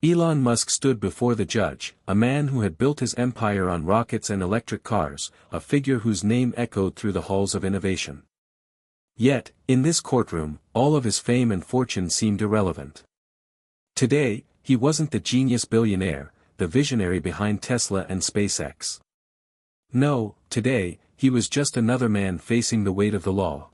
Elon Musk stood before the judge, a man who had built his empire on rockets and electric cars, a figure whose name echoed through the halls of innovation. Yet, in this courtroom, all of his fame and fortune seemed irrelevant. Today, he wasn't the genius billionaire, the visionary behind Tesla and SpaceX. No, today, he was just another man facing the weight of the law.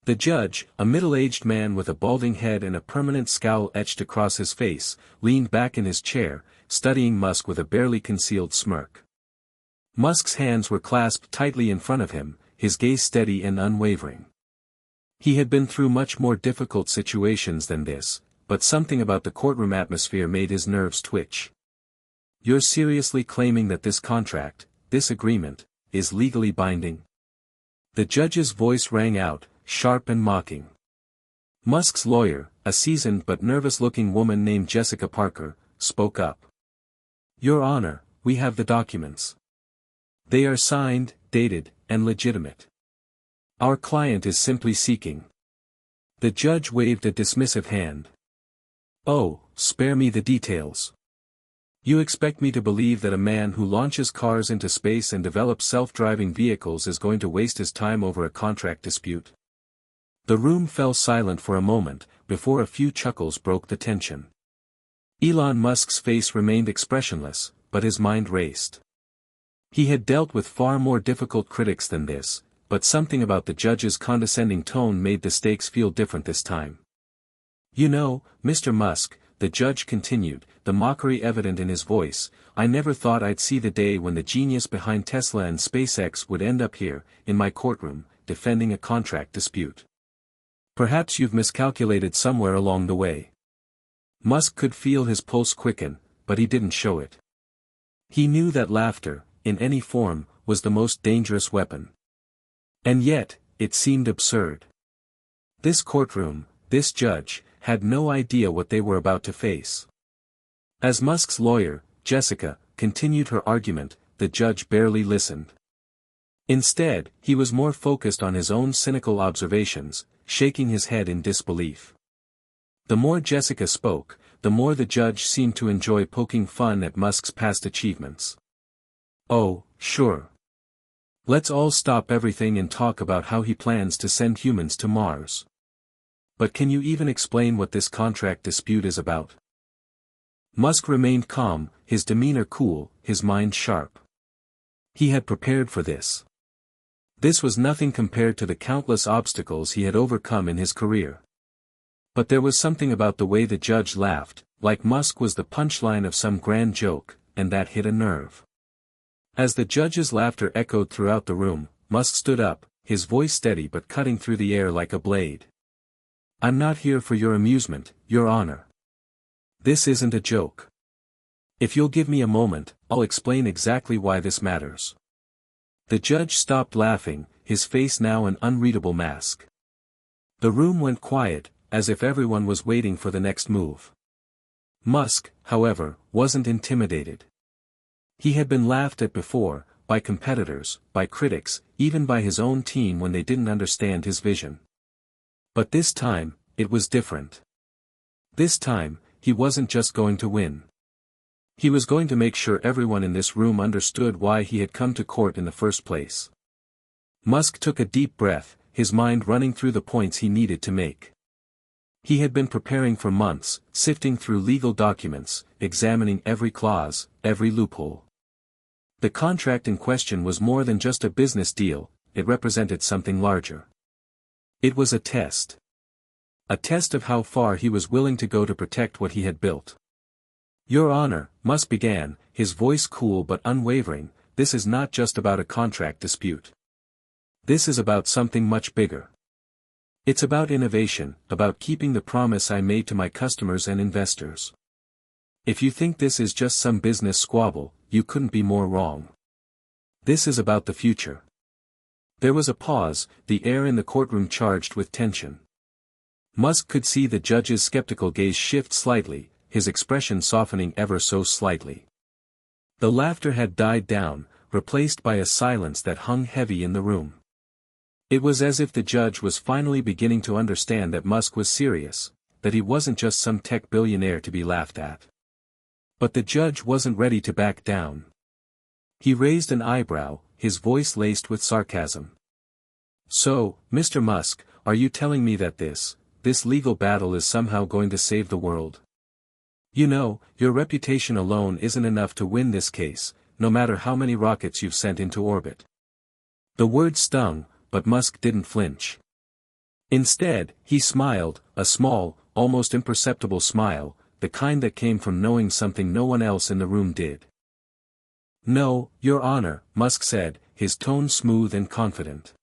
The judge, a middle-aged man with a balding head and a permanent scowl etched across his face, leaned back in his chair, studying Musk with a barely concealed smirk. Musk's hands were clasped tightly in front of him, his gaze steady and unwavering. He had been through much more difficult situations than this, but something about the courtroom atmosphere made his nerves twitch. "You're seriously claiming that this contract, this agreement, is legally binding?" The judge's voice rang out, sharp and mocking. Musk's lawyer, a seasoned but nervous-looking woman named Jessica Parker, spoke up. "Your Honor, we have the documents. They are signed, dated, and legitimate. Our client is simply seeking." The judge waved a dismissive hand. "Oh, spare me the details. You expect me to believe that a man who launches cars into space and develops self-driving vehicles is going to waste his time over a contract dispute?" The room fell silent for a moment, before a few chuckles broke the tension. Elon Musk's face remained expressionless, but his mind raced. He had dealt with far more difficult critics than this, but something about the judge's condescending tone made the stakes feel different this time. "You know, Mr. Musk," the judge continued, the mockery evident in his voice, "I never thought I'd see the day when the genius behind Tesla and SpaceX would end up here, in my courtroom, defending a contract dispute. Perhaps you've miscalculated somewhere along the way." Musk could feel his pulse quicken, but he didn't show it. He knew that laughter, in any form, was the most dangerous weapon. And yet, it seemed absurd. This courtroom, this judge, had no idea what they were about to face. As Musk's lawyer, Jessica, continued her argument, the judge barely listened. Instead, he was more focused on his own cynical observations, shaking his head in disbelief. The more Jessica spoke, the more the judge seemed to enjoy poking fun at Musk's past achievements. "Oh, sure. Let's all stop everything and talk about how he plans to send humans to Mars. But can you even explain what this contract dispute is about?" Musk remained calm, his demeanor cool, his mind sharp. He had prepared for this. This was nothing compared to the countless obstacles he had overcome in his career. But there was something about the way the judge laughed, like Musk was the punchline of some grand joke, and that hit a nerve. As the judge's laughter echoed throughout the room, Musk stood up, his voice steady but cutting through the air like a blade. "I'm not here for your amusement, Your Honor. This isn't a joke. If you'll give me a moment, I'll explain exactly why this matters." The judge stopped laughing, his face now an unreadable mask. The room went quiet, as if everyone was waiting for the next move. Musk, however, wasn't intimidated. He had been laughed at before, by competitors, by critics, even by his own team when they didn't understand his vision. But this time, it was different. This time, he wasn't just going to win. He was going to make sure everyone in this room understood why he had come to court in the first place. Musk took a deep breath, his mind running through the points he needed to make. He had been preparing for months, sifting through legal documents, examining every clause, every loophole. The contract in question was more than just a business deal, it represented something larger. It was a test. A test of how far he was willing to go to protect what he had built. "Your Honor," Musk began, his voice cool but unwavering, "this is not just about a contract dispute. This is about something much bigger. It's about innovation, about keeping the promise I made to my customers and investors. If you think this is just some business squabble, you couldn't be more wrong. This is about the future." There was a pause, the air in the courtroom charged with tension. Musk could see the judge's skeptical gaze shift slightly, his expression softening ever so slightly. The laughter had died down, replaced by a silence that hung heavy in the room. It was as if the judge was finally beginning to understand that Musk was serious, that he wasn't just some tech billionaire to be laughed at. But the judge wasn't ready to back down. He raised an eyebrow, his voice laced with sarcasm. "So, Mr. Musk, are you telling me that this legal battle is somehow going to save the world? You know, your reputation alone isn't enough to win this case, no matter how many rockets you've sent into orbit." The word stung, but Musk didn't flinch. Instead, he smiled, a small, almost imperceptible smile, the kind that came from knowing something no one else in the room did. "No, Your Honor," Musk said, his tone smooth and confident.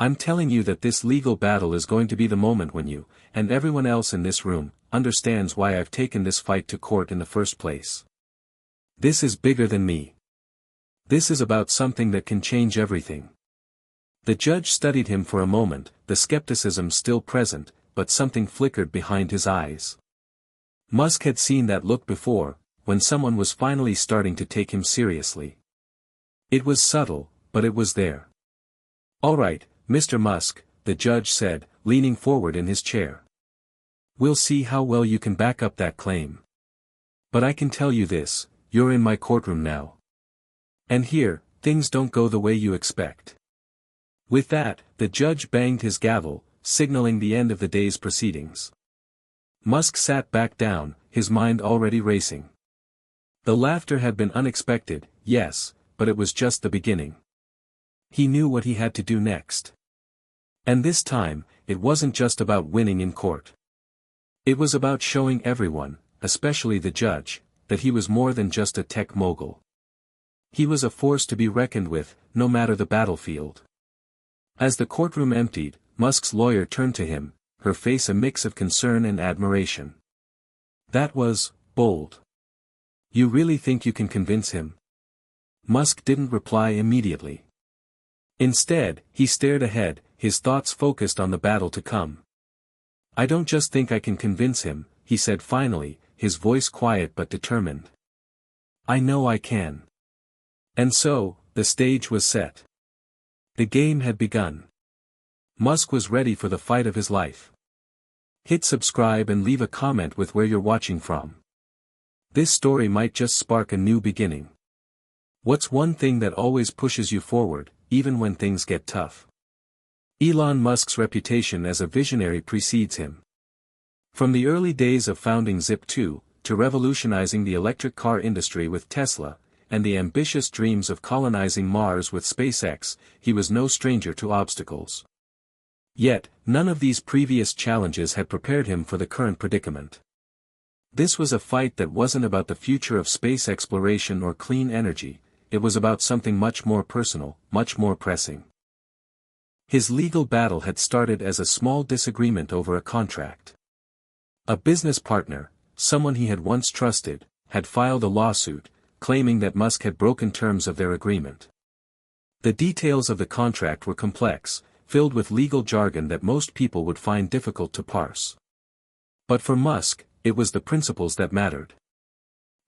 "I'm telling you that this legal battle is going to be the moment when you, and everyone else in this room, understands why I've taken this fight to court in the first place. This is bigger than me. This is about something that can change everything." The judge studied him for a moment, the skepticism still present, but something flickered behind his eyes. Musk had seen that look before, when someone was finally starting to take him seriously. It was subtle, but it was there. "All right, Mr. Musk," the judge said, leaning forward in his chair. "We'll see how well you can back up that claim. But I can tell you this, you're in my courtroom now. And here, things don't go the way you expect." With that, the judge banged his gavel, signaling the end of the day's proceedings. Musk sat back down, his mind already racing. The laughter had been unexpected, yes, but it was just the beginning. He knew what he had to do next. And this time, it wasn't just about winning in court. It was about showing everyone, especially the judge, that he was more than just a tech mogul. He was a force to be reckoned with, no matter the battlefield. As the courtroom emptied, Musk's lawyer turned to him, her face a mix of concern and admiration. "That was bold. You really think you can convince him?" Musk didn't reply immediately. Instead, he stared ahead, his thoughts focused on the battle to come. "I don't just think I can convince him," he said finally, his voice quiet but determined. "I know I can." And so, the stage was set. The game had begun. Musk was ready for the fight of his life. Hit subscribe and leave a comment with where you're watching from. This story might just spark a new beginning. What's one thing that always pushes you forward, even when things get tough? Elon Musk's reputation as a visionary precedes him. From the early days of founding Zip2, to revolutionizing the electric car industry with Tesla, and the ambitious dreams of colonizing Mars with SpaceX, he was no stranger to obstacles. Yet, none of these previous challenges had prepared him for the current predicament. This was a fight that wasn't about the future of space exploration or clean energy, it was about something much more personal, much more pressing. His legal battle had started as a small disagreement over a contract. A business partner, someone he had once trusted, had filed a lawsuit, claiming that Musk had broken terms of their agreement. The details of the contract were complex, filled with legal jargon that most people would find difficult to parse. But for Musk, it was the principles that mattered.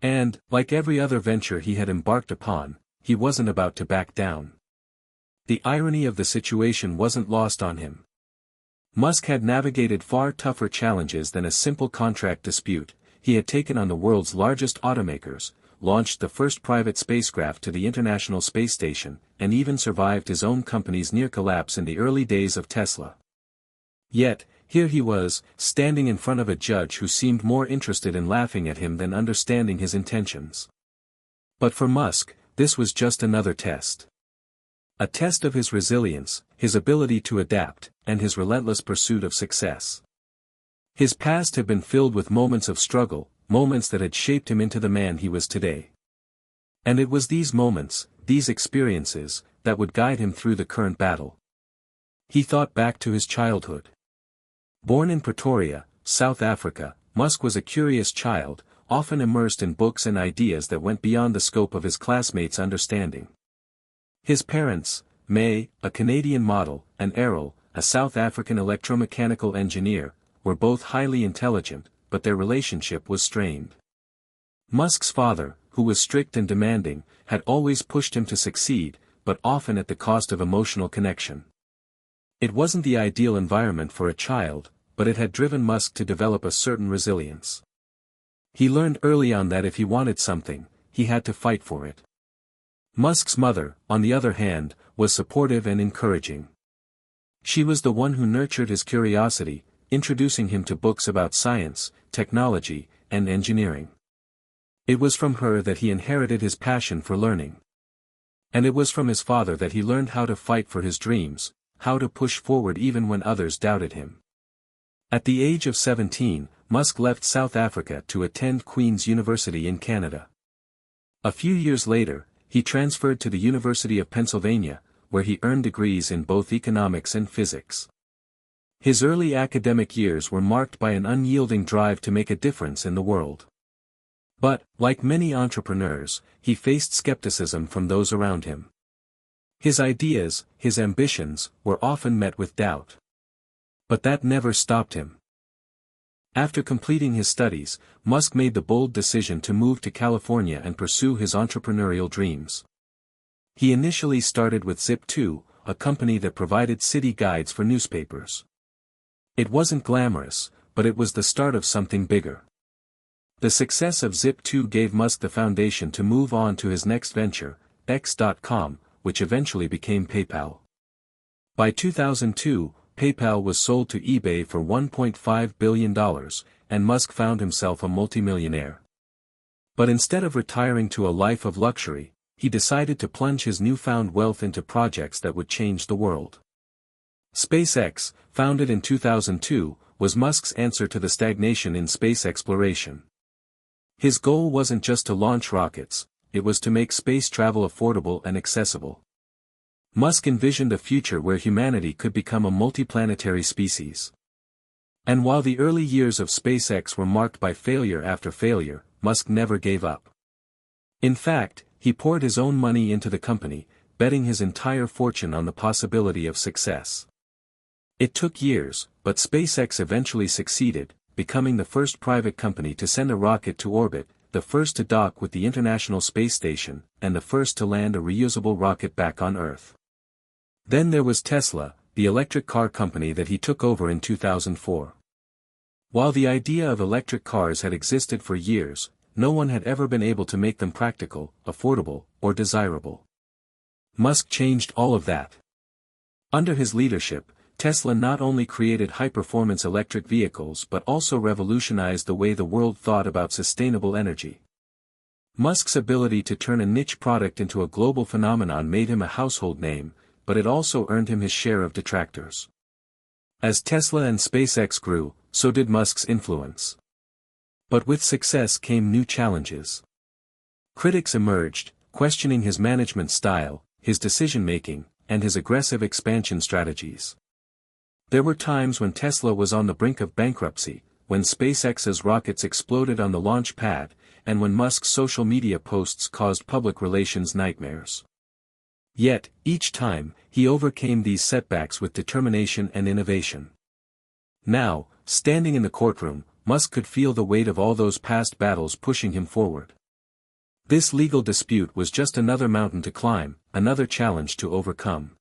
And, like every other venture he had embarked upon, he wasn't about to back down. The irony of the situation wasn't lost on him. Musk had navigated far tougher challenges than a simple contract dispute. He had taken on the world's largest automakers, launched the first private spacecraft to the International Space Station, and even survived his own company's near collapse in the early days of Tesla. Yet, here he was, standing in front of a judge who seemed more interested in laughing at him than understanding his intentions. But for Musk, this was just another test. A test of his resilience, his ability to adapt, and his relentless pursuit of success. His past had been filled with moments of struggle, moments that had shaped him into the man he was today. And it was these moments, these experiences, that would guide him through the current battle. He thought back to his childhood. Born in Pretoria, South Africa, Musk was a curious child, often immersed in books and ideas that went beyond the scope of his classmates' understanding. His parents, May, a Canadian model, and Errol, a South African electromechanical engineer, were both highly intelligent, but their relationship was strained. Musk's father, who was strict and demanding, had always pushed him to succeed, but often at the cost of emotional connection. It wasn't the ideal environment for a child, but it had driven Musk to develop a certain resilience. He learned early on that if he wanted something, he had to fight for it. Musk's mother, on the other hand, was supportive and encouraging. She was the one who nurtured his curiosity, introducing him to books about science, technology, and engineering. It was from her that he inherited his passion for learning. And it was from his father that he learned how to fight for his dreams, how to push forward even when others doubted him. At the age of 17, Musk left South Africa to attend Queen's University in Canada. A few years later, he transferred to the University of Pennsylvania, where he earned degrees in both economics and physics. His early academic years were marked by an unyielding drive to make a difference in the world. But, like many entrepreneurs, he faced skepticism from those around him. His ideas, his ambitions, were often met with doubt. But that never stopped him. After completing his studies, Musk made the bold decision to move to California and pursue his entrepreneurial dreams. He initially started with Zip2, a company that provided city guides for newspapers. It wasn't glamorous, but it was the start of something bigger. The success of Zip2 gave Musk the foundation to move on to his next venture, X.com, which eventually became PayPal. By 2002, PayPal was sold to eBay for $1.5 billion, and Musk found himself a multimillionaire. But instead of retiring to a life of luxury, he decided to plunge his newfound wealth into projects that would change the world. SpaceX, founded in 2002, was Musk's answer to the stagnation in space exploration. His goal wasn't just to launch rockets, it was to make space travel affordable and accessible. Musk envisioned a future where humanity could become a multiplanetary species. And while the early years of SpaceX were marked by failure after failure, Musk never gave up. In fact, he poured his own money into the company, betting his entire fortune on the possibility of success. It took years, but SpaceX eventually succeeded, becoming the first private company to send a rocket to orbit, the first to dock with the International Space Station, and the first to land a reusable rocket back on Earth. Then there was Tesla, the electric car company that he took over in 2004. While the idea of electric cars had existed for years, no one had ever been able to make them practical, affordable, or desirable. Musk changed all of that. Under his leadership, Tesla not only created high-performance electric vehicles but also revolutionized the way the world thought about sustainable energy. Musk's ability to turn a niche product into a global phenomenon made him a household name, but it also earned him his share of detractors. As Tesla and SpaceX grew, so did Musk's influence. But with success came new challenges. Critics emerged, questioning his management style, his decision-making, and his aggressive expansion strategies. There were times when Tesla was on the brink of bankruptcy, when SpaceX's rockets exploded on the launch pad, and when Musk's social media posts caused public relations nightmares. Yet, each time, he overcame these setbacks with determination and innovation. Now, standing in the courtroom, Musk could feel the weight of all those past battles pushing him forward. This legal dispute was just another mountain to climb, another challenge to overcome.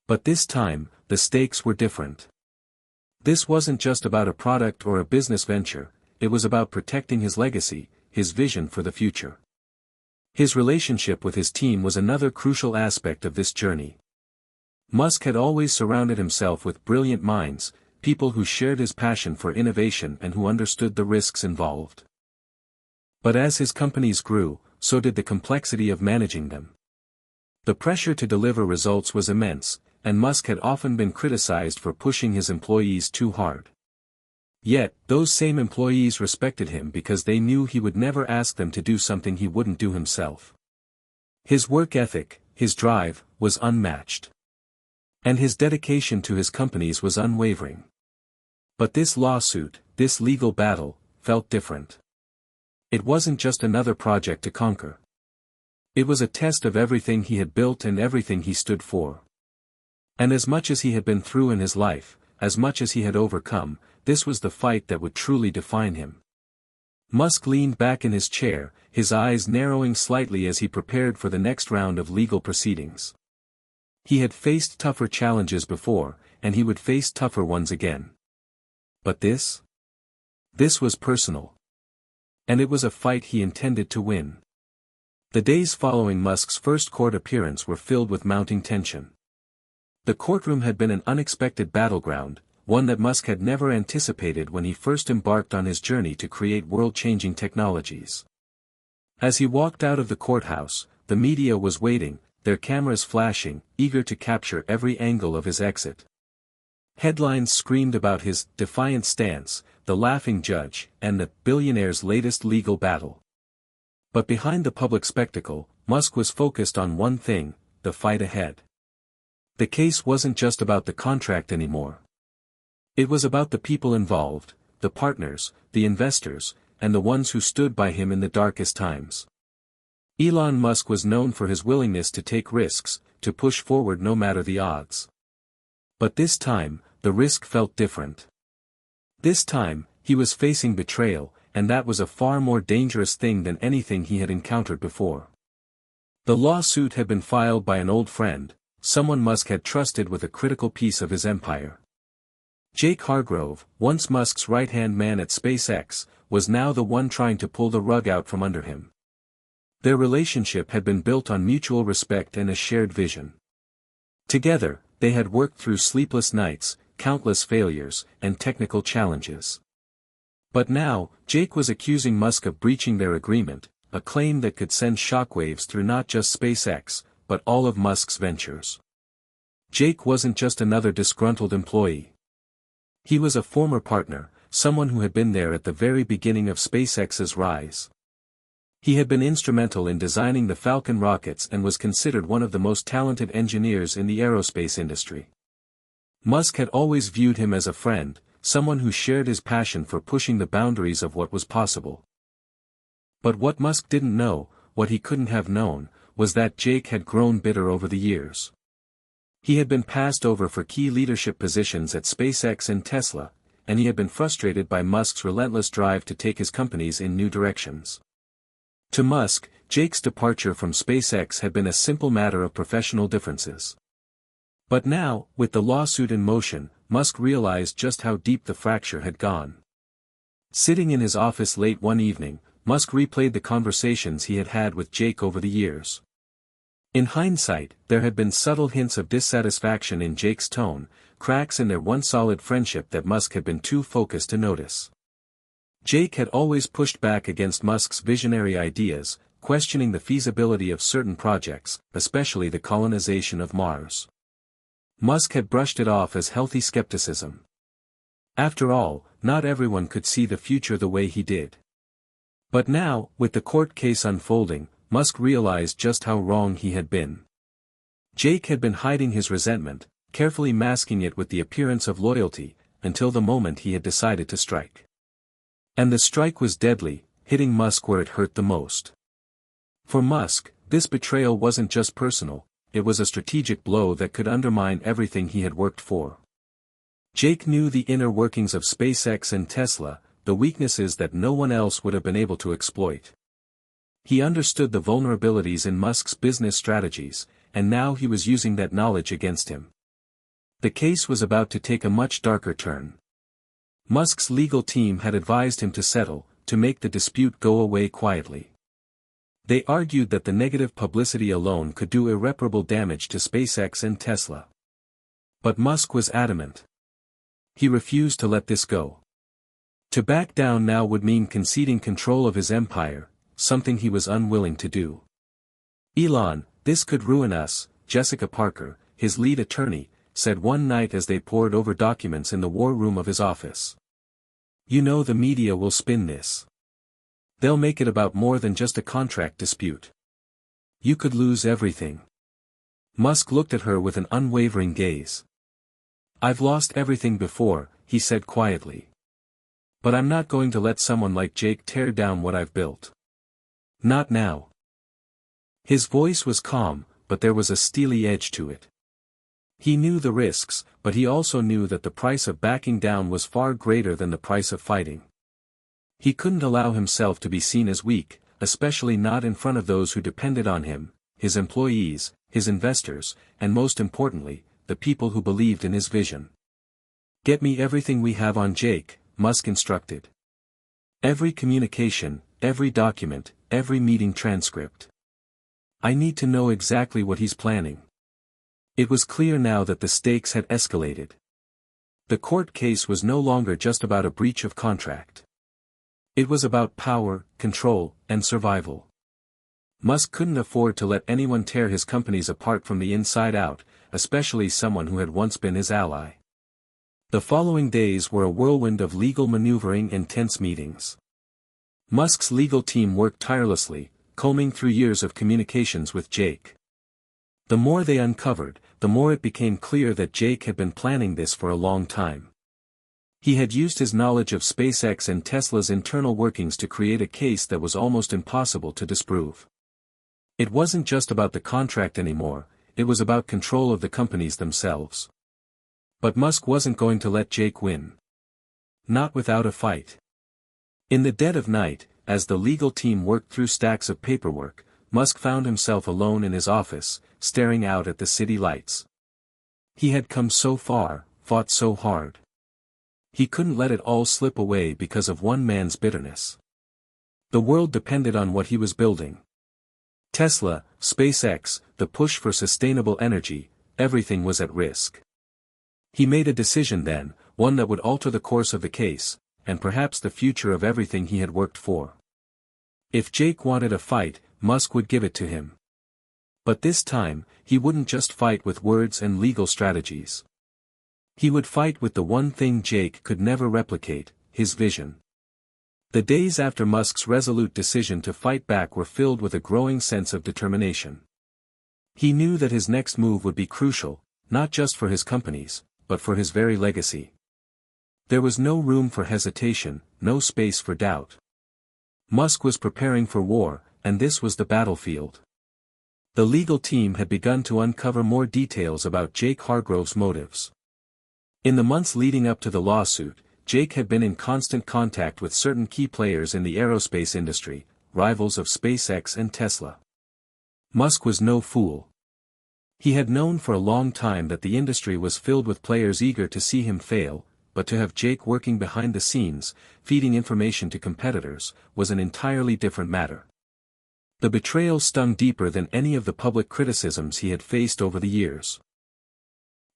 But this time, the stakes were different. This wasn't just about a product or a business venture, it was about protecting his legacy, his vision for the future. His relationship with his team was another crucial aspect of this journey. Musk had always surrounded himself with brilliant minds, people who shared his passion for innovation and who understood the risks involved. But as his companies grew, so did the complexity of managing them. The pressure to deliver results was immense, and Musk had often been criticized for pushing his employees too hard. Yet, those same employees respected him because they knew he would never ask them to do something he wouldn't do himself. His work ethic, his drive, was unmatched. And his dedication to his companies was unwavering. But this lawsuit, this legal battle, felt different. It wasn't just another project to conquer. It was a test of everything he had built and everything he stood for. And as much as he had been through in his life, as much as he had overcome, this was the fight that would truly define him. Musk leaned back in his chair, his eyes narrowing slightly as he prepared for the next round of legal proceedings. He had faced tougher challenges before, and he would face tougher ones again. But this? This was personal. And it was a fight he intended to win. The days following Musk's first court appearance were filled with mounting tension. The courtroom had been an unexpected battleground, one that Musk had never anticipated when he first embarked on his journey to create world-changing technologies. As he walked out of the courthouse, the media was waiting, their cameras flashing, eager to capture every angle of his exit. Headlines screamed about his defiant stance, the laughing judge, and the billionaire's latest legal battle. But behind the public spectacle, Musk was focused on one thing: the fight ahead. The case wasn't just about the contract anymore. It was about the people involved, the partners, the investors, and the ones who stood by him in the darkest times. Elon Musk was known for his willingness to take risks, to push forward no matter the odds. But this time, the risk felt different. This time, he was facing betrayal, and that was a far more dangerous thing than anything he had encountered before. The lawsuit had been filed by an old friend, someone Musk had trusted with a critical piece of his empire. Jake Hargrove, once Musk's right-hand man at SpaceX, was now the one trying to pull the rug out from under him. Their relationship had been built on mutual respect and a shared vision. Together, they had worked through sleepless nights, countless failures, and technical challenges. But now, Jake was accusing Musk of breaching their agreement, a claim that could send shockwaves through not just SpaceX, but all of Musk's ventures. Jake wasn't just another disgruntled employee. He was a former partner, someone who had been there at the very beginning of SpaceX's rise. He had been instrumental in designing the Falcon rockets and was considered one of the most talented engineers in the aerospace industry. Musk had always viewed him as a friend, someone who shared his passion for pushing the boundaries of what was possible. But what Musk didn't know, what he couldn't have known, was that Jake had grown bitter over the years. He had been passed over for key leadership positions at SpaceX and Tesla, and he had been frustrated by Musk's relentless drive to take his companies in new directions. To Musk, Jake's departure from SpaceX had been a simple matter of professional differences. But now, with the lawsuit in motion, Musk realized just how deep the fracture had gone. Sitting in his office late one evening, Musk replayed the conversations he had had with Jake over the years. In hindsight, there had been subtle hints of dissatisfaction in Jake's tone, cracks in their once solid friendship that Musk had been too focused to notice. Jake had always pushed back against Musk's visionary ideas, questioning the feasibility of certain projects, especially the colonization of Mars. Musk had brushed it off as healthy skepticism. After all, not everyone could see the future the way he did. But now, with the court case unfolding, Musk realized just how wrong he had been. Jake had been hiding his resentment, carefully masking it with the appearance of loyalty, until the moment he had decided to strike. And the strike was deadly, hitting Musk where it hurt the most. For Musk, this betrayal wasn't just personal, it was a strategic blow that could undermine everything he had worked for. Jake knew the inner workings of SpaceX and Tesla, the weaknesses that no one else would have been able to exploit. He understood the vulnerabilities in Musk's business strategies, and now he was using that knowledge against him. The case was about to take a much darker turn. Musk's legal team had advised him to settle, to make the dispute go away quietly. They argued that the negative publicity alone could do irreparable damage to SpaceX and Tesla. But Musk was adamant. He refused to let this go. To back down now would mean conceding control of his empire, something he was unwilling to do. "Elon, this could ruin us," Jessica Parker, his lead attorney, said one night as they pored over documents in the war room of his office. "You know the media will spin this. They'll make it about more than just a contract dispute. You could lose everything." Musk looked at her with an unwavering gaze. "I've lost everything before," he said quietly. "But I'm not going to let someone like Jake tear down what I've built. Not now." His voice was calm, but there was a steely edge to it. He knew the risks, but he also knew that the price of backing down was far greater than the price of fighting. He couldn't allow himself to be seen as weak, especially not in front of those who depended on him, his employees, his investors, and most importantly, the people who believed in his vision. "Get me everything we have on Jake," Musk instructed. "Every communication, every document, every meeting transcript. I need to know exactly what he's planning. It was clear now that the stakes had escalated. The court case was no longer just about a breach of contract. It was about power, control, and survival. Musk couldn't afford to let anyone tear his companies apart from the inside out, especially someone who had once been his ally. The following days were a whirlwind of legal maneuvering and tense meetings. Musk's legal team worked tirelessly, combing through years of communications with Jake. The more they uncovered, the more it became clear that Jake had been planning this for a long time. He had used his knowledge of SpaceX and Tesla's internal workings to create a case that was almost impossible to disprove. It wasn't just about the contract anymore, it was about control of the companies themselves. But Musk wasn't going to let Jake win. Not without a fight. In the dead of night, as the legal team worked through stacks of paperwork, Musk found himself alone in his office, staring out at the city lights. He had come so far, fought so hard. He couldn't let it all slip away because of one man's bitterness. The world depended on what he was building. Tesla, SpaceX, the push for sustainable energy, everything was at risk. He made a decision then, one that would alter the course of the case, and perhaps the future of everything he had worked for. If Jake wanted a fight, Musk would give it to him. But this time, he wouldn't just fight with words and legal strategies. He would fight with the one thing Jake could never replicate, his vision. The days after Musk's resolute decision to fight back were filled with a growing sense of determination. He knew that his next move would be crucial, not just for his companies, but for his very legacy. There was no room for hesitation, no space for doubt. Musk was preparing for war, and this was the battlefield. The legal team had begun to uncover more details about Jake Hargrove's motives. In the months leading up to the lawsuit, Jake had been in constant contact with certain key players in the aerospace industry, rivals of SpaceX and Tesla. Musk was no fool. He had known for a long time that the industry was filled with players eager to see him fail, but to have Jake working behind the scenes, feeding information to competitors, was an entirely different matter. The betrayal stung deeper than any of the public criticisms he had faced over the years.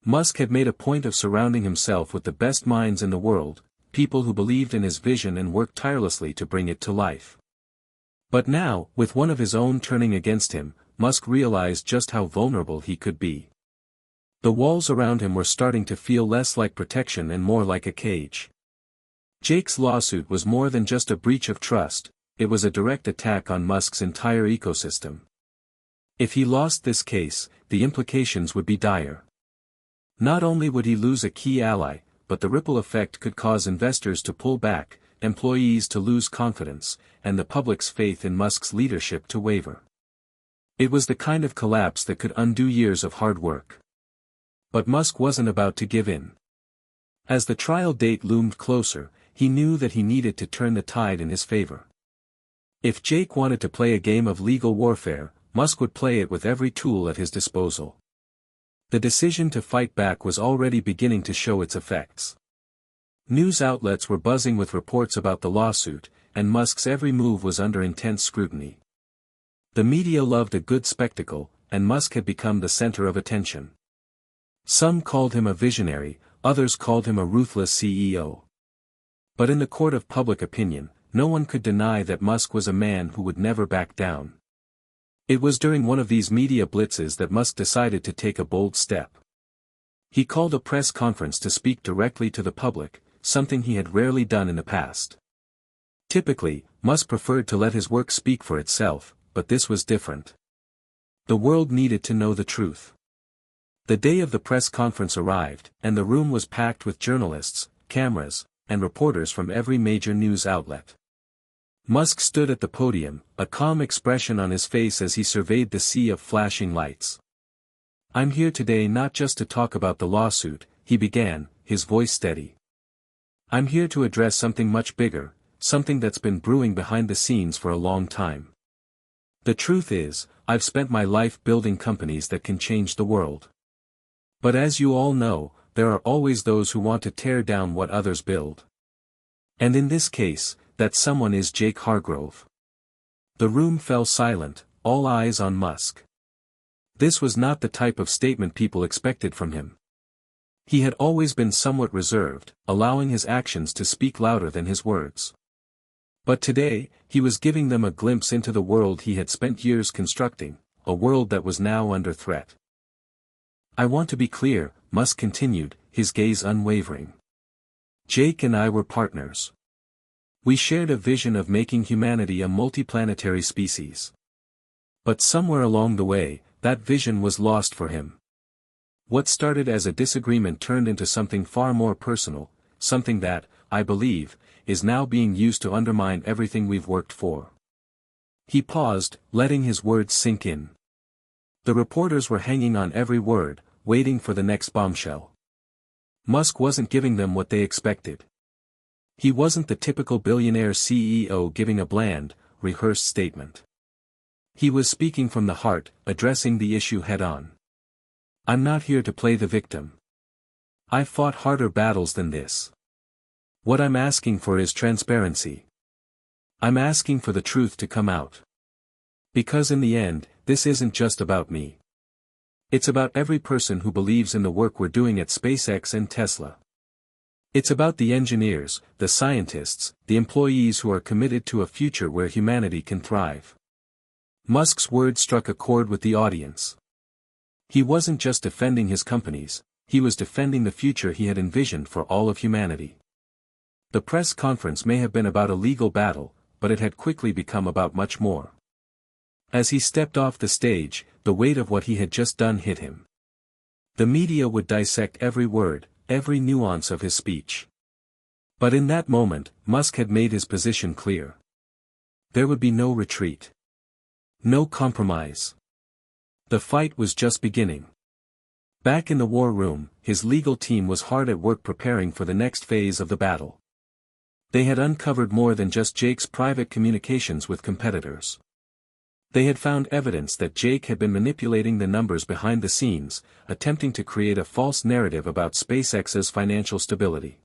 Musk had made a point of surrounding himself with the best minds in the world, people who believed in his vision and worked tirelessly to bring it to life. But now, with one of his own turning against him, Musk realized just how vulnerable he could be. The walls around him were starting to feel less like protection and more like a cage. Jake's lawsuit was more than just a breach of trust, it was a direct attack on Musk's entire ecosystem. If he lost this case, the implications would be dire. Not only would he lose a key ally, but the ripple effect could cause investors to pull back, employees to lose confidence, and the public's faith in Musk's leadership to waver. It was the kind of collapse that could undo years of hard work. But Musk wasn't about to give in. As the trial date loomed closer, he knew that he needed to turn the tide in his favor. If Jake wanted to play a game of legal warfare, Musk would play it with every tool at his disposal. The decision to fight back was already beginning to show its effects. News outlets were buzzing with reports about the lawsuit, and Musk's every move was under intense scrutiny. The media loved a good spectacle, and Musk had become the center of attention. Some called him a visionary, others called him a ruthless CEO. But in the court of public opinion, no one could deny that Musk was a man who would never back down. It was during one of these media blitzes that Musk decided to take a bold step. He called a press conference to speak directly to the public, something he had rarely done in the past. Typically, Musk preferred to let his work speak for itself, but this was different. The world needed to know the truth. The day of the press conference arrived, and the room was packed with journalists, cameras, and reporters from every major news outlet. Musk stood at the podium, a calm expression on his face as he surveyed the sea of flashing lights. "I'm here today not just to talk about the lawsuit," he began, his voice steady. "I'm here to address something much bigger, something that's been brewing behind the scenes for a long time. The truth is, I've spent my life building companies that can change the world. But as you all know, there are always those who want to tear down what others build. And in this case, that someone is Jake Hargrove. The room fell silent, all eyes on Musk. This was not the type of statement people expected from him. He had always been somewhat reserved, allowing his actions to speak louder than his words. But today, he was giving them a glimpse into the world he had spent years constructing, a world that was now under threat. "I want to be clear," Musk continued, his gaze unwavering. "Jake and I were partners. We shared a vision of making humanity a multiplanetary species. But somewhere along the way, that vision was lost for him. What started as a disagreement turned into something far more personal, something that, I believe, is now being used to undermine everything we've worked for." He paused, letting his words sink in. The reporters were hanging on every word, waiting for the next bombshell. Musk wasn't giving them what they expected. He wasn't the typical billionaire CEO giving a bland, rehearsed statement. He was speaking from the heart, addressing the issue head-on. "I'm not here to play the victim. I've fought harder battles than this. What I'm asking for is transparency. I'm asking for the truth to come out. Because in the end, this isn't just about me. It's about every person who believes in the work we're doing at SpaceX and Tesla. It's about the engineers, the scientists, the employees who are committed to a future where humanity can thrive." Musk's words struck a chord with the audience. He wasn't just defending his companies, he was defending the future he had envisioned for all of humanity. The press conference may have been about a legal battle, but it had quickly become about much more. As he stepped off the stage, the weight of what he had just done hit him. The media would dissect every word, every nuance of his speech. But in that moment, Musk had made his position clear. There would be no retreat. No compromise. The fight was just beginning. Back in the war room, his legal team was hard at work preparing for the next phase of the battle. They had uncovered more than just Jake's private communications with competitors. They had found evidence that Jake had been manipulating the numbers behind the scenes, attempting to create a false narrative about SpaceX's financial stability.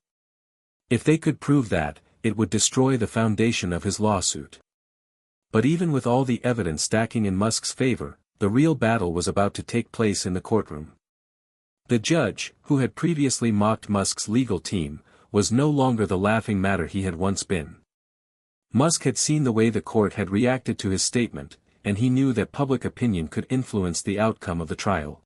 If they could prove that, it would destroy the foundation of his lawsuit. But even with all the evidence stacking in Musk's favor, the real battle was about to take place in the courtroom. The judge, who had previously mocked Musk's legal team, was no longer the laughing matter he had once been. Musk had seen the way the court had reacted to his statement, and he knew that public opinion could influence the outcome of the trial.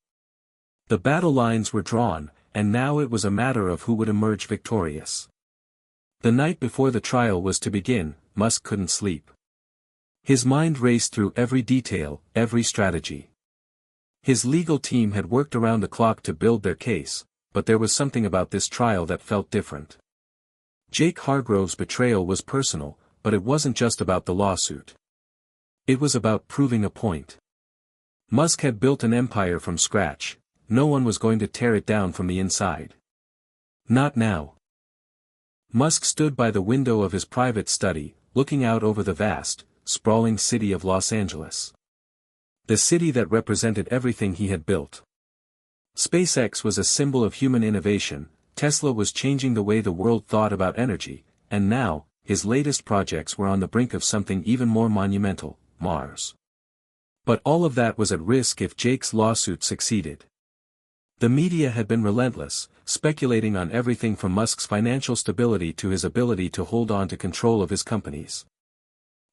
The battle lines were drawn, and now it was a matter of who would emerge victorious. The night before the trial was to begin, Musk couldn't sleep. His mind raced through every detail, every strategy. His legal team had worked around the clock to build their case, but there was something about this trial that felt different. Jake Hargrove's betrayal was personal, but it wasn't just about the lawsuit. It was about proving a point. Musk had built an empire from scratch, no one was going to tear it down from the inside. Not now. Musk stood by the window of his private study, looking out over the vast, sprawling city of Los Angeles. The city that represented everything he had built. SpaceX was a symbol of human innovation, Tesla was changing the way the world thought about energy, and now, his latest projects were on the brink of something even more monumental, Mars. But all of that was at risk if Jake's lawsuit succeeded. The media had been relentless, speculating on everything from Musk's financial stability to his ability to hold on to control of his companies.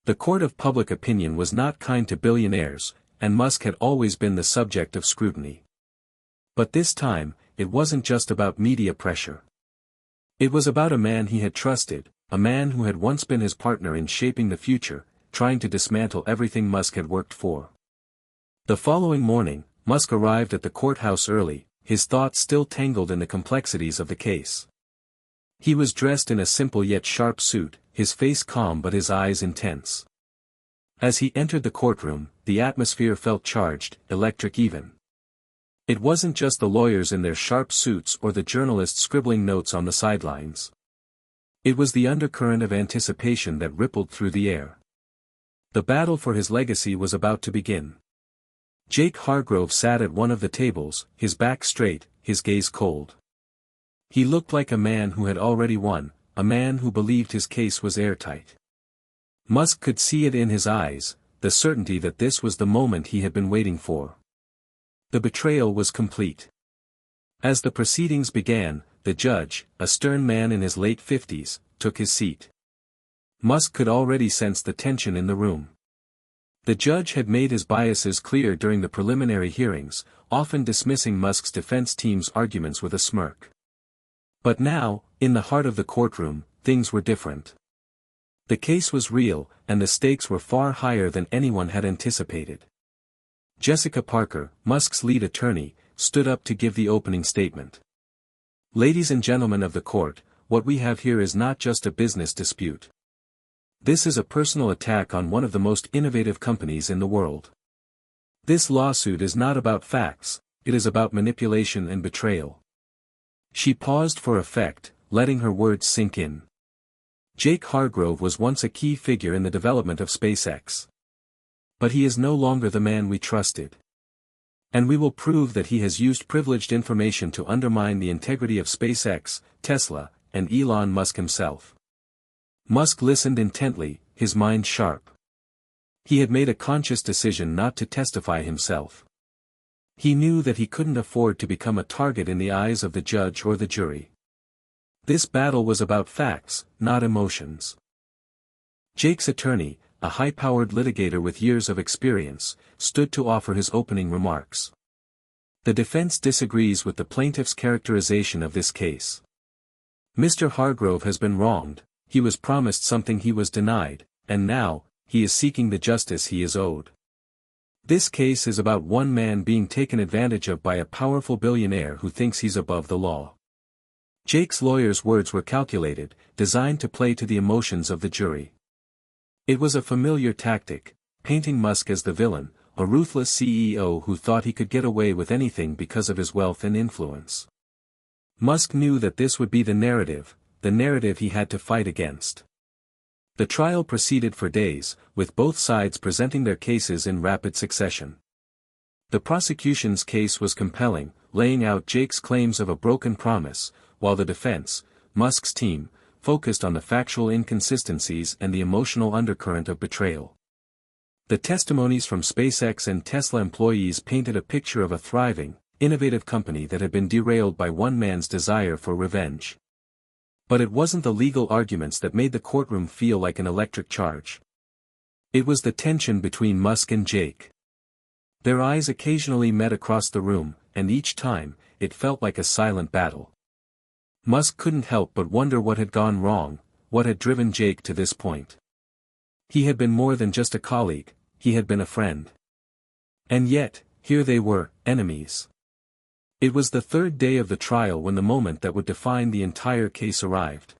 The court of public opinion was not kind to billionaires, and Musk had always been the subject of scrutiny. But this time, it wasn't just about media pressure. It was about a man he had trusted, a man who had once been his partner in shaping the future, trying to dismantle everything Musk had worked for. The following morning, Musk arrived at the courthouse early, his thoughts still tangled in the complexities of the case. He was dressed in a simple yet sharp suit, his face calm but his eyes intense. As he entered the courtroom, the atmosphere felt charged, electric even. It wasn't just the lawyers in their sharp suits or the journalists scribbling notes on the sidelines. It was the undercurrent of anticipation that rippled through the air. The battle for his legacy was about to begin. Jake Hargrove sat at one of the tables, his back straight, his gaze cold. He looked like a man who had already won, a man who believed his case was airtight. Musk could see it in his eyes, the certainty that this was the moment he had been waiting for. The betrayal was complete. As the proceedings began, the judge, a stern man in his late 50s, took his seat. Musk could already sense the tension in the room. The judge had made his biases clear during the preliminary hearings, often dismissing Musk's defense team's arguments with a smirk. But now, in the heart of the courtroom, things were different. The case was real, and the stakes were far higher than anyone had anticipated. Jessica Parker, Musk's lead attorney, stood up to give the opening statement. "Ladies and gentlemen of the court, what we have here is not just a business dispute. This is a personal attack on one of the most innovative companies in the world. This lawsuit is not about facts, it is about manipulation and betrayal." She paused for effect, letting her words sink in. Jake Hargrove was once a key figure in the development of SpaceX. But he is no longer the man we trusted. And we will prove that he has used privileged information to undermine the integrity of SpaceX, Tesla, and Elon Musk himself. Musk listened intently, his mind sharp. He had made a conscious decision not to testify himself. He knew that he couldn't afford to become a target in the eyes of the judge or the jury. This battle was about facts, not emotions. Jake's attorney, a high-powered litigator with years of experience, stood to offer his opening remarks. The defense disagrees with the plaintiff's characterization of this case. Mr. Hargrove has been wronged, he was promised something he was denied, and now, he is seeking the justice he is owed. This case is about one man being taken advantage of by a powerful billionaire who thinks he's above the law. Jake's lawyer's words were calculated, designed to play to the emotions of the jury. It was a familiar tactic, painting Musk as the villain, a ruthless CEO who thought he could get away with anything because of his wealth and influence. Musk knew that this would be the narrative he had to fight against. The trial proceeded for days, with both sides presenting their cases in rapid succession. The prosecution's case was compelling, laying out Jake's claims of a broken promise, while the defense, Musk's team, focused on the factual inconsistencies and the emotional undercurrent of betrayal. The testimonies from SpaceX and Tesla employees painted a picture of a thriving, innovative company that had been derailed by one man's desire for revenge. But it wasn't the legal arguments that made the courtroom feel like an electric charge. It was the tension between Musk and Jake. Their eyes occasionally met across the room, and each time, it felt like a silent battle. Musk couldn't help but wonder what had gone wrong, what had driven Jake to this point. He had been more than just a colleague, he had been a friend. And yet, here they were, enemies. It was the third day of the trial when the moment that would define the entire case arrived.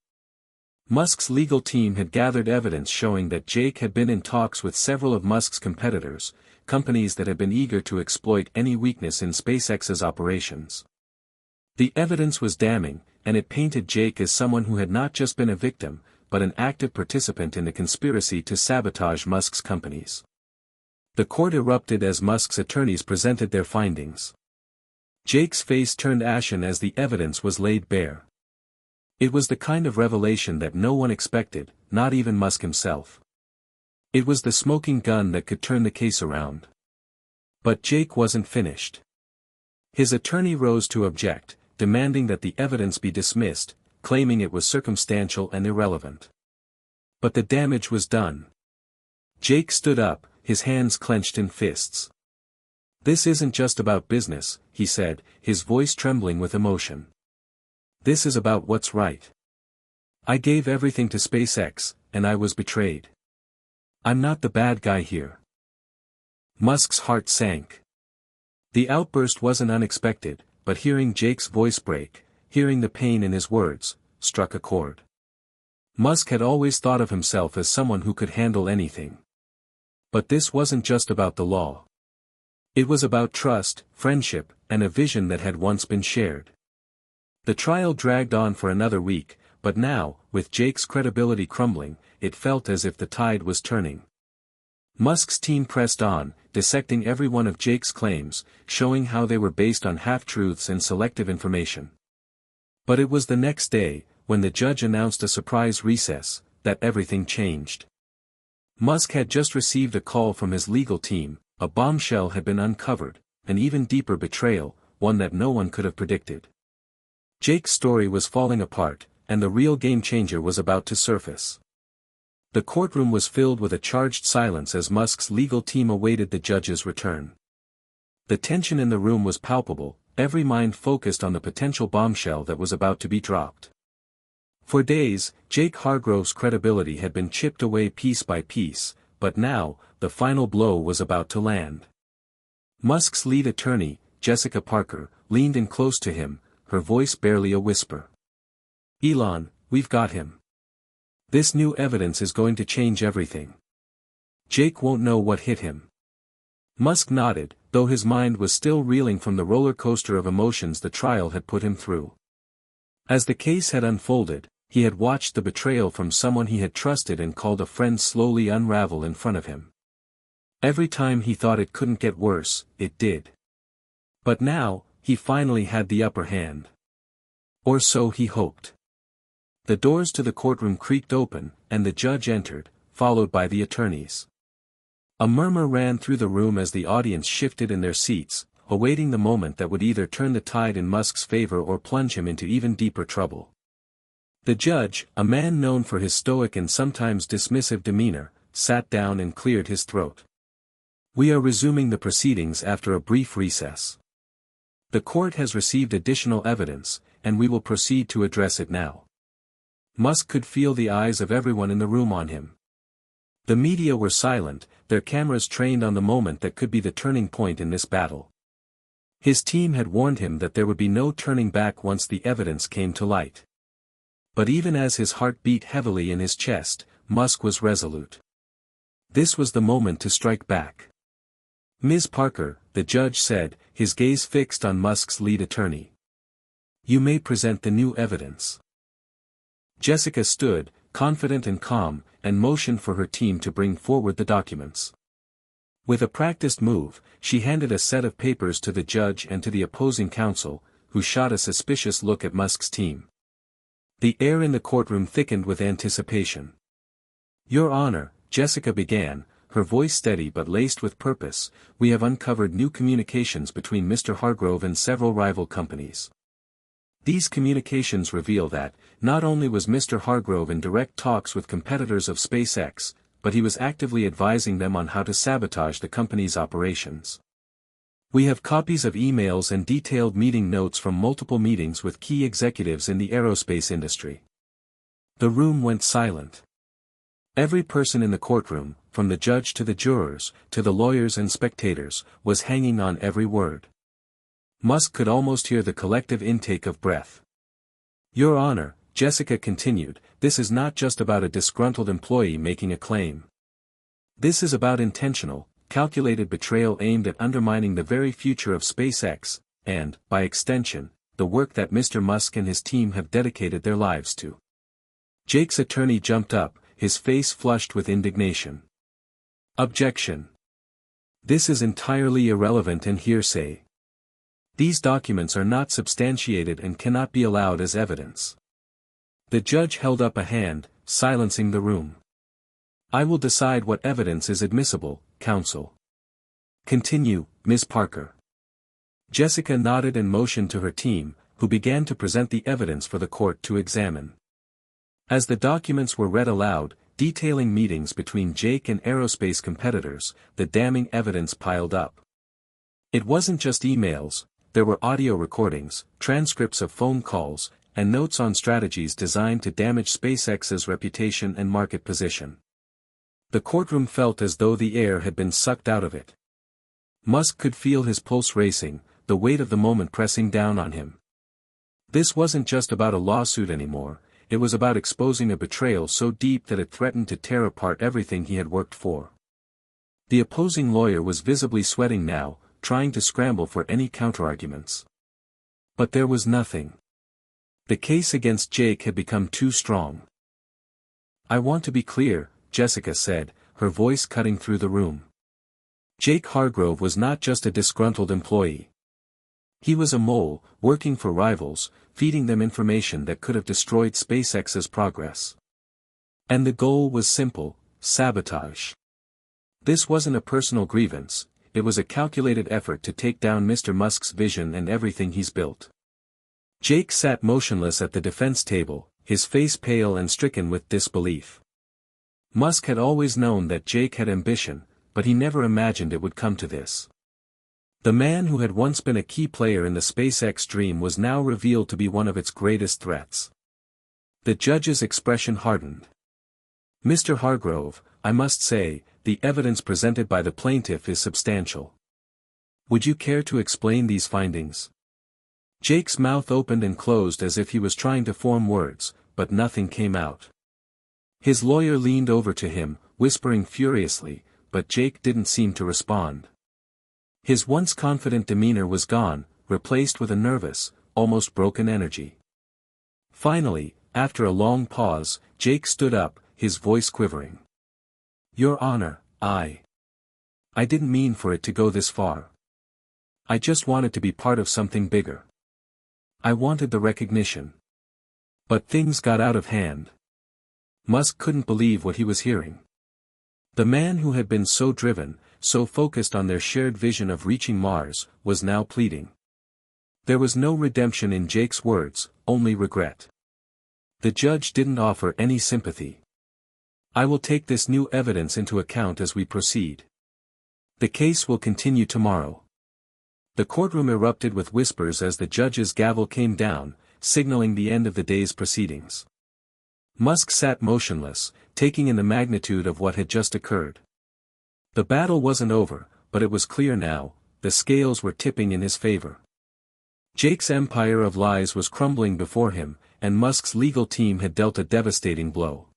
Musk's legal team had gathered evidence showing that Jake had been in talks with several of Musk's competitors, companies that had been eager to exploit any weakness in SpaceX's operations. The evidence was damning, and it painted Jake as someone who had not just been a victim, but an active participant in the conspiracy to sabotage Musk's companies. The court erupted as Musk's attorneys presented their findings. Jake's face turned ashen as the evidence was laid bare. It was the kind of revelation that no one expected, not even Musk himself. It was the smoking gun that could turn the case around. But Jake wasn't finished. His attorney rose to object, demanding that the evidence be dismissed, claiming it was circumstantial and irrelevant. But the damage was done. Jake stood up, his hands clenched in fists. "This isn't just about business," he said, his voice trembling with emotion. "This is about what's right. I gave everything to SpaceX, and I was betrayed. I'm not the bad guy here." Musk's heart sank. The outburst wasn't unexpected, but hearing Jake's voice break, hearing the pain in his words, struck a chord. Musk had always thought of himself as someone who could handle anything. But this wasn't just about the law. It was about trust, friendship, and a vision that had once been shared. The trial dragged on for another week, but now, with Jake's credibility crumbling, it felt as if the tide was turning. Musk's team pressed on, dissecting every one of Jake's claims, showing how they were based on half-truths and selective information. But it was the next day, when the judge announced a surprise recess, that everything changed. Musk had just received a call from his legal team, a bombshell had been uncovered, an even deeper betrayal, one that no one could have predicted. Jake's story was falling apart, and the real game-changer was about to surface. The courtroom was filled with a charged silence as Musk's legal team awaited the judge's return. The tension in the room was palpable, every mind focused on the potential bombshell that was about to be dropped. For days, Jake Hargrove's credibility had been chipped away piece by piece, but now, the final blow was about to land. Musk's lead attorney, Jessica Parker, leaned in close to him, her voice barely a whisper. "Elon, we've got him. This new evidence is going to change everything. Jake won't know what hit him." Musk nodded, though his mind was still reeling from the roller coaster of emotions the trial had put him through. As the case had unfolded, he had watched the betrayal from someone he had trusted and called a friend slowly unravel in front of him. Every time he thought it couldn't get worse, it did. But now, he finally had the upper hand. Or so he hoped. The doors to the courtroom creaked open, and the judge entered, followed by the attorneys. A murmur ran through the room as the audience shifted in their seats, awaiting the moment that would either turn the tide in Musk's favor or plunge him into even deeper trouble. The judge, a man known for his stoic and sometimes dismissive demeanor, sat down and cleared his throat. "We are resuming the proceedings after a brief recess. The court has received additional evidence, and we will proceed to address it now." Musk could feel the eyes of everyone in the room on him. The media were silent, their cameras trained on the moment that could be the turning point in this battle. His team had warned him that there would be no turning back once the evidence came to light. But even as his heart beat heavily in his chest, Musk was resolute. This was the moment to strike back. "Ms. Parker," the judge said, his gaze fixed on Musk's lead attorney. "You may present the new evidence." Jessica stood, confident and calm, and motioned for her team to bring forward the documents. With a practiced move, she handed a set of papers to the judge and to the opposing counsel, who shot a suspicious look at Musk's team. The air in the courtroom thickened with anticipation. "Your Honor," Jessica began, her voice steady but laced with purpose, "we have uncovered new communications between Mr. Hargrove and several rival companies. These communications reveal that, not only was Mr. Hargrove in direct talks with competitors of SpaceX, but he was actively advising them on how to sabotage the company's operations. We have copies of emails and detailed meeting notes from multiple meetings with key executives in the aerospace industry." The room went silent. Every person in the courtroom, from the judge to the jurors, to the lawyers and spectators, was hanging on every word. Musk could almost hear the collective intake of breath. "Your Honor," Jessica continued, "this is not just about a disgruntled employee making a claim. This is about intentional, calculated betrayal aimed at undermining the very future of SpaceX, and, by extension, the work that Mr. Musk and his team have dedicated their lives to." Jake's attorney jumped up, his face flushed with indignation. "Objection. This is entirely irrelevant and hearsay. These documents are not substantiated and cannot be allowed as evidence." The judge held up a hand, silencing the room. "I will decide what evidence is admissible, counsel. Continue, Ms. Parker." Jessica nodded and motioned to her team, who began to present the evidence for the court to examine. As the documents were read aloud, detailing meetings between Jake and aerospace competitors, the damning evidence piled up. It wasn't just emails, there were audio recordings, transcripts of phone calls, and notes on strategies designed to damage SpaceX's reputation and market position. The courtroom felt as though the air had been sucked out of it. Musk could feel his pulse racing, the weight of the moment pressing down on him. This wasn't just about a lawsuit anymore, it was about exposing a betrayal so deep that it threatened to tear apart everything he had worked for. The opposing lawyer was visibly sweating now, trying to scramble for any counterarguments. But there was nothing. The case against Jake had become too strong. "I want to be clear," Jessica said, her voice cutting through the room. Jake Hargrove was not just a disgruntled employee. He was a mole, working for rivals, feeding them information that could have destroyed SpaceX's progress. And the goal was simple: sabotage. This wasn't a personal grievance, it was a calculated effort to take down Mr. Musk's vision and everything he's built. Jake sat motionless at the defense table, his face pale and stricken with disbelief. Musk had always known that Jake had ambition, but he never imagined it would come to this. The man who had once been a key player in the SpaceX dream was now revealed to be one of its greatest threats. The judge's expression hardened. "Mr. Hargrove, I must say, the evidence presented by the plaintiff is substantial. Would you care to explain these findings?" Jake's mouth opened and closed as if he was trying to form words, but nothing came out. His lawyer leaned over to him, whispering furiously, but Jake didn't seem to respond. His once confident demeanor was gone, replaced with a nervous, almost broken energy. Finally, after a long pause, Jake stood up, his voice quivering. "Your Honor, I didn't mean for it to go this far. I just wanted to be part of something bigger. I wanted the recognition. But things got out of hand." Musk couldn't believe what he was hearing. The man who had been so driven, so focused on their shared vision of reaching Mars, was now pleading. There was no redemption in Jake's words, only regret. The judge didn't offer any sympathy. "I will take this new evidence into account as we proceed. The case will continue tomorrow." The courtroom erupted with whispers as the judge's gavel came down, signaling the end of the day's proceedings. Musk sat motionless, taking in the magnitude of what had just occurred. The battle wasn't over, but it was clear now, the scales were tipping in his favor. Jake's empire of lies was crumbling before him, and Musk's legal team had dealt a devastating blow.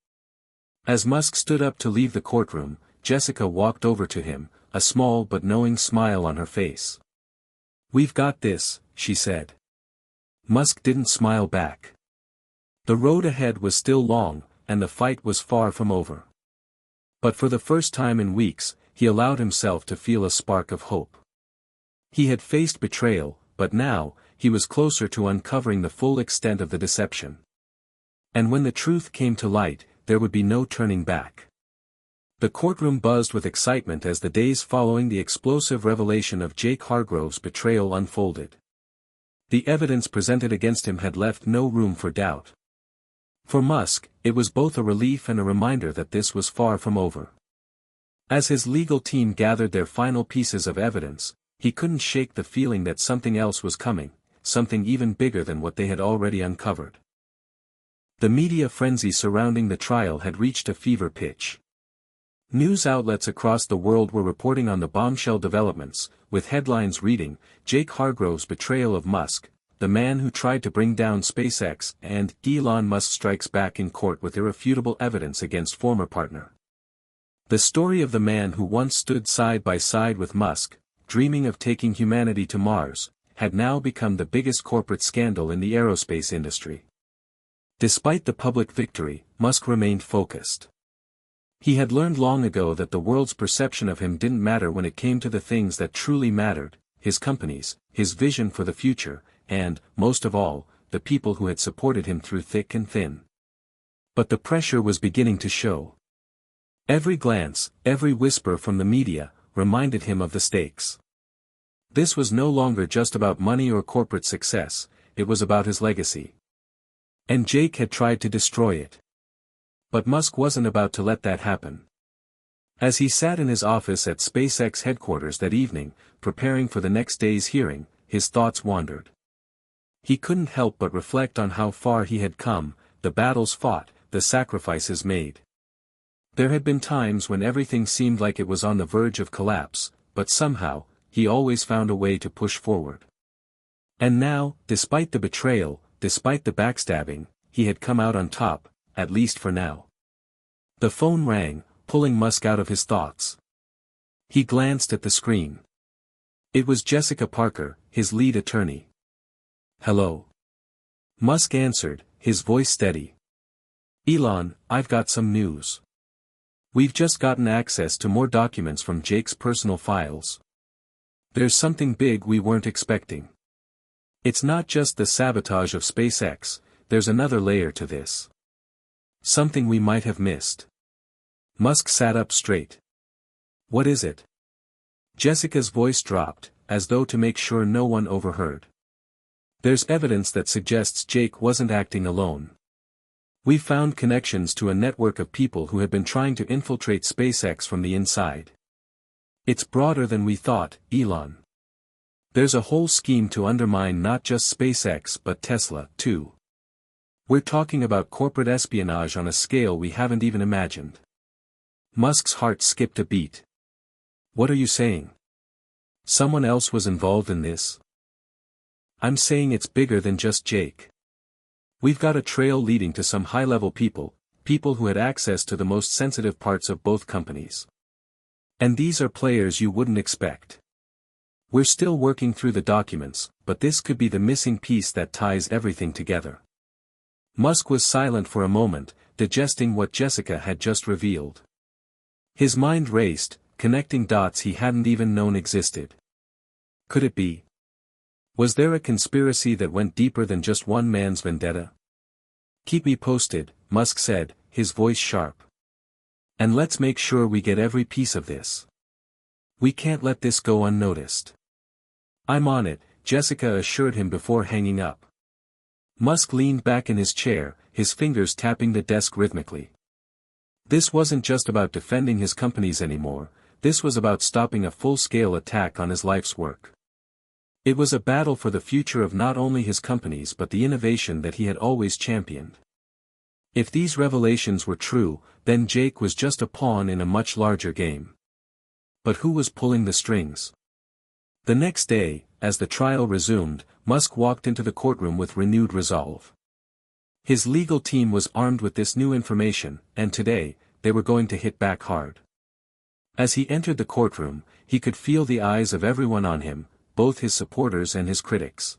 As Musk stood up to leave the courtroom, Jessica walked over to him, a small but knowing smile on her face. "We've got this," she said. Musk didn't smile back. The road ahead was still long, and the fight was far from over. But for the first time in weeks, he allowed himself to feel a spark of hope. He had faced betrayal, but now, he was closer to uncovering the full extent of the deception. And when the truth came to light, there would be no turning back. The courtroom buzzed with excitement as the days following the explosive revelation of Jake Hargrove's betrayal unfolded. The evidence presented against him had left no room for doubt. For Musk, it was both a relief and a reminder that this was far from over. As his legal team gathered their final pieces of evidence, he couldn't shake the feeling that something else was coming, something even bigger than what they had already uncovered. The media frenzy surrounding the trial had reached a fever pitch. News outlets across the world were reporting on the bombshell developments, with headlines reading, "Jake Hargrove's betrayal of Musk, the man who tried to bring down SpaceX," and "Elon Musk strikes back in court with irrefutable evidence against former partner." The story of the man who once stood side by side with Musk, dreaming of taking humanity to Mars, had now become the biggest corporate scandal in the aerospace industry. Despite the public victory, Musk remained focused. He had learned long ago that the world's perception of him didn't matter when it came to the things that truly mattered, his companies, his vision for the future, and, most of all, the people who had supported him through thick and thin. But the pressure was beginning to show. Every glance, every whisper from the media, reminded him of the stakes. This was no longer just about money or corporate success, it was about his legacy. And Jake had tried to destroy it. But Musk wasn't about to let that happen. As he sat in his office at SpaceX headquarters that evening, preparing for the next day's hearing, his thoughts wandered. He couldn't help but reflect on how far he had come, the battles fought, the sacrifices made. There had been times when everything seemed like it was on the verge of collapse, but somehow, he always found a way to push forward. And now, despite the betrayal, despite the backstabbing, he had come out on top, at least for now. The phone rang, pulling Musk out of his thoughts. He glanced at the screen. It was Jessica Parker, his lead attorney. "Hello." Musk answered, his voice steady. "Elon, I've got some news. We've just gotten access to more documents from Jake's personal files. There's something big we weren't expecting. It's not just the sabotage of SpaceX, there's another layer to this. Something we might have missed." Musk sat up straight. What is it? Jessica's voice dropped, as though to make sure no one overheard. There's evidence that suggests Jake wasn't acting alone. We've found connections to a network of people who had been trying to infiltrate SpaceX from the inside. It's broader than we thought, Elon. There's a whole scheme to undermine not just SpaceX but Tesla, too. We're talking about corporate espionage on a scale we haven't even imagined. Musk's heart skipped a beat. What are you saying? Someone else was involved in this? I'm saying it's bigger than just Jake. We've got a trail leading to some high-level people who had access to the most sensitive parts of both companies. And these are players you wouldn't expect. We're still working through the documents, but this could be the missing piece that ties everything together. Musk was silent for a moment, digesting what Jessica had just revealed. His mind raced, connecting dots he hadn't even known existed. Could it be? Was there a conspiracy that went deeper than just one man's vendetta? Keep me posted, Musk said, his voice sharp. And let's make sure we get every piece of this. We can't let this go unnoticed. I'm on it, Jessica assured him before hanging up. Musk leaned back in his chair, his fingers tapping the desk rhythmically. This wasn't just about defending his companies anymore, this was about stopping a full-scale attack on his life's work. It was a battle for the future of not only his companies but the innovation that he had always championed. If these revelations were true, then Jake was just a pawn in a much larger game. But who was pulling the strings? The next day, as the trial resumed, Musk walked into the courtroom with renewed resolve. His legal team was armed with this new information, and today, they were going to hit back hard. As he entered the courtroom, he could feel the eyes of everyone on him, both his supporters and his critics.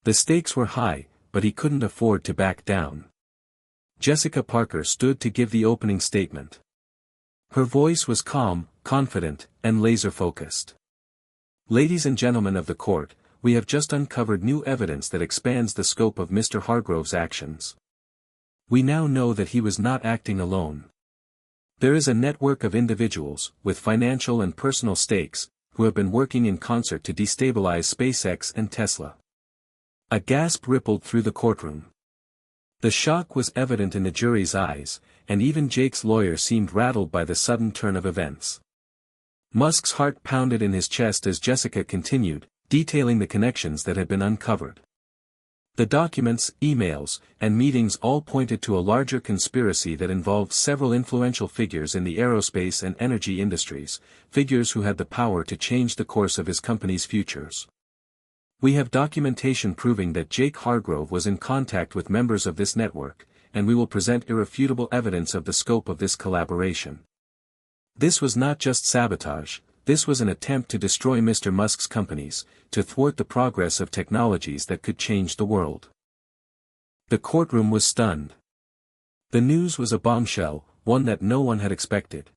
The stakes were high, but he couldn't afford to back down. Jessica Parker stood to give the opening statement. Her voice was calm, confident, and laser-focused. Ladies and gentlemen of the court, we have just uncovered new evidence that expands the scope of Mr. Hargrove's actions. We now know that he was not acting alone. There is a network of individuals, with financial and personal stakes, who have been working in concert to destabilize SpaceX and Tesla. A gasp rippled through the courtroom. The shock was evident in the jury's eyes, and even Jake's lawyer seemed rattled by the sudden turn of events. Musk's heart pounded in his chest as Jessica continued, detailing the connections that had been uncovered. The documents, emails, and meetings all pointed to a larger conspiracy that involved several influential figures in the aerospace and energy industries, figures who had the power to change the course of his company's futures. We have documentation proving that Jake Hargrove was in contact with members of this network, and we will present irrefutable evidence of the scope of this collaboration. This was not just sabotage, this was an attempt to destroy Mr. Musk's companies, to thwart the progress of technologies that could change the world. The courtroom was stunned. The news was a bombshell, one that no one had expected.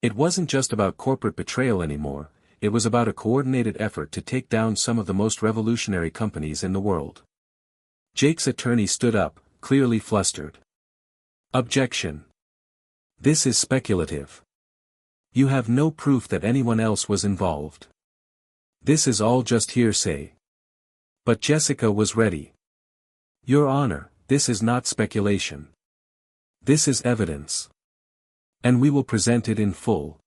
It wasn't just about corporate betrayal anymore, it was about a coordinated effort to take down some of the most revolutionary companies in the world. Jake's attorney stood up, clearly flustered. Objection. This is speculative. You have no proof that anyone else was involved. This is all just hearsay. But Jessica was ready. Your Honor, this is not speculation. This is evidence. And we will present it in full.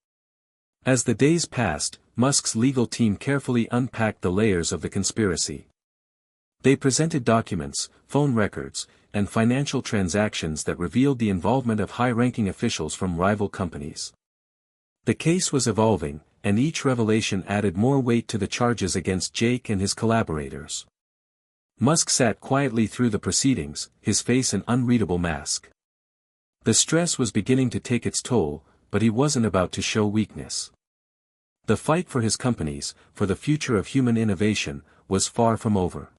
As the days passed, Musk's legal team carefully unpacked the layers of the conspiracy. They presented documents, phone records, and financial transactions that revealed the involvement of high-ranking officials from rival companies. The case was evolving, and each revelation added more weight to the charges against Jake and his collaborators. Musk sat quietly through the proceedings, his face an unreadable mask. The stress was beginning to take its toll, but he wasn't about to show weakness. The fight for his companies, for the future of human innovation, was far from over.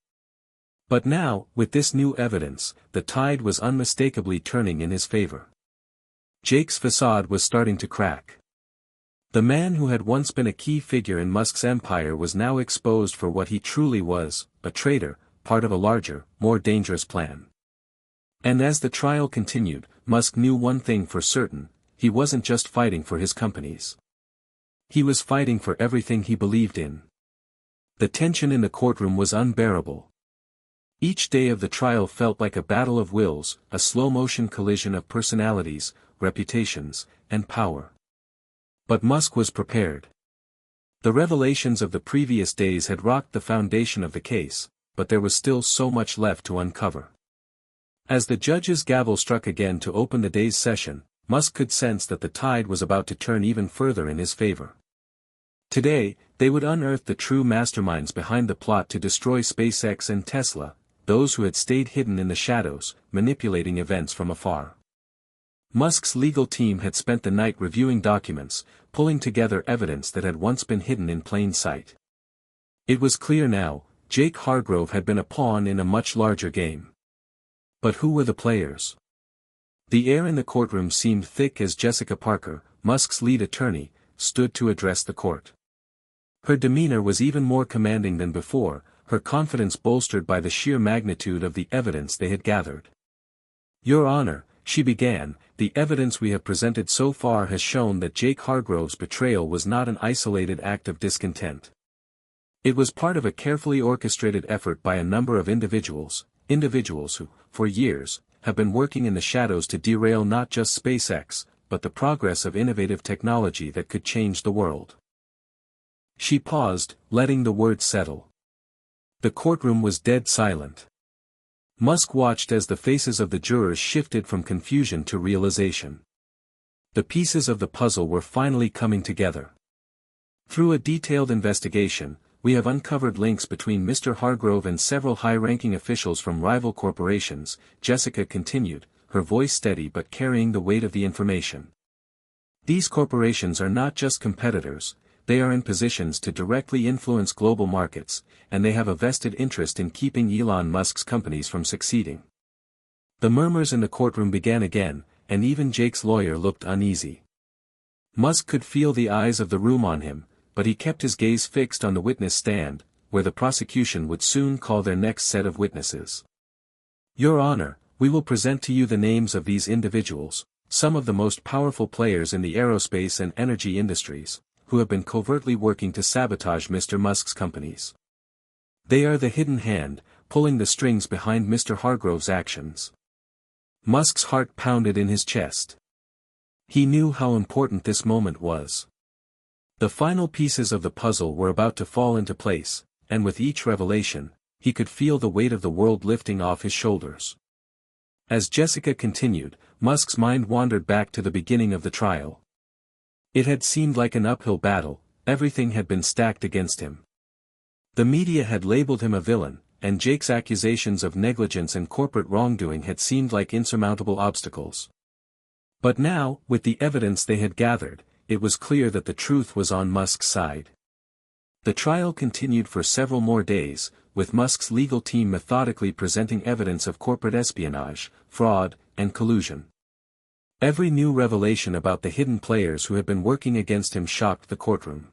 But now, with this new evidence, the tide was unmistakably turning in his favor. Jake's facade was starting to crack. The man who had once been a key figure in Musk's empire was now exposed for what he truly was, a traitor, part of a larger, more dangerous plan. And as the trial continued, Musk knew one thing for certain: he wasn't just fighting for his companies. He was fighting for everything he believed in. The tension in the courtroom was unbearable. Each day of the trial felt like a battle of wills, a slow-motion collision of personalities, reputations, and power. But Musk was prepared. The revelations of the previous days had rocked the foundation of the case, but there was still so much left to uncover. As the judge's gavel struck again to open the day's session, Musk could sense that the tide was about to turn even further in his favor. Today, they would unearth the true masterminds behind the plot to destroy SpaceX and Tesla, those who had stayed hidden in the shadows, manipulating events from afar. Musk's legal team had spent the night reviewing documents, pulling together evidence that had once been hidden in plain sight. It was clear now, Jake Hargrove had been a pawn in a much larger game. But who were the players? The air in the courtroom seemed thick as Jessica Parker, Musk's lead attorney, stood to address the court. Her demeanor was even more commanding than before, her confidence bolstered by the sheer magnitude of the evidence they had gathered. "Your Honor," she began, "the evidence we have presented so far has shown that Jake Hargrove's betrayal was not an isolated act of discontent. It was part of a carefully orchestrated effort by a number of individuals who, for years, have been working in the shadows to derail not just SpaceX, but the progress of innovative technology that could change the world." She paused, letting the words settle. The courtroom was dead silent. Musk watched as the faces of the jurors shifted from confusion to realization. The pieces of the puzzle were finally coming together. "Through a detailed investigation, we have uncovered links between Mr. Hargrove and several high-ranking officials from rival corporations," Jessica continued, her voice steady but carrying the weight of the information. "These corporations are not just competitors, they are in positions to directly influence global markets, and they have a vested interest in keeping Elon Musk's companies from succeeding." The murmurs in the courtroom began again, and even Jake's lawyer looked uneasy. Musk could feel the eyes of the room on him, but he kept his gaze fixed on the witness stand, where the prosecution would soon call their next set of witnesses. "Your Honor, we will present to you the names of these individuals, some of the most powerful players in the aerospace and energy industries, who have been covertly working to sabotage Mr. Musk's companies. They are the hidden hand, pulling the strings behind Mr. Hargrove's actions." Musk's heart pounded in his chest. He knew how important this moment was. The final pieces of the puzzle were about to fall into place, and with each revelation, he could feel the weight of the world lifting off his shoulders. As Jessica continued, Musk's mind wandered back to the beginning of the trial. It had seemed like an uphill battle, everything had been stacked against him. The media had labeled him a villain, and Jake's accusations of negligence and corporate wrongdoing had seemed like insurmountable obstacles. But now, with the evidence they had gathered, it was clear that the truth was on Musk's side. The trial continued for several more days, with Musk's legal team methodically presenting evidence of corporate espionage, fraud, and collusion. Every new revelation about the hidden players who had been working against him shocked the courtroom.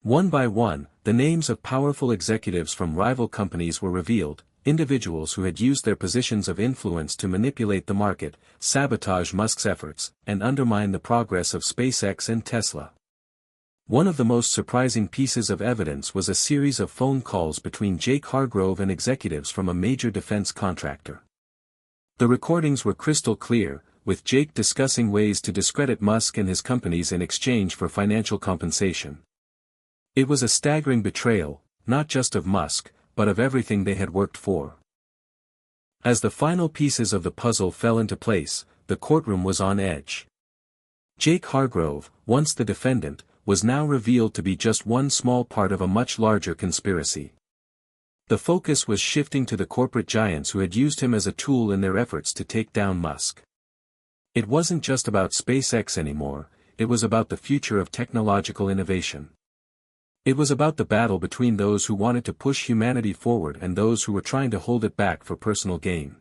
One by one, the names of powerful executives from rival companies were revealed, individuals who had used their positions of influence to manipulate the market, sabotage Musk's efforts, and undermine the progress of SpaceX and Tesla. One of the most surprising pieces of evidence was a series of phone calls between Jake Hargrove and executives from a major defense contractor. The recordings were crystal clear, with Jake discussing ways to discredit Musk and his companies in exchange for financial compensation. It was a staggering betrayal, not just of Musk, but of everything they had worked for. As the final pieces of the puzzle fell into place, the courtroom was on edge. Jake Hargrove, once the defendant, was now revealed to be just one small part of a much larger conspiracy. The focus was shifting to the corporate giants who had used him as a tool in their efforts to take down Musk. It wasn't just about SpaceX anymore, it was about the future of technological innovation. It was about the battle between those who wanted to push humanity forward and those who were trying to hold it back for personal gain.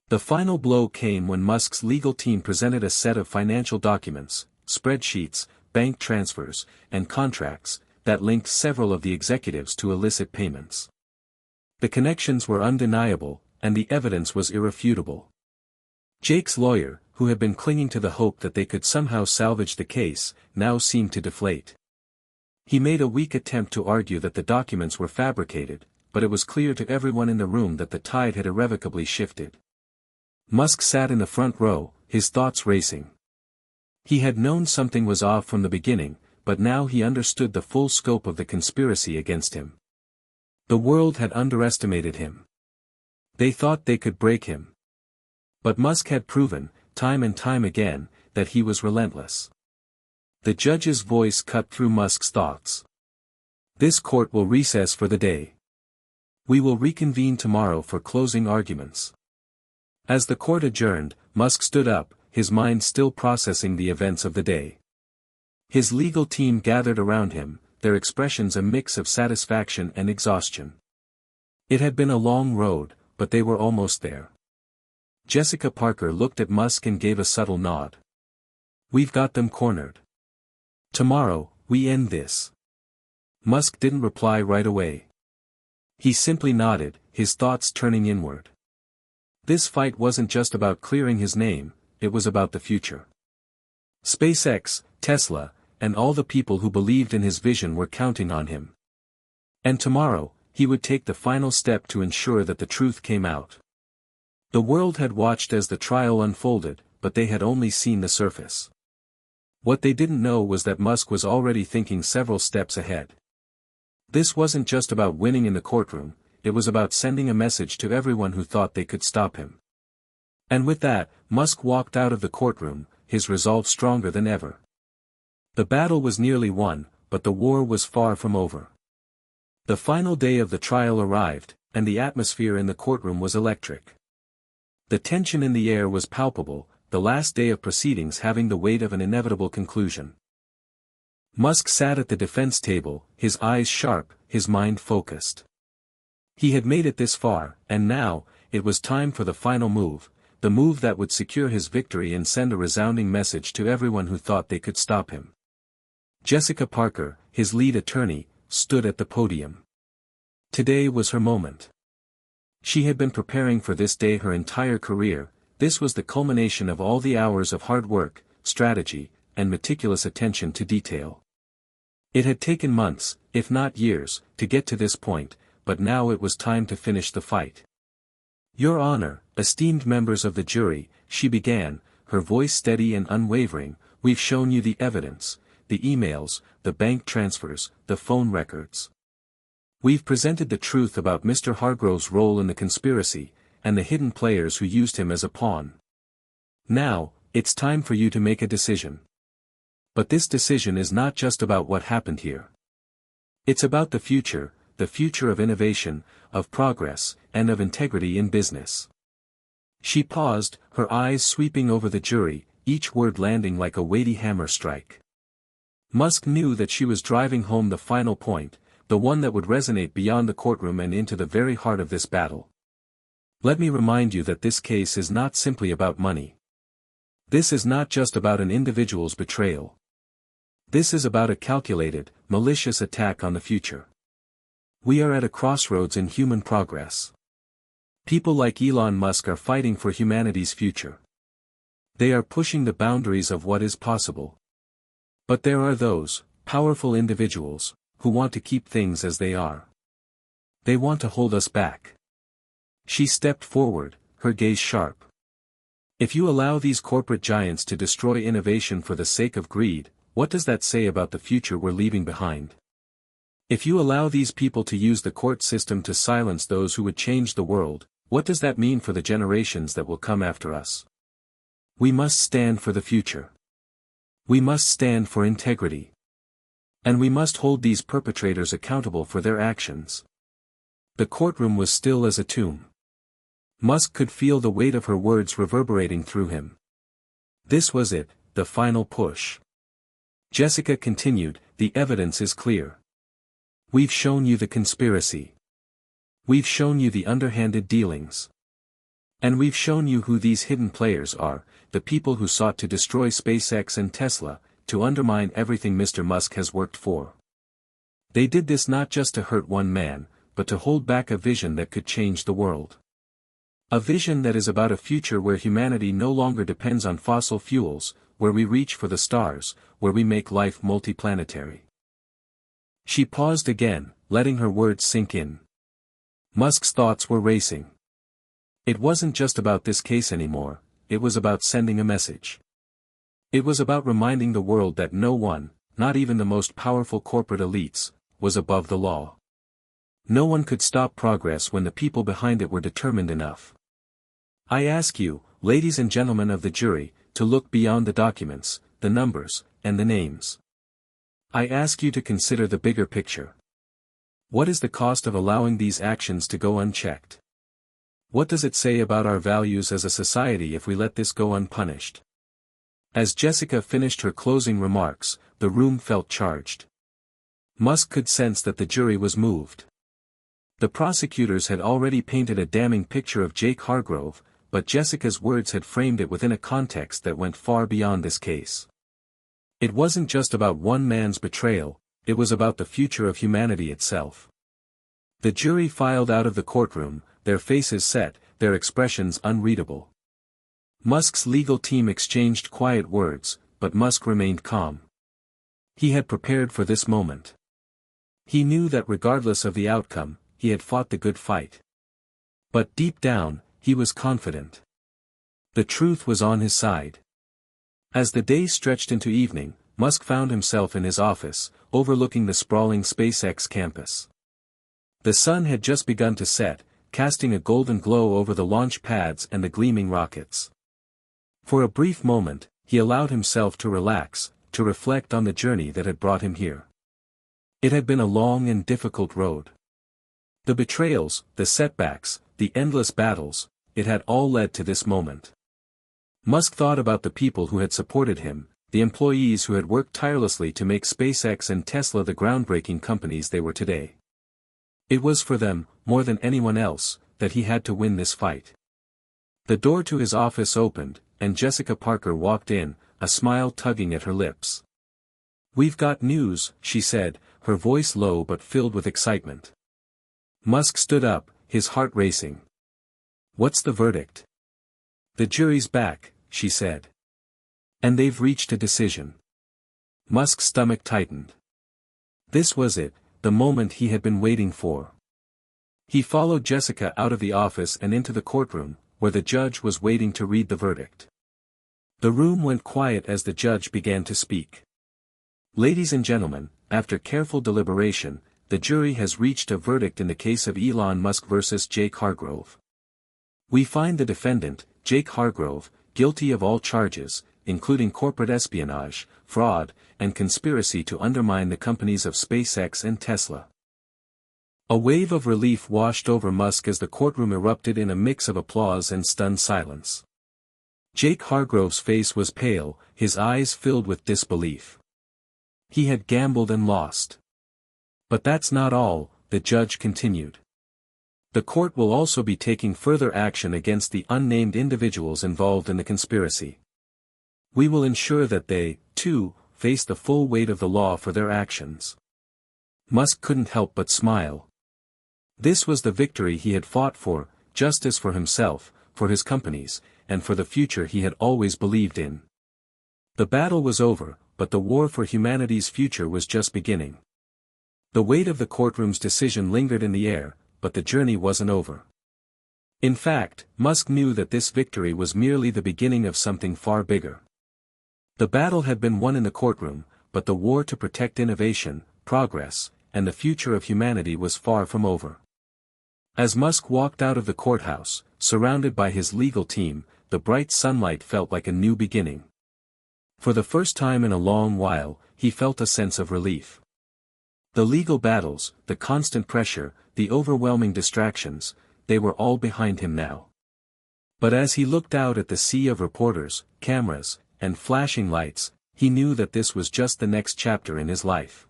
The final blow came when Musk's legal team presented a set of financial documents, spreadsheets, bank transfers, and contracts, that linked several of the executives to illicit payments. The connections were undeniable, and the evidence was irrefutable. Jake's lawyer, who had been clinging to the hope that they could somehow salvage the case, now seemed to deflate. He made a weak attempt to argue that the documents were fabricated, but it was clear to everyone in the room that the tide had irrevocably shifted. Musk sat in the front row, his thoughts racing. He had known something was off from the beginning, but now he understood the full scope of the conspiracy against him. The world had underestimated him. They thought they could break him. But Musk had proven, time and time again, that he was relentless. The judge's voice cut through Musk's thoughts. This court will recess for the day. We will reconvene tomorrow for closing arguments. As the court adjourned, Musk stood up, his mind still processing the events of the day. His legal team gathered around him, their expressions a mix of satisfaction and exhaustion. It had been a long road, but they were almost there. Jessica Parker looked at Musk and gave a subtle nod. We've got them cornered. Tomorrow, we end this. Musk didn't reply right away. He simply nodded, his thoughts turning inward. This fight wasn't just about clearing his name, it was about the future. SpaceX, Tesla, and all the people who believed in his vision were counting on him. And tomorrow, he would take the final step to ensure that the truth came out. The world had watched as the trial unfolded, but they had only seen the surface. What they didn't know was that Musk was already thinking several steps ahead. This wasn't just about winning in the courtroom, it was about sending a message to everyone who thought they could stop him. And with that, Musk walked out of the courtroom, his resolve stronger than ever. The battle was nearly won, but the war was far from over. The final day of the trial arrived, and the atmosphere in the courtroom was electric. The tension in the air was palpable, the last day of proceedings having the weight of an inevitable conclusion. Musk sat at the defense table, his eyes sharp, his mind focused. He had made it this far, and now, it was time for the final move, the move that would secure his victory and send a resounding message to everyone who thought they could stop him. Jessica Parker, his lead attorney, stood at the podium. Today was her moment. She had been preparing for this day her entire career. This was the culmination of all the hours of hard work, strategy, and meticulous attention to detail. It had taken months, if not years, to get to this point, but now it was time to finish the fight. Your Honor, esteemed members of the jury, she began, her voice steady and unwavering, we've shown you the evidence, the emails, the bank transfers, the phone records. We've presented the truth about Mr. Hargrove's role in the conspiracy, and the hidden players who used him as a pawn. Now, it's time for you to make a decision. But this decision is not just about what happened here. It's about the future of innovation, of progress, and of integrity in business. She paused, her eyes sweeping over the jury, each word landing like a weighty hammer strike. Musk knew that she was driving home the final point, the one that would resonate beyond the courtroom and into the very heart of this battle. Let me remind you that this case is not simply about money. This is not just about an individual's betrayal. This is about a calculated, malicious attack on the future. We are at a crossroads in human progress. People like Elon Musk are fighting for humanity's future. They are pushing the boundaries of what is possible. But there are those, powerful individuals, who want to keep things as they are. They want to hold us back. She stepped forward, her gaze sharp. If you allow these corporate giants to destroy innovation for the sake of greed, what does that say about the future we're leaving behind? If you allow these people to use the court system to silence those who would change the world, what does that mean for the generations that will come after us? We must stand for the future. We must stand for integrity. And we must hold these perpetrators accountable for their actions. The courtroom was still as a tomb. Musk could feel the weight of her words reverberating through him. This was it, the final push. Jessica continued, the evidence is clear. We've shown you the conspiracy. We've shown you the underhanded dealings. And we've shown you who these hidden players are, the people who sought to destroy SpaceX and Tesla, to undermine everything Mr. Musk has worked for. They did this not just to hurt one man, but to hold back a vision that could change the world. A vision that is about a future where humanity no longer depends on fossil fuels, where we reach for the stars, where we make life multiplanetary. She paused again, letting her words sink in. Musk's thoughts were racing. It wasn't just about this case anymore, it was about sending a message. It was about reminding the world that no one, not even the most powerful corporate elites, was above the law. No one could stop progress when the people behind it were determined enough. I ask you, ladies and gentlemen of the jury, to look beyond the documents, the numbers, and the names. I ask you to consider the bigger picture. What is the cost of allowing these actions to go unchecked? What does it say about our values as a society if we let this go unpunished? As Jessica finished her closing remarks, the room felt charged. Musk could sense that the jury was moved. The prosecutors had already painted a damning picture of Jake Hargrove, but Jessica's words had framed it within a context that went far beyond this case. It wasn't just about one man's betrayal, it was about the future of humanity itself. The jury filed out of the courtroom, their faces set, their expressions unreadable. Musk's legal team exchanged quiet words, but Musk remained calm. He had prepared for this moment. He knew that regardless of the outcome, he had fought the good fight. But deep down, he was confident. The truth was on his side. As the day stretched into evening, Musk found himself in his office, overlooking the sprawling SpaceX campus. The sun had just begun to set, casting a golden glow over the launch pads and the gleaming rockets. For a brief moment, he allowed himself to relax, to reflect on the journey that had brought him here. It had been a long and difficult road. The betrayals, the setbacks, the endless battles, it had all led to this moment. Musk thought about the people who had supported him, the employees who had worked tirelessly to make SpaceX and Tesla the groundbreaking companies they were today. It was for them, more than anyone else, that he had to win this fight. The door to his office opened, and Jessica Parker walked in, a smile tugging at her lips. "We've got news," she said, her voice low but filled with excitement. Musk stood up, his heart racing. "What's the verdict?" "The jury's back," she said. "And they've reached a decision." Musk's stomach tightened. This was it, the moment he had been waiting for. He followed Jessica out of the office and into the courtroom, where the judge was waiting to read the verdict. The room went quiet as the judge began to speak. "Ladies and gentlemen, after careful deliberation, the jury has reached a verdict in the case of Elon Musk versus Jake Hargrove. We find the defendant, Jake Hargrove, guilty of all charges, including corporate espionage, fraud, and conspiracy to undermine the companies of SpaceX and Tesla." A wave of relief washed over Musk as the courtroom erupted in a mix of applause and stunned silence. Jake Hargrove's face was pale, his eyes filled with disbelief. He had gambled and lost. "But that's not all," the judge continued. "The court will also be taking further action against the unnamed individuals involved in the conspiracy. We will ensure that they, too, face the full weight of the law for their actions." Musk couldn't help but smile. This was the victory he had fought for, justice for himself, for his companies, and for the future he had always believed in. The battle was over, but the war for humanity's future was just beginning. The weight of the courtroom's decision lingered in the air, but the journey wasn't over. In fact, Musk knew that this victory was merely the beginning of something far bigger. The battle had been won in the courtroom, but the war to protect innovation, progress, and the future of humanity was far from over. As Musk walked out of the courthouse, surrounded by his legal team, the bright sunlight felt like a new beginning. For the first time in a long while, he felt a sense of relief. The legal battles, the constant pressure, the overwhelming distractions, they were all behind him now. But as he looked out at the sea of reporters, cameras, and flashing lights, he knew that this was just the next chapter in his life.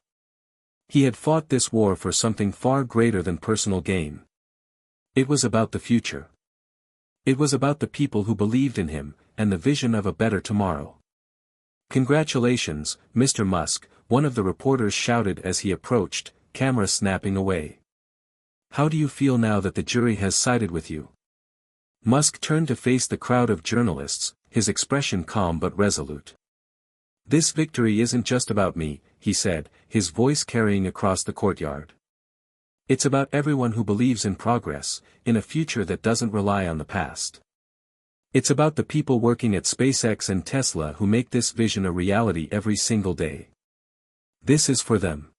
He had fought this war for something far greater than personal gain. It was about the future. It was about the people who believed in him, and the vision of a better tomorrow. "Congratulations, Mr. Musk," one of the reporters shouted as he approached, camera snapping away. "How do you feel now that the jury has sided with you?" Musk turned to face the crowd of journalists, his expression calm but resolute. "This victory isn't just about me," he said, his voice carrying across the courtyard. "It's about everyone who believes in progress, in a future that doesn't rely on the past. It's about the people working at SpaceX and Tesla who make this vision a reality every single day. This is for them."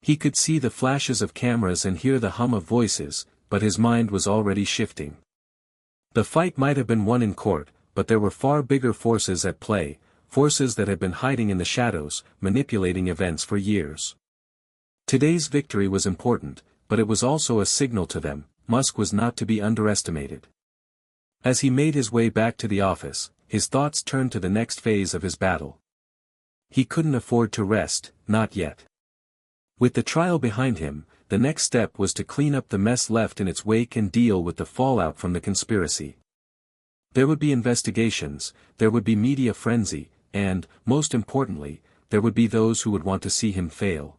He could see the flashes of cameras and hear the hum of voices, but his mind was already shifting. The fight might have been won in court, but there were far bigger forces at play, forces that had been hiding in the shadows, manipulating events for years. Today's victory was important, but it was also a signal to them. Musk was not to be underestimated. As he made his way back to the office, his thoughts turned to the next phase of his battle. He couldn't afford to rest, not yet. With the trial behind him, the next step was to clean up the mess left in its wake and deal with the fallout from the conspiracy. There would be investigations, there would be media frenzy, and, most importantly, there would be those who would want to see him fail.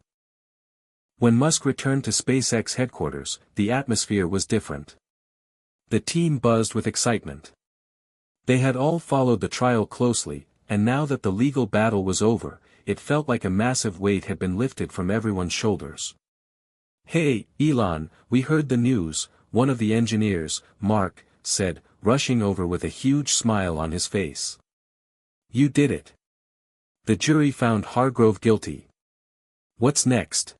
When Musk returned to SpaceX headquarters, the atmosphere was different. The team buzzed with excitement. They had all followed the trial closely, and now that the legal battle was over, it felt like a massive weight had been lifted from everyone's shoulders. "Hey, Elon, we heard the news," one of the engineers, Mark, said, rushing over with a huge smile on his face. "You did it. The jury found Hargrove guilty. What's next?"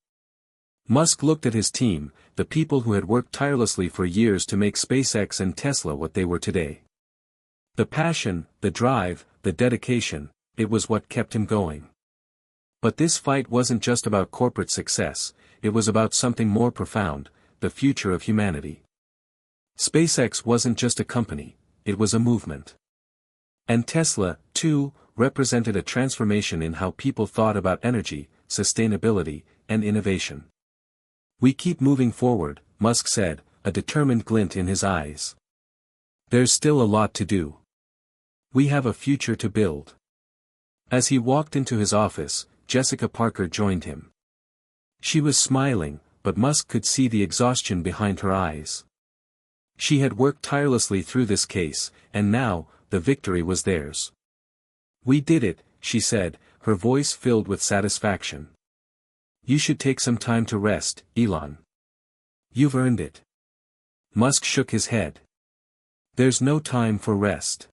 Musk looked at his team, the people who had worked tirelessly for years to make SpaceX and Tesla what they were today. The passion, the drive, the dedication, it was what kept him going. But this fight wasn't just about corporate success, it was about something more profound, the future of humanity. SpaceX wasn't just a company, it was a movement. And Tesla, too, represented a transformation in how people thought about energy, sustainability, and innovation. "We keep moving forward," Musk said, a determined glint in his eyes. "There's still a lot to do. We have a future to build." As he walked into his office, Jessica Parker joined him. She was smiling, but Musk could see the exhaustion behind her eyes. She had worked tirelessly through this case, and now, the victory was theirs. "We did it," she said, her voice filled with satisfaction. "You should take some time to rest, Elon. You've earned it." Musk shook his head. "There's no time for rest.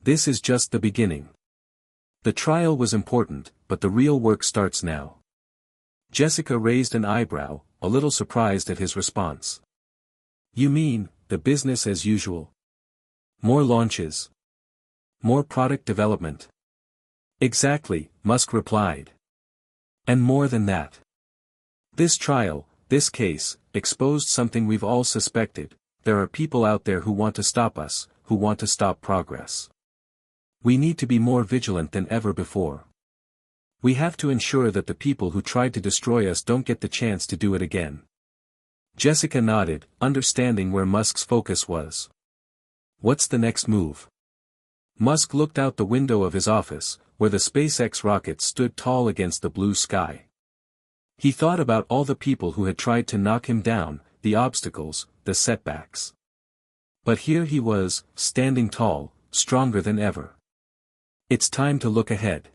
This is just the beginning. The trial was important, but the real work starts now." Jessica raised an eyebrow, a little surprised at his response. "You mean, the business as usual? More launches? More product development?" "Exactly," Musk replied. "And more than that. This trial, this case, exposed something we've all suspected. There are people out there who want to stop us, who want to stop progress. We need to be more vigilant than ever before. We have to ensure that the people who tried to destroy us don't get the chance to do it again." Jessica nodded, understanding where Musk's focus was. "What's the next move?" Musk looked out the window of his office, where the SpaceX rocket stood tall against the blue sky. He thought about all the people who had tried to knock him down, the obstacles, the setbacks. But here he was, standing tall, stronger than ever. "It's time to look ahead.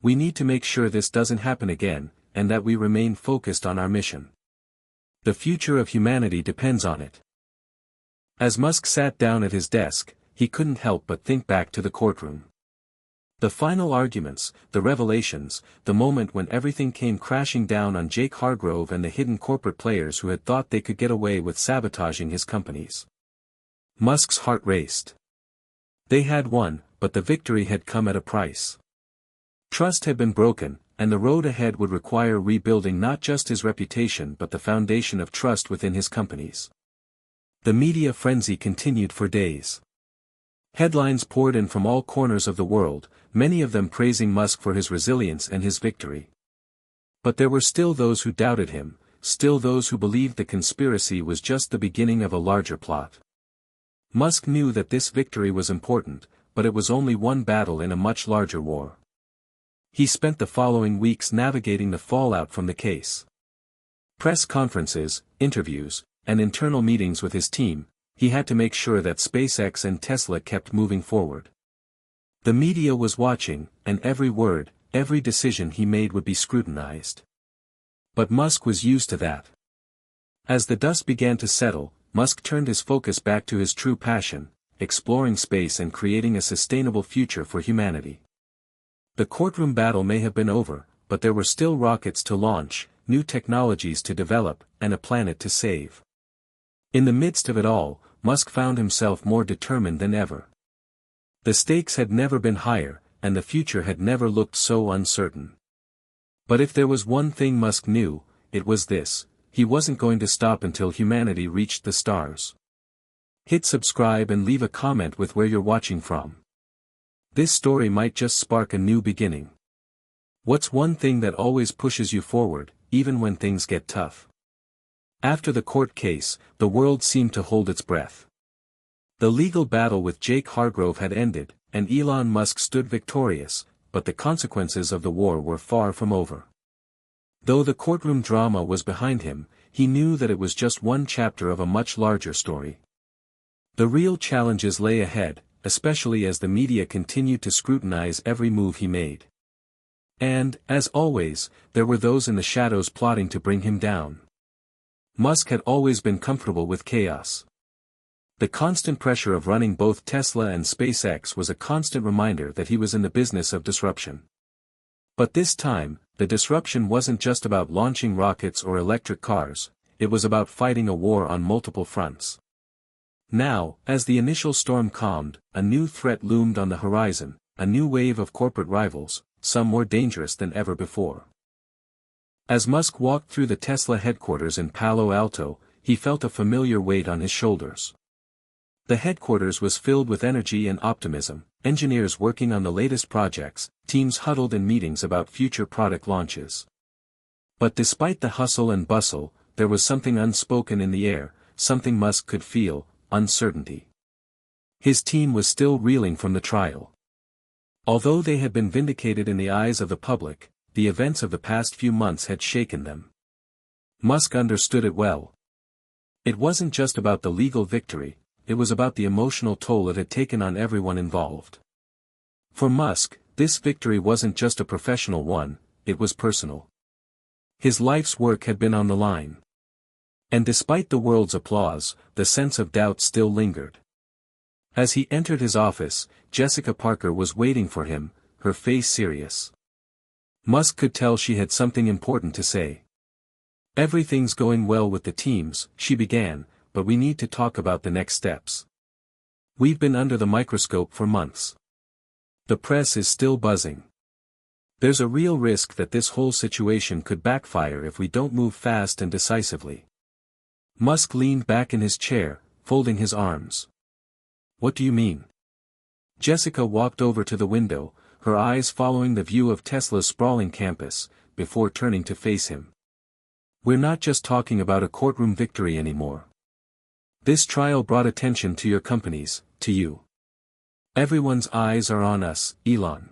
We need to make sure this doesn't happen again, and that we remain focused on our mission. The future of humanity depends on it." As Musk sat down at his desk, he couldn't help but think back to the courtroom. The final arguments, the revelations, the moment when everything came crashing down on Jake Hargrove and the hidden corporate players who had thought they could get away with sabotaging his companies. Musk's heart raced. They had won, but the victory had come at a price. Trust had been broken, and the road ahead would require rebuilding not just his reputation but the foundation of trust within his companies. The media frenzy continued for days. Headlines poured in from all corners of the world, many of them praising Musk for his resilience and his victory. But there were still those who doubted him, still those who believed the conspiracy was just the beginning of a larger plot. Musk knew that this victory was important, but it was only one battle in a much larger war. He spent the following weeks navigating the fallout from the case. Press conferences, interviews, and internal meetings with his team, he had to make sure that SpaceX and Tesla kept moving forward. The media was watching, and every word, every decision he made would be scrutinized. But Musk was used to that. As the dust began to settle, Musk turned his focus back to his true passion, exploring space and creating a sustainable future for humanity. The courtroom battle may have been over, but there were still rockets to launch, new technologies to develop, and a planet to save. In the midst of it all, Musk found himself more determined than ever. The stakes had never been higher, and the future had never looked so uncertain. But if there was one thing Musk knew, it was this: he wasn't going to stop until humanity reached the stars. Hit subscribe and leave a comment with where you're watching from. This story might just spark a new beginning. What's one thing that always pushes you forward, even when things get tough? After the court case, the world seemed to hold its breath. The legal battle with Jake Hargrove had ended, and Elon Musk stood victorious, but the consequences of the war were far from over. Though the courtroom drama was behind him, he knew that it was just one chapter of a much larger story. The real challenges lay ahead, especially as the media continued to scrutinize every move he made. And, as always, there were those in the shadows plotting to bring him down. Musk had always been comfortable with chaos. The constant pressure of running both Tesla and SpaceX was a constant reminder that he was in the business of disruption. But this time, the disruption wasn't just about launching rockets or electric cars, it was about fighting a war on multiple fronts. Now, as the initial storm calmed, a new threat loomed on the horizon, a new wave of corporate rivals, some more dangerous than ever before. As Musk walked through the Tesla headquarters in Palo Alto, he felt a familiar weight on his shoulders. The headquarters was filled with energy and optimism, engineers working on the latest projects, teams huddled in meetings about future product launches. But despite the hustle and bustle, there was something unspoken in the air, something Musk could feel: uncertainty. His team was still reeling from the trial. Although they had been vindicated in the eyes of the public, the events of the past few months had shaken them. Musk understood it well. It wasn't just about the legal victory, it was about the emotional toll it had taken on everyone involved. For Musk, this victory wasn't just a professional one, it was personal. His life's work had been on the line. And despite the world's applause, the sense of doubt still lingered. As he entered his office, Jessica Parker was waiting for him, her face serious. Musk could tell she had something important to say. "Everything's going well with the teams," she began, "but we need to talk about the next steps. We've been under the microscope for months. The press is still buzzing. There's a real risk that this whole situation could backfire if we don't move fast and decisively." Musk leaned back in his chair, folding his arms. "What do you mean?" Jessica walked over to the window, her eyes following the view of Tesla's sprawling campus, before turning to face him. "We're not just talking about a courtroom victory anymore. This trial brought attention to your companies, to you. Everyone's eyes are on us, Elon.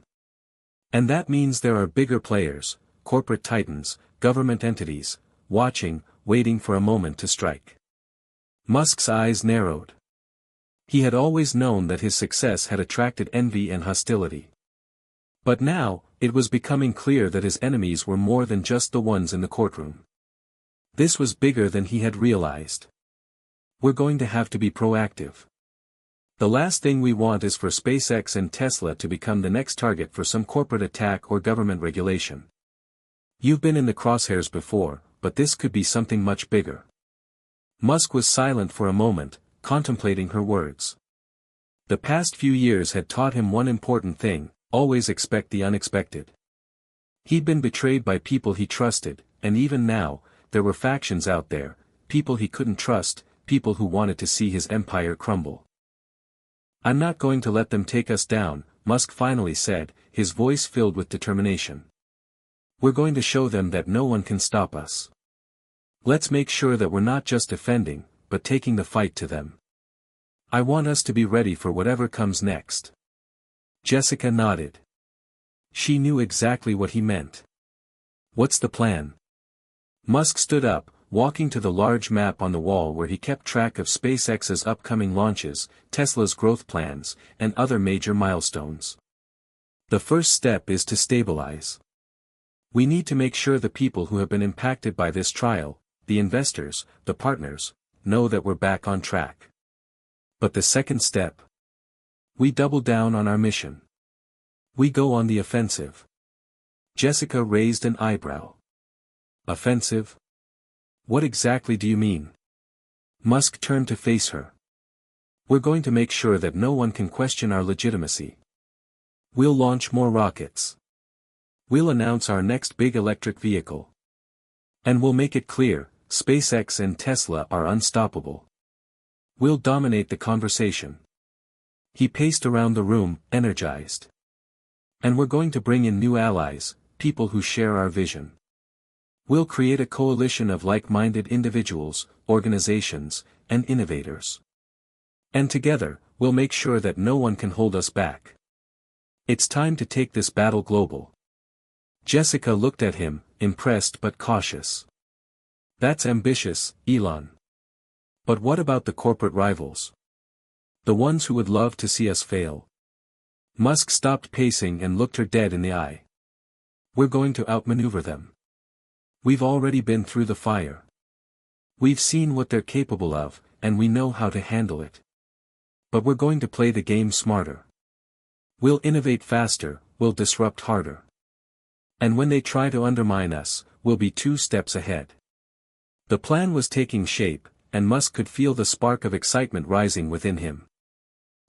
And that means there are bigger players, corporate titans, government entities, watching, waiting for a moment to strike." Musk's eyes narrowed. He had always known that his success had attracted envy and hostility. But now, it was becoming clear that his enemies were more than just the ones in the courtroom. This was bigger than he had realized. "We're going to have to be proactive. The last thing we want is for SpaceX and Tesla to become the next target for some corporate attack or government regulation. You've been in the crosshairs before, but this could be something much bigger." Musk was silent for a moment, contemplating her words. The past few years had taught him one important thing: always expect the unexpected. He'd been betrayed by people he trusted, and even now, there were factions out there, people he couldn't trust, people who wanted to see his empire crumble. "I'm not going to let them take us down," Musk finally said, his voice filled with determination. "We're going to show them that no one can stop us. Let's make sure that we're not just defending, but taking the fight to them. I want us to be ready for whatever comes next." Jessica nodded. She knew exactly what he meant. "What's the plan?" Musk stood up, walking to the large map on the wall where he kept track of SpaceX's upcoming launches, Tesla's growth plans, and other major milestones. The first step is to stabilize. We need to make sure the people who have been impacted by this trial, the investors, the partners, know that we're back on track. But the second step? We double down on our mission. We go on the offensive. Jessica raised an eyebrow. Offensive? What exactly do you mean? Musk turned to face her. We're going to make sure that no one can question our legitimacy. We'll launch more rockets. We'll announce our next big electric vehicle. And we'll make it clear, SpaceX and Tesla are unstoppable. We'll dominate the conversation. He paced around the room, energized. And we're going to bring in new allies, people who share our vision. We'll create a coalition of like-minded individuals, organizations, and innovators. And together, we'll make sure that no one can hold us back. It's time to take this battle global. Jessica looked at him, impressed but cautious. That's ambitious, Elon. But what about the corporate rivals? The ones who would love to see us fail? Musk stopped pacing and looked her dead in the eye. We're going to outmaneuver them. We've already been through the fire. We've seen what they're capable of, and we know how to handle it. But we're going to play the game smarter. We'll innovate faster, we'll disrupt harder. And when they try to undermine us, we'll be 2 steps ahead. The plan was taking shape, and Musk could feel the spark of excitement rising within him.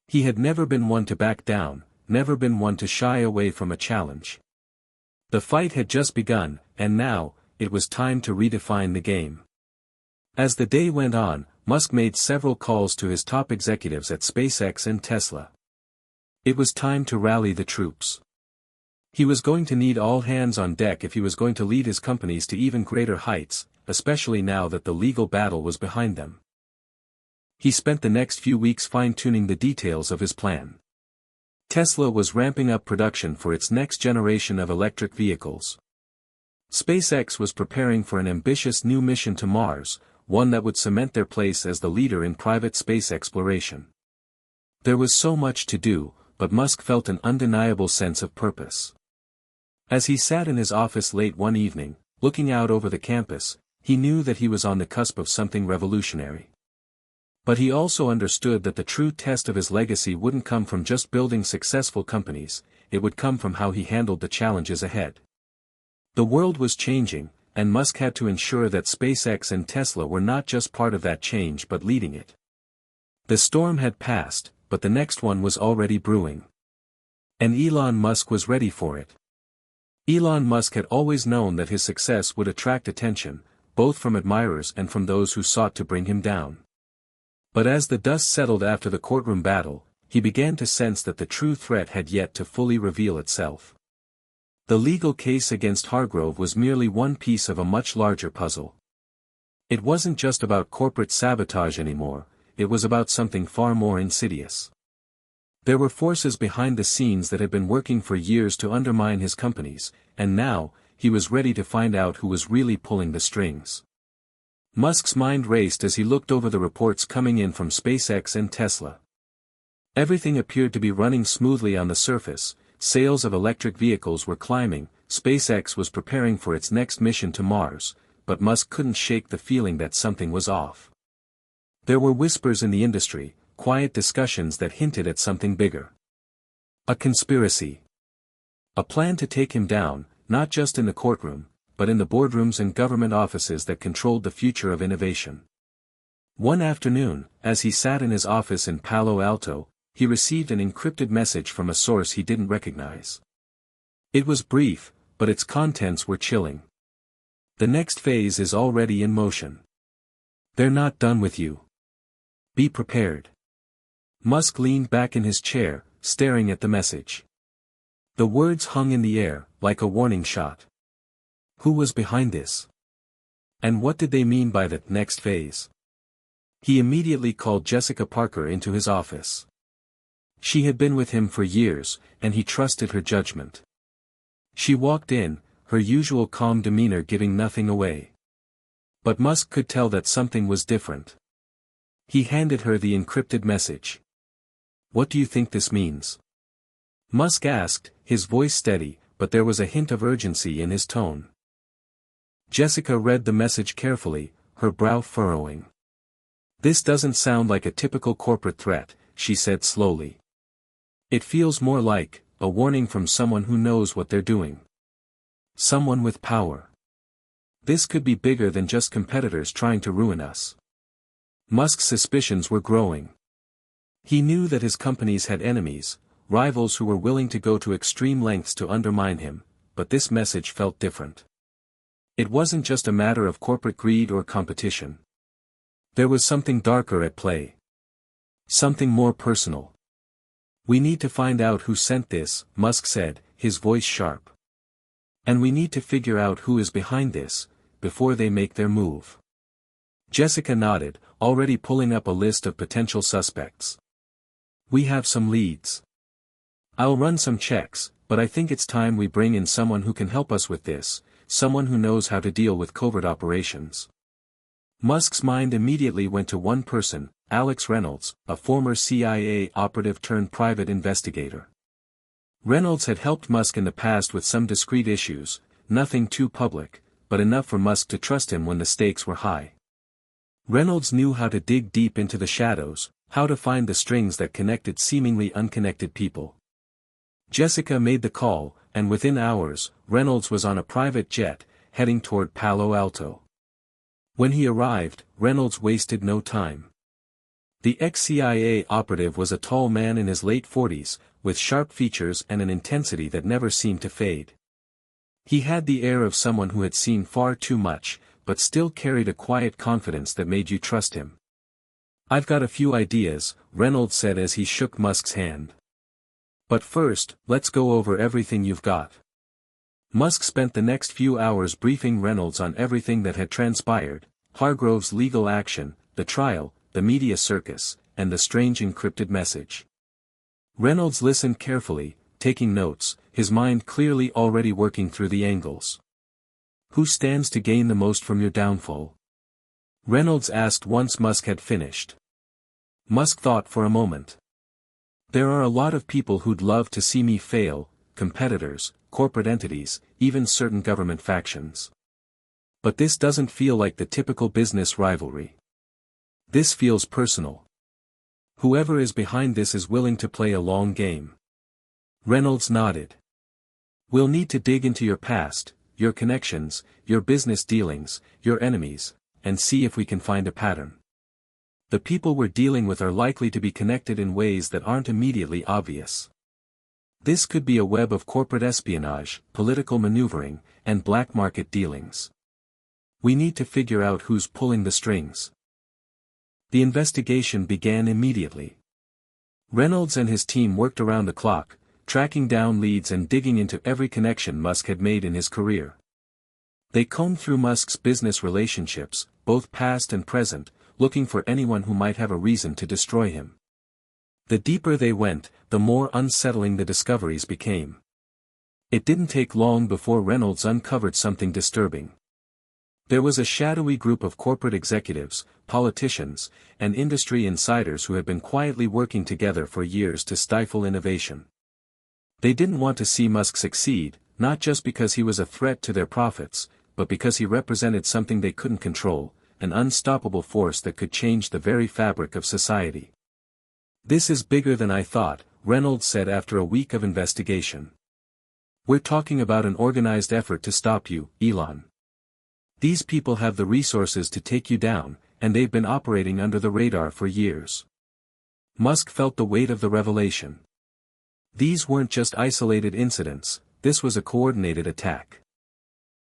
He had never been one to back down, never been one to shy away from a challenge. The fight had just begun, and now, it was time to redefine the game. As the day went on, Musk made several calls to his top executives at SpaceX and Tesla. It was time to rally the troops. He was going to need all hands on deck if he was going to lead his companies to even greater heights, especially now that the legal battle was behind them. He spent the next few weeks fine-tuning the details of his plan. Tesla was ramping up production for its next generation of electric vehicles. SpaceX was preparing for an ambitious new mission to Mars, one that would cement their place as the leader in private space exploration. There was so much to do, but Musk felt an undeniable sense of purpose. As he sat in his office late one evening, looking out over the campus, he knew that he was on the cusp of something revolutionary. But he also understood that the true test of his legacy wouldn't come from just building successful companies, it would come from how he handled the challenges ahead. The world was changing, and Musk had to ensure that SpaceX and Tesla were not just part of that change but leading it. The storm had passed, but the next one was already brewing. And Elon Musk was ready for it. Elon Musk had always known that his success would attract attention, both from admirers and from those who sought to bring him down. But as the dust settled after the courtroom battle, he began to sense that the true threat had yet to fully reveal itself. The legal case against Hargrove was merely one piece of a much larger puzzle. It wasn't just about corporate sabotage anymore, it was about something far more insidious. There were forces behind the scenes that had been working for years to undermine his companies, and now, he was ready to find out who was really pulling the strings. Musk's mind raced as he looked over the reports coming in from SpaceX and Tesla. Everything appeared to be running smoothly on the surface. Sales of electric vehicles were climbing, SpaceX was preparing for its next mission to Mars, but Musk couldn't shake the feeling that something was off. There were whispers in the industry, quiet discussions that hinted at something bigger. A conspiracy. A plan to take him down, not just in the courtroom, but in the boardrooms and government offices that controlled the future of innovation. One afternoon, as he sat in his office in Palo Alto, he received an encrypted message from a source he didn't recognize. It was brief, but its contents were chilling. The next phase is already in motion. They're not done with you. Be prepared. Musk leaned back in his chair, staring at the message. The words hung in the air, like a warning shot. Who was behind this? And what did they mean by the next phase? He immediately called Jessica Parker into his office. She had been with him for years, and he trusted her judgment. She walked in, her usual calm demeanor giving nothing away. But Musk could tell that something was different. He handed her the encrypted message. "What do you think this means?" Musk asked, his voice steady, but there was a hint of urgency in his tone. Jessica read the message carefully, her brow furrowing. "This doesn't sound like a typical corporate threat," she said slowly. "It feels more like a warning from someone who knows what they're doing. Someone with power. This could be bigger than just competitors trying to ruin us." Musk's suspicions were growing. He knew that his companies had enemies, rivals who were willing to go to extreme lengths to undermine him, but this message felt different. It wasn't just a matter of corporate greed or competition. There was something darker at play. Something more personal. "We need to find out who sent this," Musk said, his voice sharp. "And we need to figure out who is behind this, before they make their move." Jessica nodded, already pulling up a list of potential suspects. "We have some leads. I'll run some checks, but I think it's time we bring in someone who can help us with this, someone who knows how to deal with covert operations." Musk's mind immediately went to one person, Alex Reynolds, a former CIA operative turned private investigator. Reynolds had helped Musk in the past with some discreet issues, nothing too public, but enough for Musk to trust him when the stakes were high. Reynolds knew how to dig deep into the shadows, how to find the strings that connected seemingly unconnected people. Jessica made the call, and within hours, Reynolds was on a private jet, heading toward Palo Alto. When he arrived, Reynolds wasted no time. The ex-CIA operative was a tall man in his late 40s, with sharp features and an intensity that never seemed to fade. He had the air of someone who had seen far too much, but still carried a quiet confidence that made you trust him. "I've got a few ideas," Reynolds said as he shook Musk's hand. "But first, let's go over everything you've got." Musk spent the next few hours briefing Reynolds on everything that had transpired: Hargrove's legal action, the trial, the media circus, and the strange encrypted message. Reynolds listened carefully, taking notes, his mind clearly already working through the angles. "Who stands to gain the most from your downfall?" Reynolds asked once Musk had finished. Musk thought for a moment. "There are a lot of people who'd love to see me fail, competitors, corporate entities, even certain government factions. But this doesn't feel like the typical business rivalry. This feels personal. Whoever is behind this is willing to play a long game." Reynolds nodded. "We'll need to dig into your past, your connections, your business dealings, your enemies, and see if we can find a pattern. The people we're dealing with are likely to be connected in ways that aren't immediately obvious. This could be a web of corporate espionage, political maneuvering, and black market dealings. We need to figure out who's pulling the strings." The investigation began immediately. Reynolds and his team worked around the clock, tracking down leads and digging into every connection Musk had made in his career. They combed through Musk's business relationships, both past and present, looking for anyone who might have a reason to destroy him. The deeper they went, the more unsettling the discoveries became. It didn't take long before Reynolds uncovered something disturbing. There was a shadowy group of corporate executives, politicians, and industry insiders who had been quietly working together for years to stifle innovation. They didn't want to see Musk succeed, not just because he was a threat to their profits, but because he represented something they couldn't control, an unstoppable force that could change the very fabric of society. "This is bigger than I thought," Reynolds said after a week of investigation. "We're talking about an organized effort to stop you, Elon. These people have the resources to take you down, and they've been operating under the radar for years." Musk felt the weight of the revelation. These weren't just isolated incidents, this was a coordinated attack.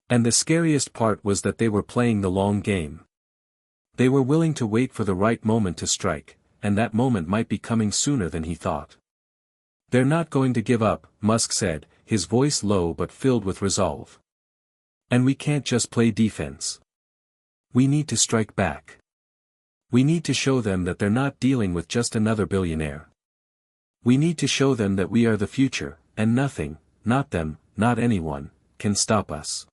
And the scariest part was that they were playing the long game. They were willing to wait for the right moment to strike, and that moment might be coming sooner than he thought. "They're not going to give up," Musk said, his voice low but filled with resolve. "And we can't just play defense. We need to strike back. We need to show them that they're not dealing with just another billionaire. We need to show them that we are the future, and nothing, not them, not anyone, can stop us."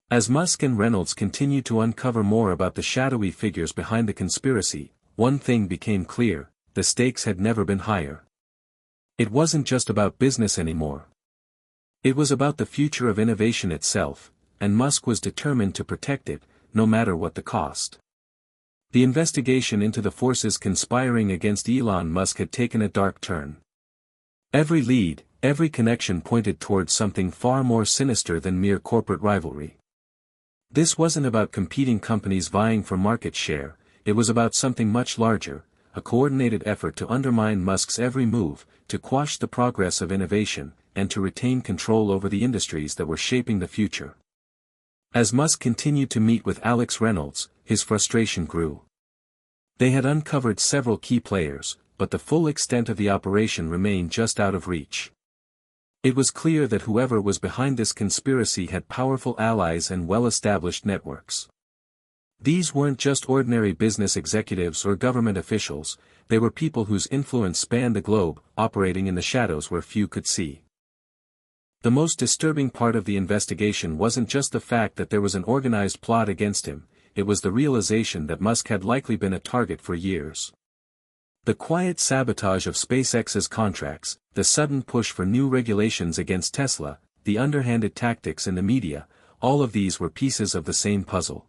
As Musk and Reynolds continued to uncover more about the shadowy figures behind the conspiracy, one thing became clear: the stakes had never been higher. It wasn't just about business anymore. It was about the future of innovation itself, and Musk was determined to protect it, no matter what the cost. The investigation into the forces conspiring against Elon Musk had taken a dark turn. Every lead, every connection pointed towards something far more sinister than mere corporate rivalry. This wasn't about competing companies vying for market share, it was about something much larger, a coordinated effort to undermine Musk's every move, to quash the progress of innovation, and to retain control over the industries that were shaping the future. As Musk continued to meet with Alex Reynolds, his frustration grew. They had uncovered several key players, but the full extent of the operation remained just out of reach. It was clear that whoever was behind this conspiracy had powerful allies and well-established networks. These weren't just ordinary business executives or government officials, they were people whose influence spanned the globe, operating in the shadows where few could see. The most disturbing part of the investigation wasn't just the fact that there was an organized plot against him, it was the realization that Musk had likely been a target for years. The quiet sabotage of SpaceX's contracts, the sudden push for new regulations against Tesla, the underhanded tactics in the media, all of these were pieces of the same puzzle.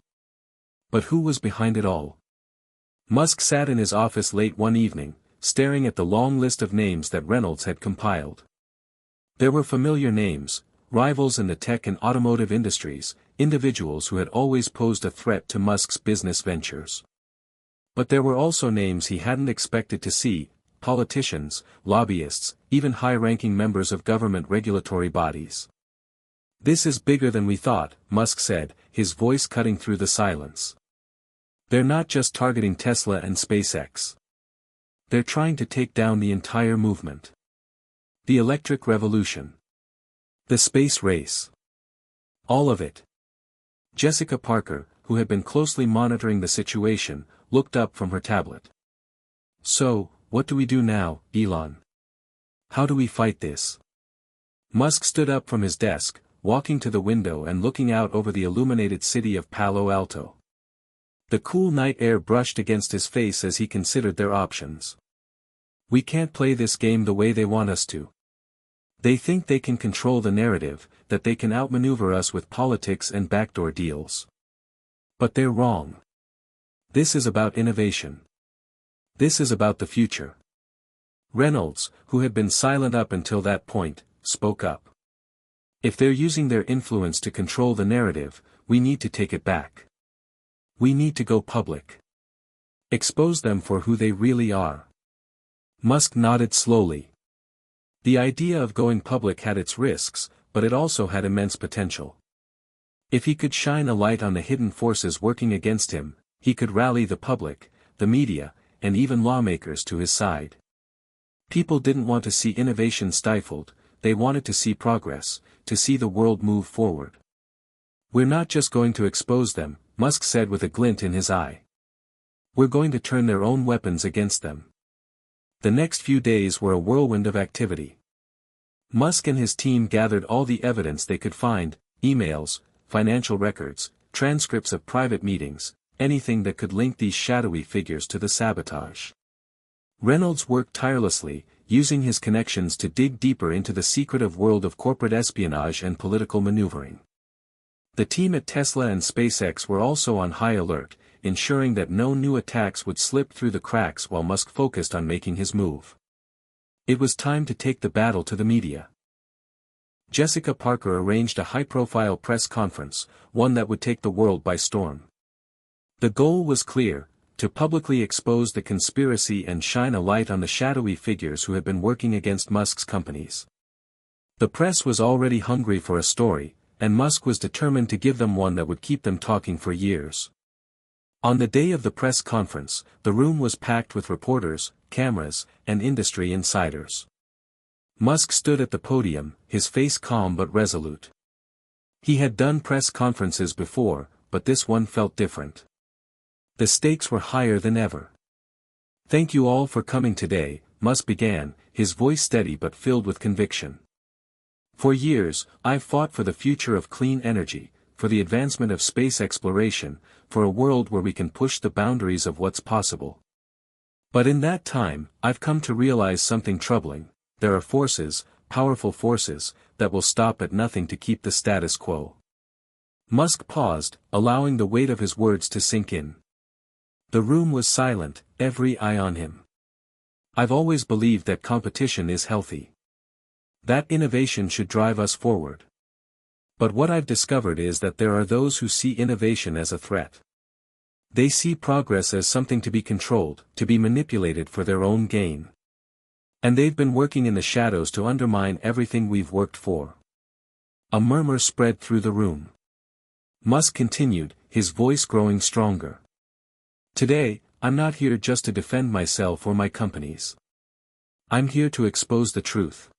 But who was behind it all? Musk sat in his office late one evening, staring at the long list of names that Reynolds had compiled. There were familiar names, rivals in the tech and automotive industries, individuals who had always posed a threat to Musk's business ventures. But there were also names he hadn't expected to see: politicians, lobbyists, even high-ranking members of government regulatory bodies. "This is bigger than we thought," Musk said, his voice cutting through the silence. "They're not just targeting Tesla and SpaceX. They're trying to take down the entire movement. The electric revolution. The space race. All of it." Jessica Parker, who had been closely monitoring the situation, looked up from her tablet. "So, what do we do now, Elon? How do we fight this?" Musk stood up from his desk, walking to the window and looking out over the illuminated city of Palo Alto. The cool night air brushed against his face as he considered their options. "We can't play this game the way they want us to. They think they can control the narrative, that they can outmaneuver us with politics and backdoor deals. But they're wrong. This is about innovation. This is about the future." Reynolds, who had been silent up until that point, spoke up. "If they're using their influence to control the narrative, we need to take it back. We need to go public. Expose them for who they really are." Musk nodded slowly. The idea of going public had its risks, but it also had immense potential. If he could shine a light on the hidden forces working against him, he could rally the public, the media, and even lawmakers to his side. People didn't want to see innovation stifled, they wanted to see progress, to see the world move forward. "We're not just going to expose them," Musk said with a glint in his eye. "We're going to turn their own weapons against them." The next few days were a whirlwind of activity. Musk and his team gathered all the evidence they could find: emails, financial records, transcripts of private meetings, anything that could link these shadowy figures to the sabotage. Reynolds worked tirelessly, using his connections to dig deeper into the secretive world of corporate espionage and political maneuvering. The team at Tesla and SpaceX were also on high alert, ensuring that no new attacks would slip through the cracks while Musk focused on making his move. It was time to take the battle to the media. Jessica Parker arranged a high-profile press conference, one that would take the world by storm. The goal was clear: to publicly expose the conspiracy and shine a light on the shadowy figures who had been working against Musk's companies. The press was already hungry for a story, and Musk was determined to give them one that would keep them talking for years. On the day of the press conference, the room was packed with reporters, cameras, and industry insiders. Musk stood at the podium, his face calm but resolute. He had done press conferences before, but this one felt different. The stakes were higher than ever. "Thank you all for coming today," Musk began, his voice steady but filled with conviction. "For years, I've fought for the future of clean energy, for the advancement of space exploration, for a world where we can push the boundaries of what's possible. But in that time, I've come to realize something troubling. There are forces, powerful forces, that will stop at nothing to keep the status quo. Musk paused, allowing the weight of his words to sink in. The room was silent, every eye on him. I've always believed that competition is healthy. That innovation should drive us forward. But what I've discovered is that there are those who see innovation as a threat. They see progress as something to be controlled, to be manipulated for their own gain. And they've been working in the shadows to undermine everything we've worked for. A murmur spread through the room. Musk continued, his voice growing stronger. Today, I'm not here just to defend myself or my companies. I'm here to expose the truth.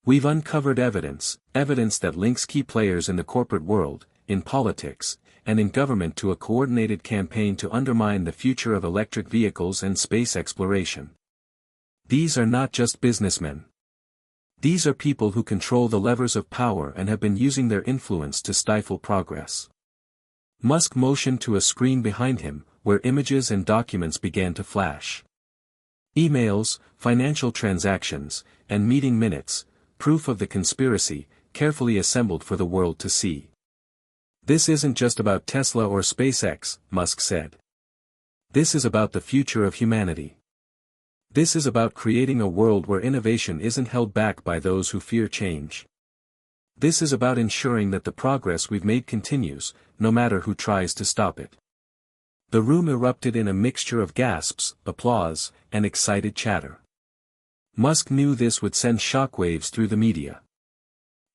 We've uncovered evidence that links key players in the corporate world, in politics, and in government to a coordinated campaign to undermine the future of electric vehicles and space exploration. These are not just businessmen. These are people who control the levers of power and have been using their influence to stifle progress. Musk motioned to a screen behind him, where images and documents began to flash. Emails, financial transactions, and meeting minutes, proof of the conspiracy, carefully assembled for the world to see. This isn't just about Tesla or SpaceX, Musk said. This is about the future of humanity. This is about creating a world where innovation isn't held back by those who fear change. This is about ensuring that the progress we've made continues, no matter who tries to stop it. The room erupted in a mixture of gasps, applause, and excited chatter. Musk knew this would send shockwaves through the media.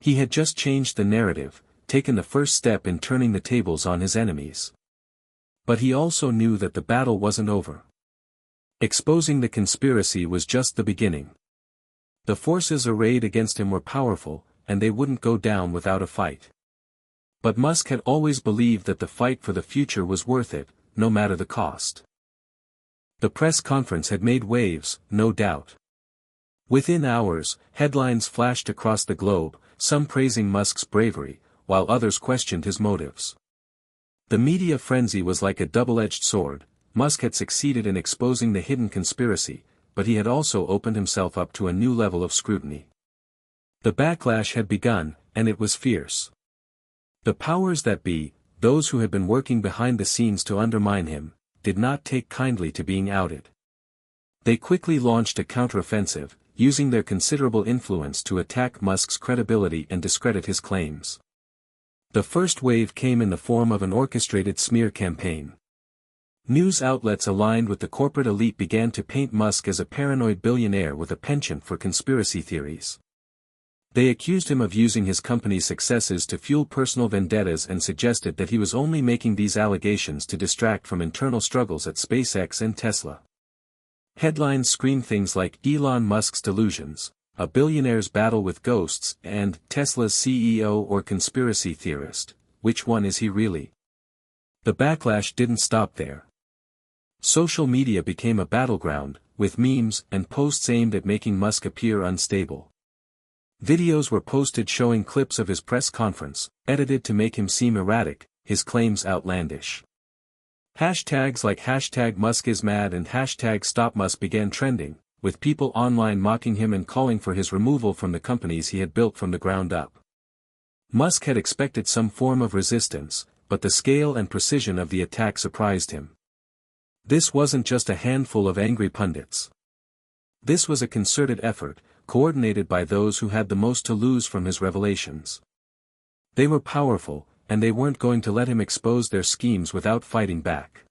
He had just changed the narrative, taken the first step in turning the tables on his enemies. But he also knew that the battle wasn't over. Exposing the conspiracy was just the beginning. The forces arrayed against him were powerful, and they wouldn't go down without a fight. But Musk had always believed that the fight for the future was worth it, no matter the cost. The press conference had made waves, no doubt. Within hours, headlines flashed across the globe, some praising Musk's bravery, while others questioned his motives. The media frenzy was like a double-edged sword. Musk had succeeded in exposing the hidden conspiracy, but he had also opened himself up to a new level of scrutiny. The backlash had begun, and it was fierce. The powers that be, those who had been working behind the scenes to undermine him, did not take kindly to being outed. They quickly launched a counteroffensive, using their considerable influence to attack Musk's credibility and discredit his claims. The first wave came in the form of an orchestrated smear campaign. News outlets aligned with the corporate elite began to paint Musk as a paranoid billionaire with a penchant for conspiracy theories. They accused him of using his company's successes to fuel personal vendettas and suggested that he was only making these allegations to distract from internal struggles at SpaceX and Tesla. Headlines screamed things like Elon Musk's delusions, a billionaire's battle with ghosts, and Tesla's CEO or conspiracy theorist, which one is he really? The backlash didn't stop there. Social media became a battleground, with memes and posts aimed at making Musk appear unstable. Videos were posted showing clips of his press conference, edited to make him seem erratic, his claims outlandish. Hashtags like #MuskIsMad and #StopMusk began trending, with people online mocking him and calling for his removal from the companies he had built from the ground up. Musk had expected some form of resistance, but the scale and precision of the attack surprised him. This wasn't just a handful of angry pundits. This was a concerted effort, coordinated by those who had the most to lose from his revelations. They were powerful, and they weren't going to let him expose their schemes without fighting back.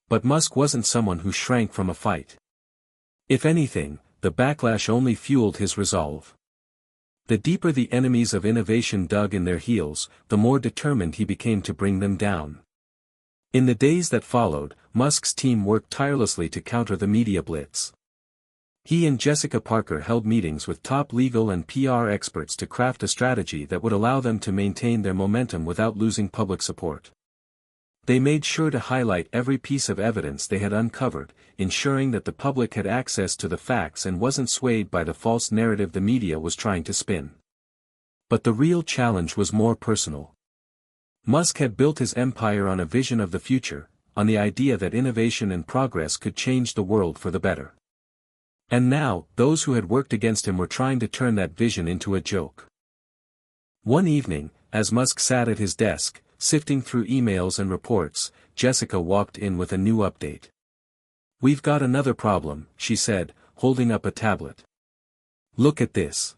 But Musk wasn't someone who shrank from a fight. If anything, the backlash only fueled his resolve. The deeper the enemies of innovation dug in their heels, the more determined he became to bring them down. In the days that followed, Musk's team worked tirelessly to counter the media blitz. He and Jessica Parker held meetings with top legal and PR experts to craft a strategy that would allow them to maintain their momentum without losing public support. They made sure to highlight every piece of evidence they had uncovered, ensuring that the public had access to the facts and wasn't swayed by the false narrative the media was trying to spin. But the real challenge was more personal. Musk had built his empire on a vision of the future, on the idea that innovation and progress could change the world for the better. And now, those who had worked against him were trying to turn that vision into a joke. One evening, as Musk sat at his desk, sifting through emails and reports, Jessica walked in with a new update. "We've got another problem," she said, holding up a tablet. "Look at this."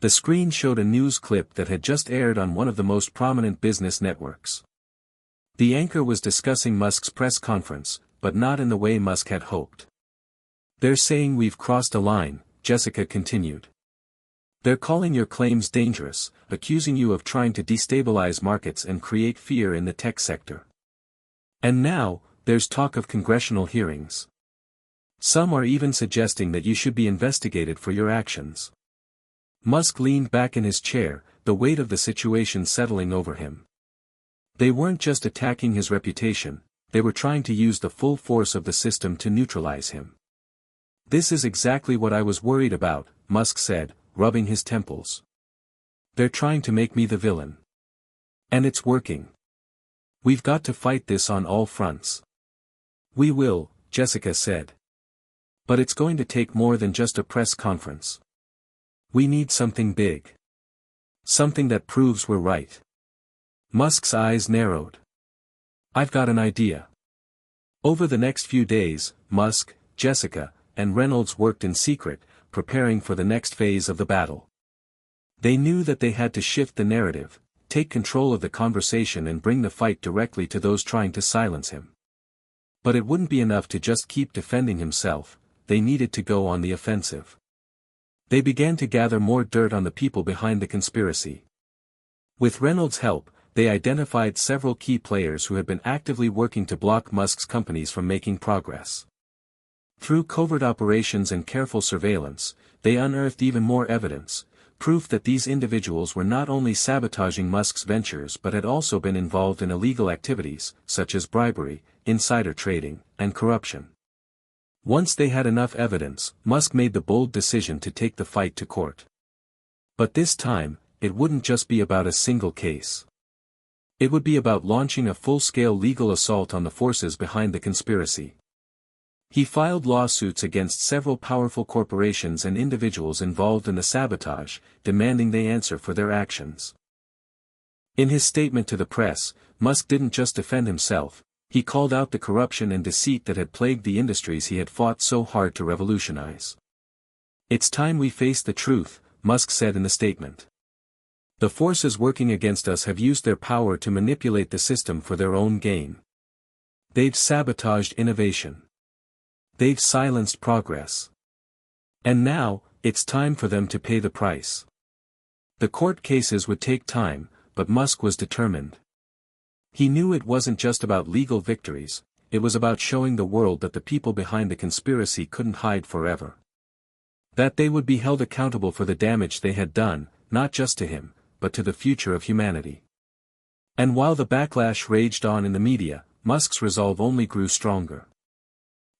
The screen showed a news clip that had just aired on one of the most prominent business networks. The anchor was discussing Musk's press conference, but not in the way Musk had hoped. "They're saying we've crossed a line," Jessica continued. "They're calling your claims dangerous, accusing you of trying to destabilize markets and create fear in the tech sector. And now, there's talk of congressional hearings. Some are even suggesting that you should be investigated for your actions." Musk leaned back in his chair, the weight of the situation settling over him. They weren't just attacking his reputation, they were trying to use the full force of the system to neutralize him. "This is exactly what I was worried about," Musk said, rubbing his temples. "They're trying to make me the villain. And it's working. We've got to fight this on all fronts." "We will," Jessica said. "But it's going to take more than just a press conference. We need something big. Something that proves we're right." Musk's eyes narrowed. "I've got an idea." Over the next few days, Musk, Jessica, and Reynolds worked in secret, preparing for the next phase of the battle. They knew that they had to shift the narrative, take control of the conversation and bring the fight directly to those trying to silence him. But it wouldn't be enough to just keep defending himself, they needed to go on the offensive. They began to gather more dirt on the people behind the conspiracy. With Reynolds' help, they identified several key players who had been actively working to block Musk's companies from making progress. Through covert operations and careful surveillance, they unearthed even more evidence, proof that these individuals were not only sabotaging Musk's ventures but had also been involved in illegal activities, such as bribery, insider trading, and corruption. Once they had enough evidence, Musk made the bold decision to take the fight to court. But this time, it wouldn't just be about a single case. It would be about launching a full-scale legal assault on the forces behind the conspiracy. He filed lawsuits against several powerful corporations and individuals involved in the sabotage, demanding they answer for their actions. In his statement to the press, Musk didn't just defend himself, he called out the corruption and deceit that had plagued the industries he had fought so hard to revolutionize. "It's time we face the truth," Musk said in the statement. "The forces working against us have used their power to manipulate the system for their own gain. They've sabotaged innovation. They've silenced progress. And now, it's time for them to pay the price." The court cases would take time, but Musk was determined. He knew it wasn't just about legal victories, it was about showing the world that the people behind the conspiracy couldn't hide forever. That they would be held accountable for the damage they had done, not just to him, but to the future of humanity. And while the backlash raged on in the media, Musk's resolve only grew stronger.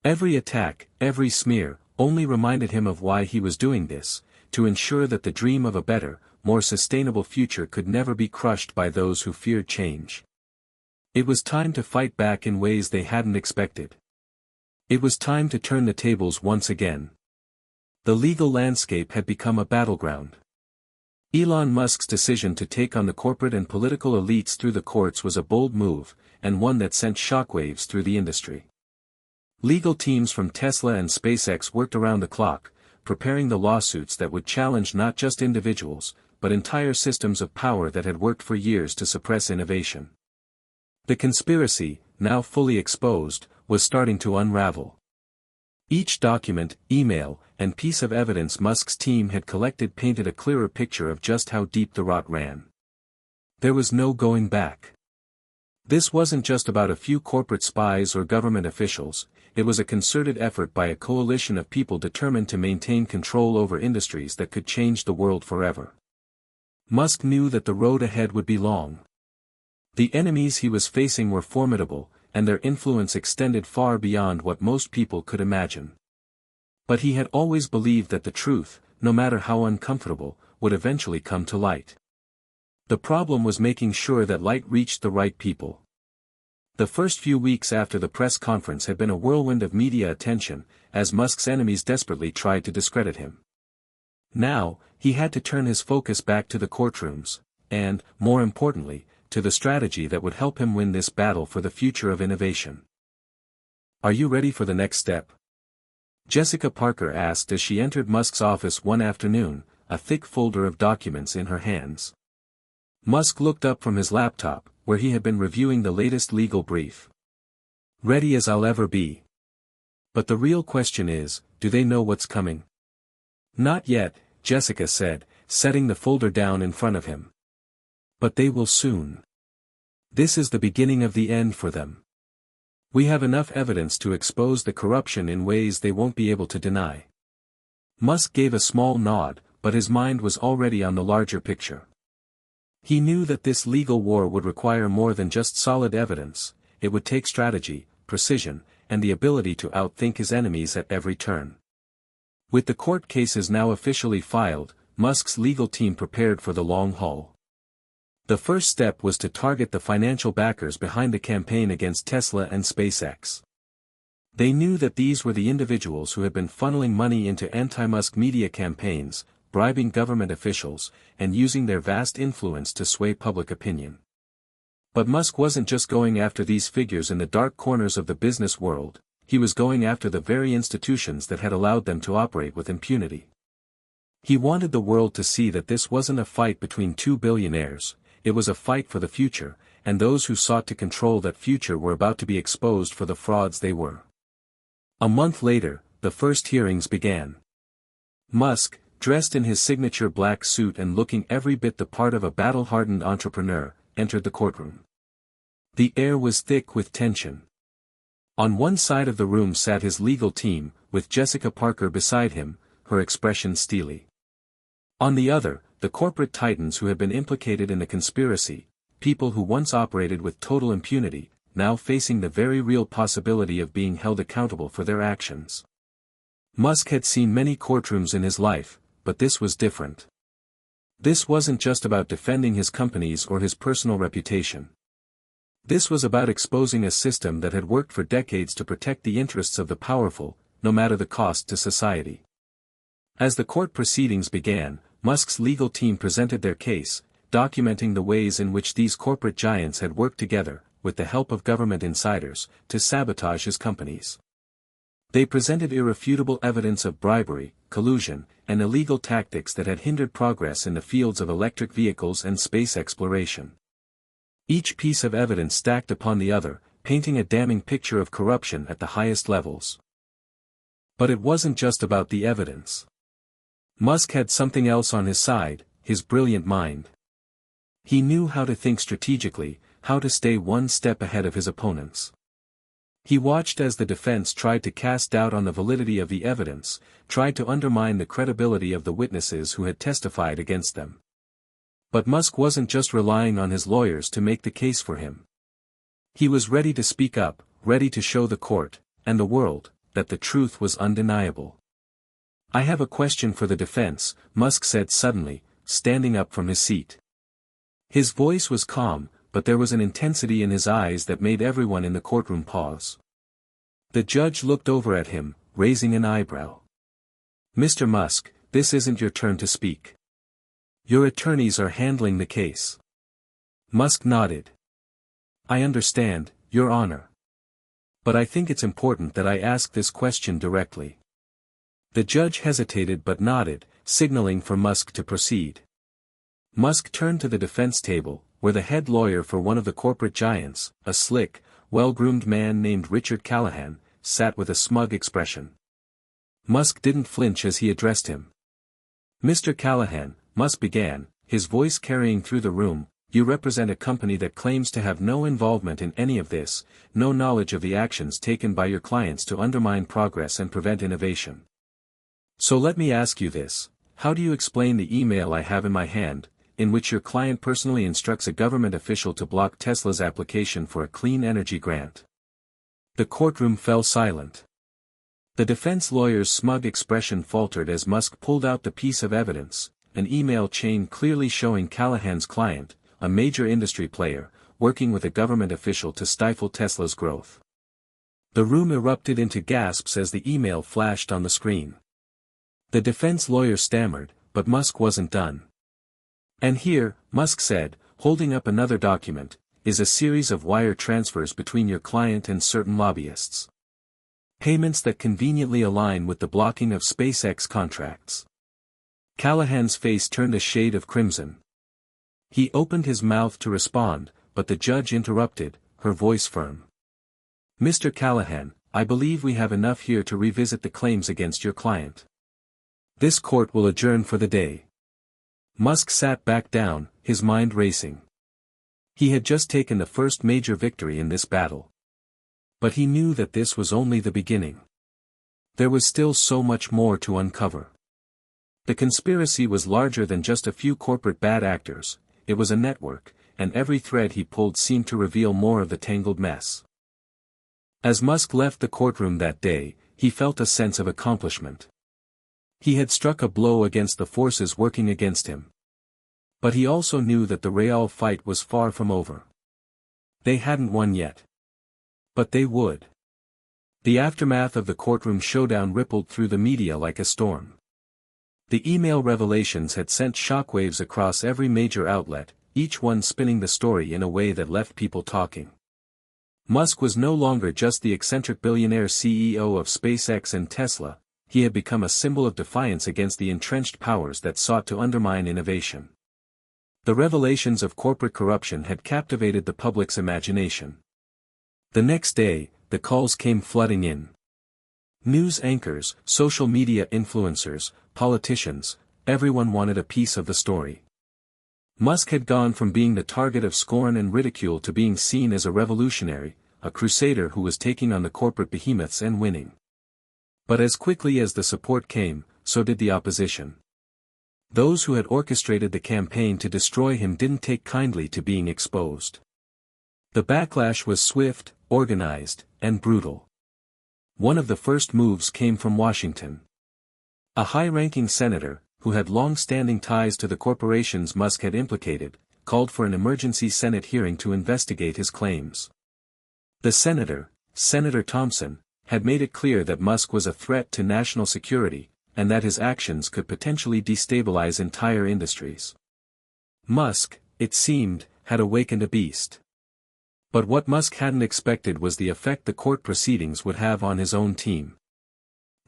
Every attack, every smear, only reminded him of why he was doing this, to ensure that the dream of a better, more sustainable future could never be crushed by those who feared change. It was time to fight back in ways they hadn't expected. It was time to turn the tables once again. The legal landscape had become a battleground. Elon Musk's decision to take on the corporate and political elites through the courts was a bold move, and one that sent shockwaves through the industry. Legal teams from Tesla and SpaceX worked around the clock, preparing the lawsuits that would challenge not just individuals, but entire systems of power that had worked for years to suppress innovation. The conspiracy, now fully exposed, was starting to unravel. Each document, email, and piece of evidence Musk's team had collected painted a clearer picture of just how deep the rot ran. There was no going back. This wasn't just about a few corporate spies or government officials, it was a concerted effort by a coalition of people determined to maintain control over industries that could change the world forever. Musk knew that the road ahead would be long. The enemies he was facing were formidable, and their influence extended far beyond what most people could imagine. But he had always believed that the truth, no matter how uncomfortable, would eventually come to light. The problem was making sure that light reached the right people. The first few weeks after the press conference had been a whirlwind of media attention, as Musk's enemies desperately tried to discredit him. Now, he had to turn his focus back to the courtrooms, and, more importantly, to the strategy that would help him win this battle for the future of innovation. "Are you ready for the next step?" Jessica Parker asked as she entered Musk's office one afternoon, a thick folder of documents in her hands. Musk looked up from his laptop, where he had been reviewing the latest legal brief. "Ready as I'll ever be. But the real question is, do they know what's coming?" "Not yet," Jessica said, setting the folder down in front of him. "But they will soon. This is the beginning of the end for them. We have enough evidence to expose the corruption in ways they won't be able to deny." Musk gave a small nod, but his mind was already on the larger picture. He knew that this legal war would require more than just solid evidence. It would take strategy, precision, and the ability to outthink his enemies at every turn. With the court cases now officially filed, Musk's legal team prepared for the long haul. The first step was to target the financial backers behind the campaign against Tesla and SpaceX. They knew that these were the individuals who had been funneling money into anti-Musk media campaigns, bribing government officials, and using their vast influence to sway public opinion. But Musk wasn't just going after these figures in the dark corners of the business world, he was going after the very institutions that had allowed them to operate with impunity. He wanted the world to see that this wasn't a fight between two billionaires, it was a fight for the future, and those who sought to control that future were about to be exposed for the frauds they were. A month later, the first hearings began. Musk, dressed in his signature black suit and looking every bit the part of a battle-hardened entrepreneur, entered the courtroom. The air was thick with tension. On one side of the room sat his legal team, with Jessica Parker beside him, her expression steely. On the other, the corporate titans who had been implicated in the conspiracy, people who once operated with total impunity, now facing the very real possibility of being held accountable for their actions. Musk had seen many courtrooms in his life, but this was different. This wasn't just about defending his companies or his personal reputation. This was about exposing a system that had worked for decades to protect the interests of the powerful, no matter the cost to society. As the court proceedings began, Musk's legal team presented their case, documenting the ways in which these corporate giants had worked together, with the help of government insiders, to sabotage his companies. They presented irrefutable evidence of bribery, collusion, and illegal tactics that had hindered progress in the fields of electric vehicles and space exploration. Each piece of evidence stacked upon the other, painting a damning picture of corruption at the highest levels. But it wasn't just about the evidence. Musk had something else on his side, his brilliant mind. He knew how to think strategically, how to stay one step ahead of his opponents. He watched as the defense tried to cast doubt on the validity of the evidence, tried to undermine the credibility of the witnesses who had testified against them. But Musk wasn't just relying on his lawyers to make the case for him. He was ready to speak up, ready to show the court, and the world, that the truth was undeniable. "I have a question for the defense," Musk said suddenly, standing up from his seat. His voice was calm, but there was an intensity in his eyes that made everyone in the courtroom pause. The judge looked over at him, raising an eyebrow. "Mr. Musk, this isn't your turn to speak. Your attorneys are handling the case." Musk nodded. "I understand, Your Honor. But I think it's important that I ask this question directly." The judge hesitated but nodded, signaling for Musk to proceed. Musk turned to the defense table, where the head lawyer for one of the corporate giants, a slick, well-groomed man named Richard Callahan, sat with a smug expression. Musk didn't flinch as he addressed him. "Mr. Callahan," Musk began, his voice carrying through the room, "you represent a company that claims to have no involvement in any of this, no knowledge of the actions taken by your clients to undermine progress and prevent innovation. So let me ask you this, how do you explain the email I have in my hand, in which your client personally instructs a government official to block Tesla's application for a clean energy grant?" The courtroom fell silent. The defense lawyer's smug expression faltered as Musk pulled out the piece of evidence, an email chain clearly showing Callahan's client, a major industry player, working with a government official to stifle Tesla's growth. The room erupted into gasps as the email flashed on the screen. The defense lawyer stammered, but Musk wasn't done. "And here," Musk said, holding up another document, "is a series of wire transfers between your client and certain lobbyists. Payments that conveniently align with the blocking of SpaceX contracts." Callahan's face turned a shade of crimson. He opened his mouth to respond, but the judge interrupted, her voice firm. "Mr. Callahan, I believe we have enough here to revisit the claims against your client. This court will adjourn for the day." Musk sat back down, his mind racing. He had just taken the first major victory in this battle. But he knew that this was only the beginning. There was still so much more to uncover. The conspiracy was larger than just a few corporate bad actors, it was a network, and every thread he pulled seemed to reveal more of the tangled mess. As Musk left the courtroom that day, he felt a sense of accomplishment. He had struck a blow against the forces working against him. But he also knew that the real fight was far from over. They hadn't won yet. But they would. The aftermath of the courtroom showdown rippled through the media like a storm. The email revelations had sent shockwaves across every major outlet, each one spinning the story in a way that left people talking. Musk was no longer just the eccentric billionaire CEO of SpaceX and Tesla, he had become a symbol of defiance against the entrenched powers that sought to undermine innovation. The revelations of corporate corruption had captivated the public's imagination. The next day, the calls came flooding in. News anchors, social media influencers, politicians, everyone wanted a piece of the story. Musk had gone from being the target of scorn and ridicule to being seen as a revolutionary, a crusader who was taking on the corporate behemoths and winning. But as quickly as the support came, so did the opposition. Those who had orchestrated the campaign to destroy him didn't take kindly to being exposed. The backlash was swift, organized, and brutal. One of the first moves came from Washington. A high-ranking senator, who had long-standing ties to the corporations Musk had implicated, called for an emergency Senate hearing to investigate his claims. The senator, Senator Thompson, had made it clear that Musk was a threat to national security, and that his actions could potentially destabilize entire industries. Musk, it seemed, had awakened a beast. But what Musk hadn't expected was the effect the court proceedings would have on his own team.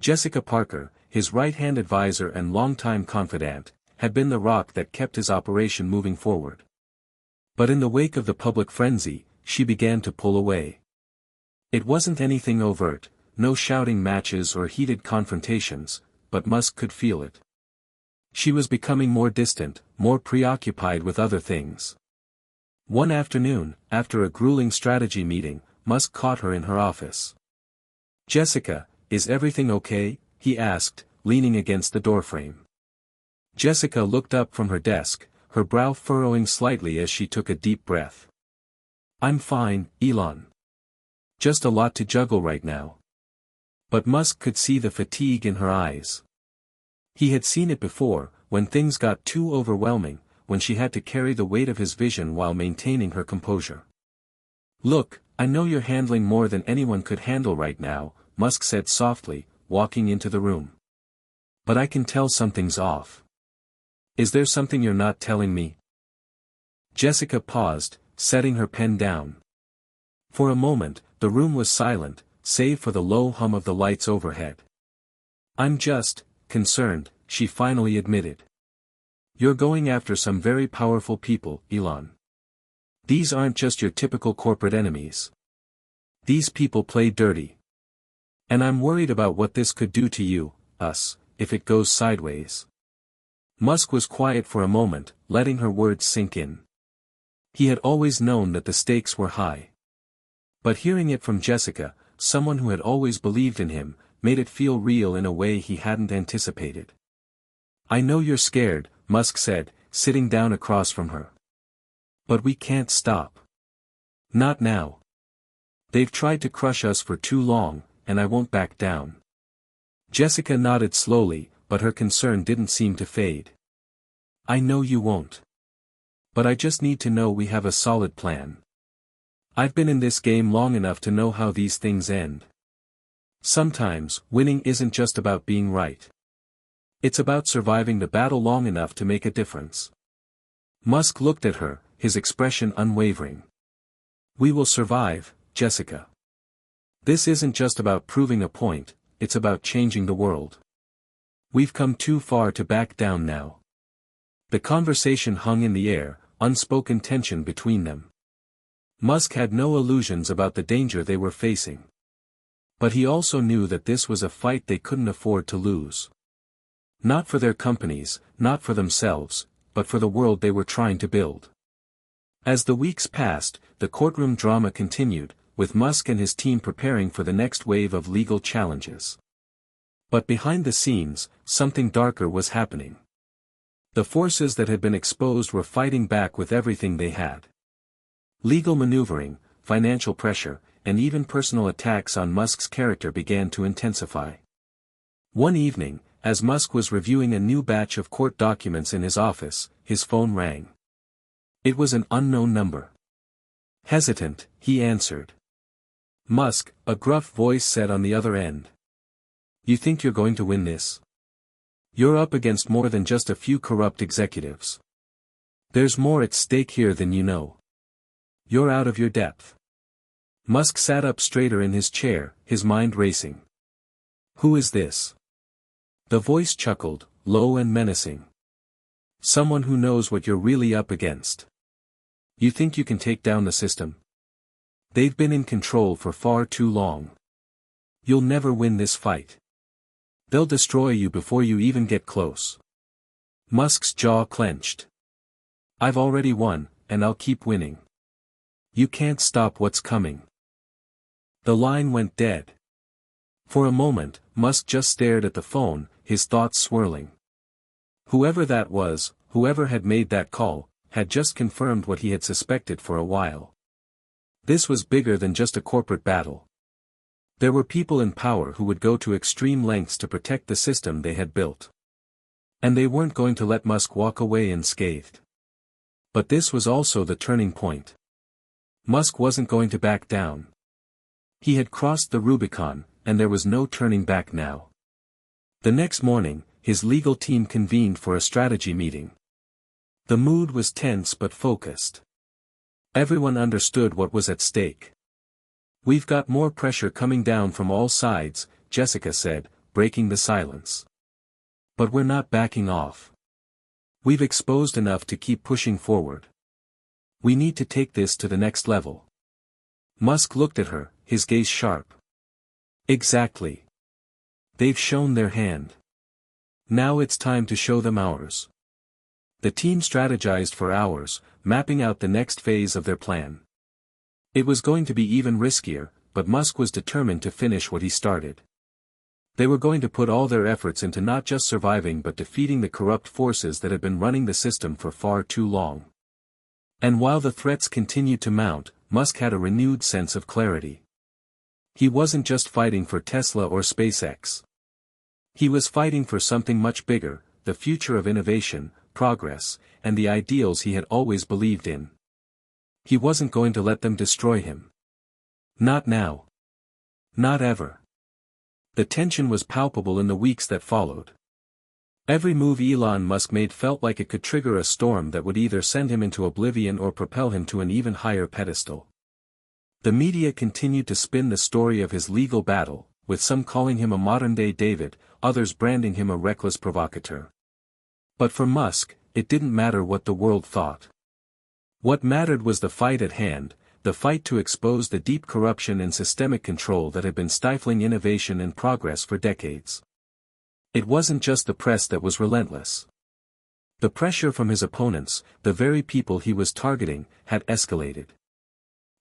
Jessica Parker, his right-hand advisor and longtime confidant, had been the rock that kept his operation moving forward. But in the wake of the public frenzy, she began to pull away. It wasn't anything overt, no shouting matches or heated confrontations, but Musk could feel it. She was becoming more distant, more preoccupied with other things. One afternoon, after a grueling strategy meeting, Musk caught her in her office. "Jessica, is everything okay?" he asked, leaning against the doorframe. Jessica looked up from her desk, her brow furrowing slightly as she took a deep breath. "I'm fine, Elon. Just a lot to juggle right now." But Musk could see the fatigue in her eyes. He had seen it before, when things got too overwhelming, when she had to carry the weight of his vision while maintaining her composure. "Look, I know you're handling more than anyone could handle right now," Musk said softly, walking into the room. "But I can tell something's off. Is there something you're not telling me?" Jessica paused, setting her pen down. For a moment, the room was silent, save for the low hum of the lights overhead. "I'm just concerned," she finally admitted. "You're going after some very powerful people, Elon. These aren't just your typical corporate enemies. These people play dirty. And I'm worried about what this could do to you, us, if it goes sideways." Musk was quiet for a moment, letting her words sink in. He had always known that the stakes were high. But hearing it from Jessica, someone who had always believed in him, made it feel real in a way he hadn't anticipated. "I know you're scared," Musk said, sitting down across from her. "But we can't stop. Not now. They've tried to crush us for too long, and I won't back down." Jessica nodded slowly, but her concern didn't seem to fade. I know you won't. But I just need to know we have a solid plan. I've been in this game long enough to know how these things end. Sometimes, winning isn't just about being right. It's about surviving the battle long enough to make a difference. Musk looked at her, his expression unwavering. We will survive, Jessica. This isn't just about proving a point, it's about changing the world. We've come too far to back down now. The conversation hung in the air, unspoken tension between them. Musk had no illusions about the danger they were facing. But he also knew that this was a fight they couldn't afford to lose. Not for their companies, not for themselves, but for the world they were trying to build. As the weeks passed, the courtroom drama continued, with Musk and his team preparing for the next wave of legal challenges. But behind the scenes, something darker was happening. The forces that had been exposed were fighting back with everything they had. Legal maneuvering, financial pressure, and even personal attacks on Musk's character began to intensify. One evening, as Musk was reviewing a new batch of court documents in his office, his phone rang. It was an unknown number. Hesitant, he answered. Musk, a gruff voice said on the other end. You think you're going to win this? You're up against more than just a few corrupt executives. There's more at stake here than you know. You're out of your depth. Musk sat up straighter in his chair, his mind racing. Who is this? The voice chuckled, low and menacing. Someone who knows what you're really up against. You think you can take down the system? They've been in control for far too long. You'll never win this fight. They'll destroy you before you even get close. Musk's jaw clenched. I've already won, and I'll keep winning. You can't stop what's coming. The line went dead. For a moment, Musk just stared at the phone, his thoughts swirling. Whoever that was, whoever had made that call, had just confirmed what he had suspected for a while. This was bigger than just a corporate battle. There were people in power who would go to extreme lengths to protect the system they had built. And they weren't going to let Musk walk away unscathed. But this was also the turning point. Musk wasn't going to back down. He had crossed the Rubicon, and there was no turning back now. The next morning, his legal team convened for a strategy meeting. The mood was tense but focused. Everyone understood what was at stake. We've got more pressure coming down from all sides, Jessica said, breaking the silence. But we're not backing off. We've exposed enough to keep pushing forward. We need to take this to the next level. Musk looked at her, his gaze sharp. Exactly. They've shown their hand. Now it's time to show them ours. The team strategized for hours, mapping out the next phase of their plan. It was going to be even riskier, but Musk was determined to finish what he started. They were going to put all their efforts into not just surviving but defeating the corrupt forces that had been running the system for far too long. And while the threats continued to mount, Musk had a renewed sense of clarity. He wasn't just fighting for Tesla or SpaceX. He was fighting for something much bigger, the future of innovation, progress, and the ideals he had always believed in. He wasn't going to let them destroy him. Not now. Not ever. The tension was palpable in the weeks that followed. Every move Elon Musk made felt like it could trigger a storm that would either send him into oblivion or propel him to an even higher pedestal. The media continued to spin the story of his legal battle, with some calling him a modern-day David, others branding him a reckless provocateur. But for Musk, it didn't matter what the world thought. What mattered was the fight at hand, the fight to expose the deep corruption and systemic control that had been stifling innovation and progress for decades. It wasn't just the press that was relentless. The pressure from his opponents, the very people he was targeting, had escalated.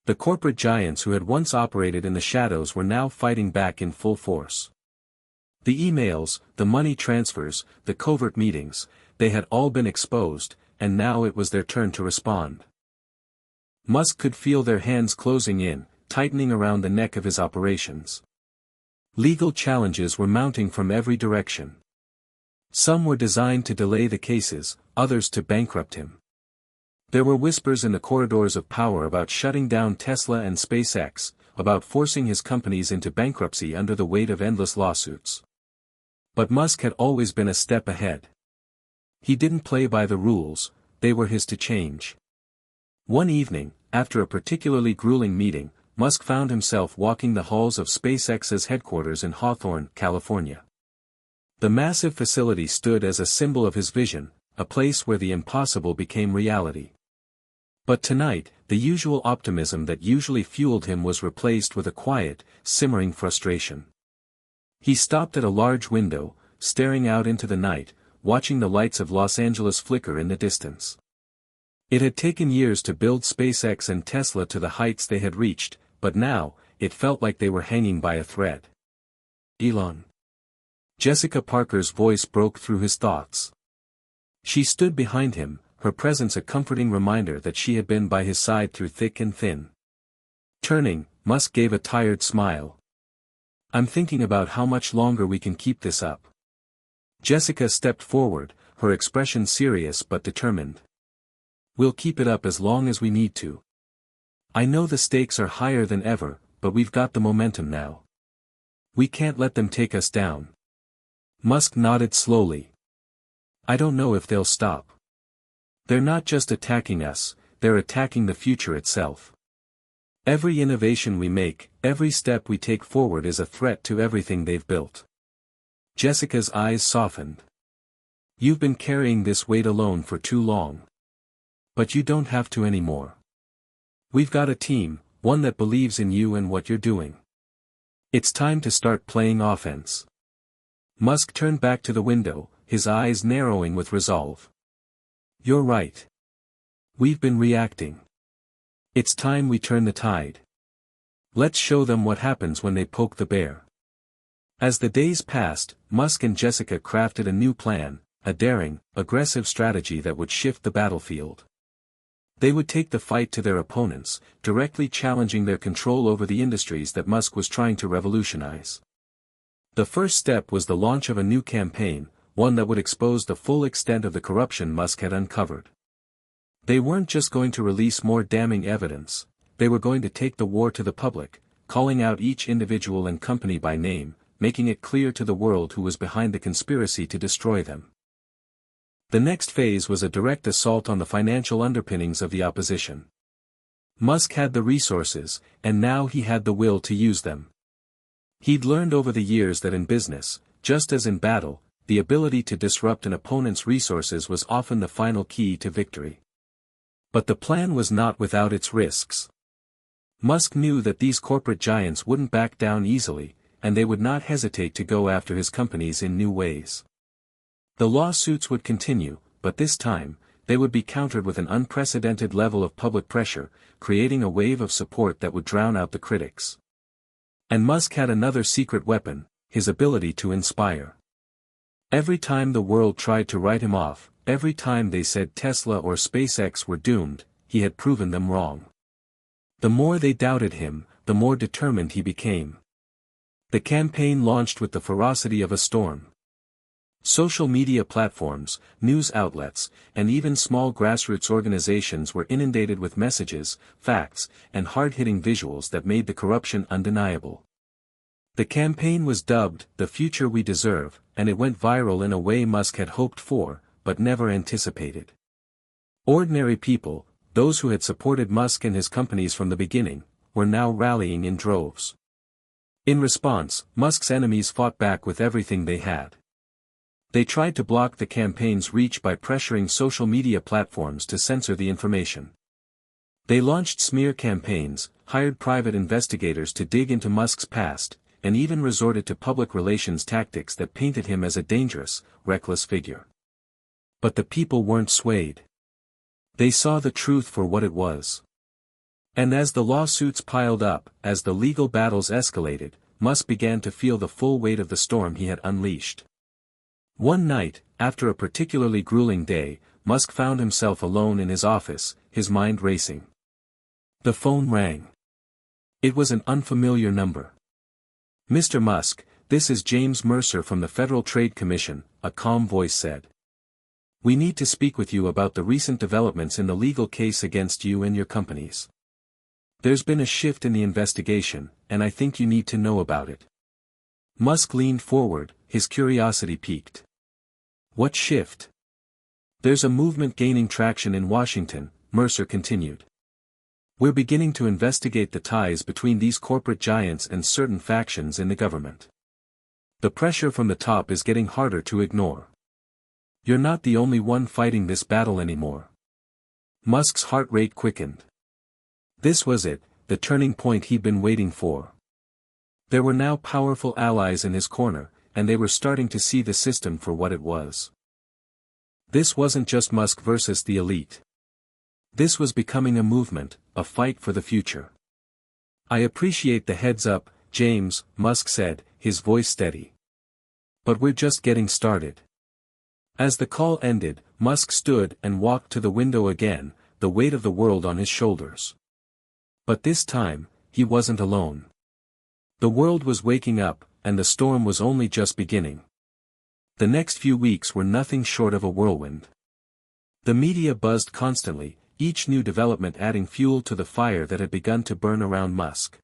The corporate giants who had once operated in the shadows were now fighting back in full force. The emails, the money transfers, the covert meetings, they had all been exposed, and now it was their turn to respond. Musk could feel their hands closing in, tightening around the neck of his operations. Legal challenges were mounting from every direction. Some were designed to delay the cases, others to bankrupt him. There were whispers in the corridors of power about shutting down Tesla and SpaceX, about forcing his companies into bankruptcy under the weight of endless lawsuits. But Musk had always been a step ahead. He didn't play by the rules, they were his to change. One evening, after a particularly grueling meeting, Musk found himself walking the halls of SpaceX's headquarters in Hawthorne, California. The massive facility stood as a symbol of his vision, a place where the impossible became reality. But tonight, the usual optimism that usually fueled him was replaced with a quiet, simmering frustration. He stopped at a large window, staring out into the night, watching the lights of Los Angeles flicker in the distance. It had taken years to build SpaceX and Tesla to the heights they had reached, but now, it felt like they were hanging by a thread. Elon. Jessica Parker's voice broke through his thoughts. She stood behind him, her presence a comforting reminder that she had been by his side through thick and thin. Turning, Musk gave a tired smile. "I'm thinking about how much longer we can keep this up." Jessica stepped forward, her expression serious but determined. "We'll keep it up as long as we need to. I know the stakes are higher than ever, but we've got the momentum now. We can't let them take us down." Musk nodded slowly. "I don't know if they'll stop. They're not just attacking us, they're attacking the future itself. Every innovation we make, every step we take forward is a threat to everything they've built." Jessica's eyes softened. "You've been carrying this weight alone for too long. But you don't have to anymore. We've got a team, one that believes in you and what you're doing. It's time to start playing offense." Musk turned back to the window, his eyes narrowing with resolve. "You're right. We've been reacting. It's time we turn the tide. Let's show them what happens when they poke the bear." As the days passed, Musk and Jessica crafted a new plan, a daring, aggressive strategy that would shift the battlefield. They would take the fight to their opponents, directly challenging their control over the industries that Musk was trying to revolutionize. The first step was the launch of a new campaign, one that would expose the full extent of the corruption Musk had uncovered. They weren't just going to release more damning evidence, they were going to take the war to the public, calling out each individual and company by name, making it clear to the world who was behind the conspiracy to destroy them. The next phase was a direct assault on the financial underpinnings of the opposition. Musk had the resources, and now he had the will to use them. He'd learned over the years that in business, just as in battle, the ability to disrupt an opponent's resources was often the final key to victory. But the plan was not without its risks. Musk knew that these corporate giants wouldn't back down easily, and they would not hesitate to go after his companies in new ways. The lawsuits would continue, but this time, they would be countered with an unprecedented level of public pressure, creating a wave of support that would drown out the critics. And Musk had another secret weapon, his ability to inspire. Every time the world tried to write him off, every time they said Tesla or SpaceX were doomed, he had proven them wrong. The more they doubted him, the more determined he became. The campaign launched with the ferocity of a storm. Social media platforms, news outlets, and even small grassroots organizations were inundated with messages, facts, and hard-hitting visuals that made the corruption undeniable. The campaign was dubbed "The Future We Deserve," and it went viral in a way Musk had hoped for, but never anticipated. Ordinary people, those who had supported Musk and his companies from the beginning, were now rallying in droves. In response, Musk's enemies fought back with everything they had. They tried to block the campaign's reach by pressuring social media platforms to censor the information. They launched smear campaigns, hired private investigators to dig into Musk's past, and even resorted to public relations tactics that painted him as a dangerous, reckless figure. But the people weren't swayed. They saw the truth for what it was. And as the lawsuits piled up, as the legal battles escalated, Musk began to feel the full weight of the storm he had unleashed. One night, after a particularly grueling day, Musk found himself alone in his office, his mind racing. The phone rang. It was an unfamiliar number. "Mr. Musk, this is James Mercer from the Federal Trade Commission, a calm voice said. We need to speak with you about the recent developments in the legal case against you and your companies. There's been a shift in the investigation, and I think you need to know about it. Musk leaned forward, his curiosity piqued. What shift? There's a movement gaining traction in Washington, Mercer continued. We're beginning to investigate the ties between these corporate giants and certain factions in the government. The pressure from the top is getting harder to ignore. You're not the only one fighting this battle anymore. Musk's heart rate quickened. This was it, the turning point he'd been waiting for. There were now powerful allies in his corner, and they were starting to see the system for what it was. This wasn't just Musk versus the elite. This was becoming a movement, a fight for the future. I appreciate the heads up, James, Musk said, his voice steady. But we're just getting started. As the call ended, Musk stood and walked to the window again, the weight of the world on his shoulders. But this time, he wasn't alone. The world was waking up, and the storm was only just beginning. The next few weeks were nothing short of a whirlwind. The media buzzed constantly, each new development adding fuel to the fire that had begun to burn around Musk.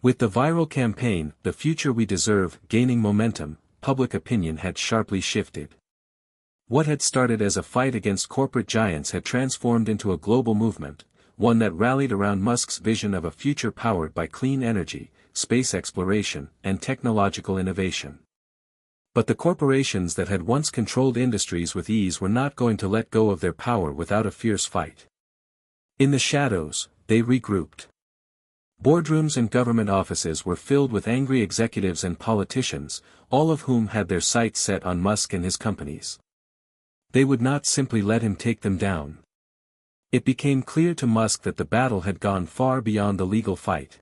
With the viral campaign, "The Future We Deserve," gaining momentum, public opinion had sharply shifted. What had started as a fight against corporate giants had transformed into a global movement, one that rallied around Musk's vision of a future powered by clean energy, space exploration, and technological innovation. But the corporations that had once controlled industries with ease were not going to let go of their power without a fierce fight. In the shadows, they regrouped. Boardrooms and government offices were filled with angry executives and politicians, all of whom had their sights set on Musk and his companies. They would not simply let him take them down. It became clear to Musk that the battle had gone far beyond the legal fight.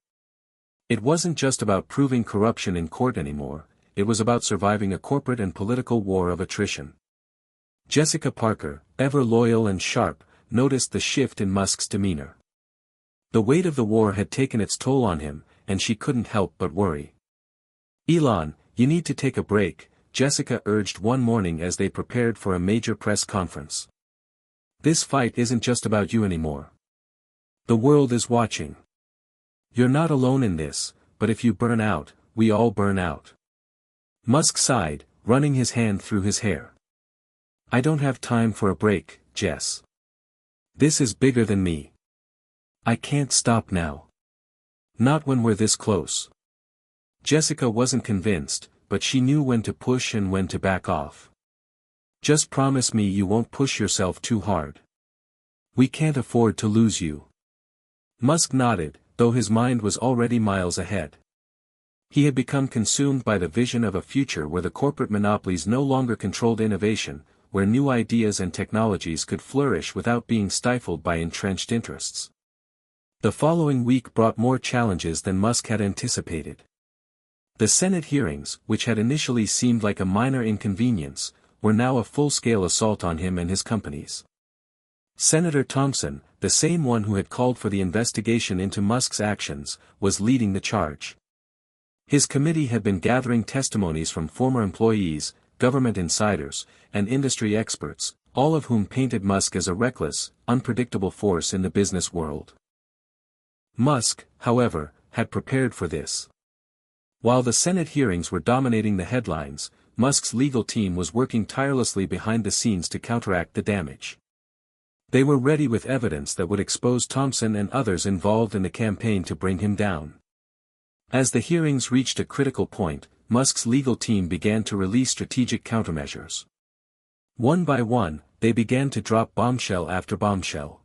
It wasn't just about proving corruption in court anymore. It was about surviving a corporate and political war of attrition. Jessica Parker, ever loyal and sharp, noticed the shift in Musk's demeanor. The weight of the war had taken its toll on him, and she couldn't help but worry. Elon, you need to take a break, Jessica urged one morning as they prepared for a major press conference. This fight isn't just about you anymore. The world is watching. You're not alone in this, but if you burn out, we all burn out. Musk sighed, running his hand through his hair. I don't have time for a break, Jess. This is bigger than me. I can't stop now. Not when we're this close. Jessica wasn't convinced, but she knew when to push and when to back off. Just promise me you won't push yourself too hard. We can't afford to lose you. Musk nodded, though his mind was already miles ahead. He had become consumed by the vision of a future where the corporate monopolies no longer controlled innovation, where new ideas and technologies could flourish without being stifled by entrenched interests. The following week brought more challenges than Musk had anticipated. The Senate hearings, which had initially seemed like a minor inconvenience, were now a full-scale assault on him and his companies. Senator Thompson, the same one who had called for the investigation into Musk's actions, was leading the charge. His committee had been gathering testimonies from former employees, government insiders, and industry experts, all of whom painted Musk as a reckless, unpredictable force in the business world. Musk, however, had prepared for this. While the Senate hearings were dominating the headlines, Musk's legal team was working tirelessly behind the scenes to counteract the damage. They were ready with evidence that would expose Thompson and others involved in the campaign to bring him down. As the hearings reached a critical point, Musk's legal team began to release strategic countermeasures. One by one, they began to drop bombshell after bombshell.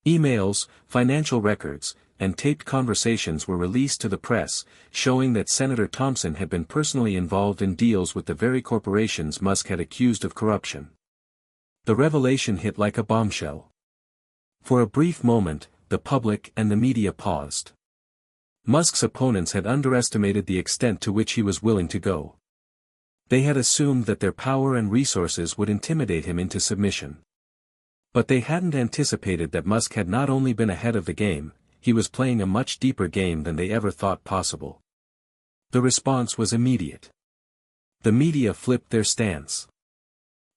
Emails, financial records, and taped conversations were released to the press, showing that Senator Thompson had been personally involved in deals with the very corporations Musk had accused of corruption. The revelation hit like a bombshell. For a brief moment, the public and the media paused. Musk's opponents had underestimated the extent to which he was willing to go. They had assumed that their power and resources would intimidate him into submission. But they hadn't anticipated that Musk had not only been ahead of the game, he was playing a much deeper game than they ever thought possible. The response was immediate. The media flipped their stance.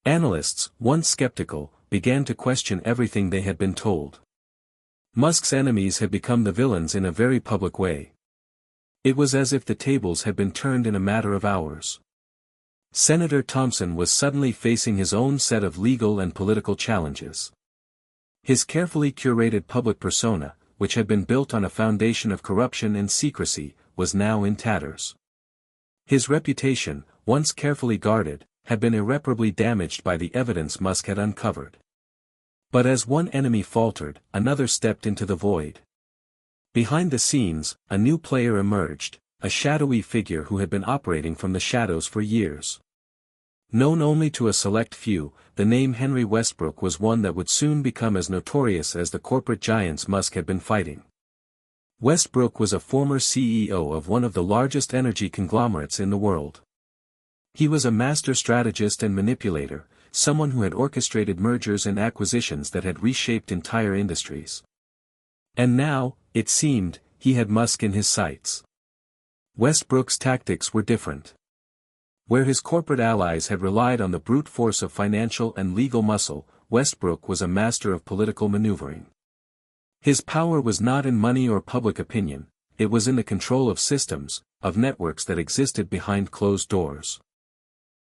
Analysts, once skeptical, began to question everything they had been told. Musk's enemies had become the villains in a very public way. It was as if the tables had been turned in a matter of hours. Senator Thompson was suddenly facing his own set of legal and political challenges. His carefully curated public persona, which had been built on a foundation of corruption and secrecy, was now in tatters. His reputation, once carefully guarded, had been irreparably damaged by the evidence Musk had uncovered. But as one enemy faltered, another stepped into the void. Behind the scenes, a new player emerged, a shadowy figure who had been operating from the shadows for years. Known only to a select few, the name Henry Westbrook was one that would soon become as notorious as the corporate giants Musk had been fighting. Westbrook was a former CEO of one of the largest energy conglomerates in the world. He was a master strategist and manipulator, someone who had orchestrated mergers and acquisitions that had reshaped entire industries. And now, it seemed, he had Musk in his sights. Westbrook's tactics were different. Where his corporate allies had relied on the brute force of financial and legal muscle, Westbrook was a master of political maneuvering. His power was not in money or public opinion, it was in the control of systems, of networks that existed behind closed doors.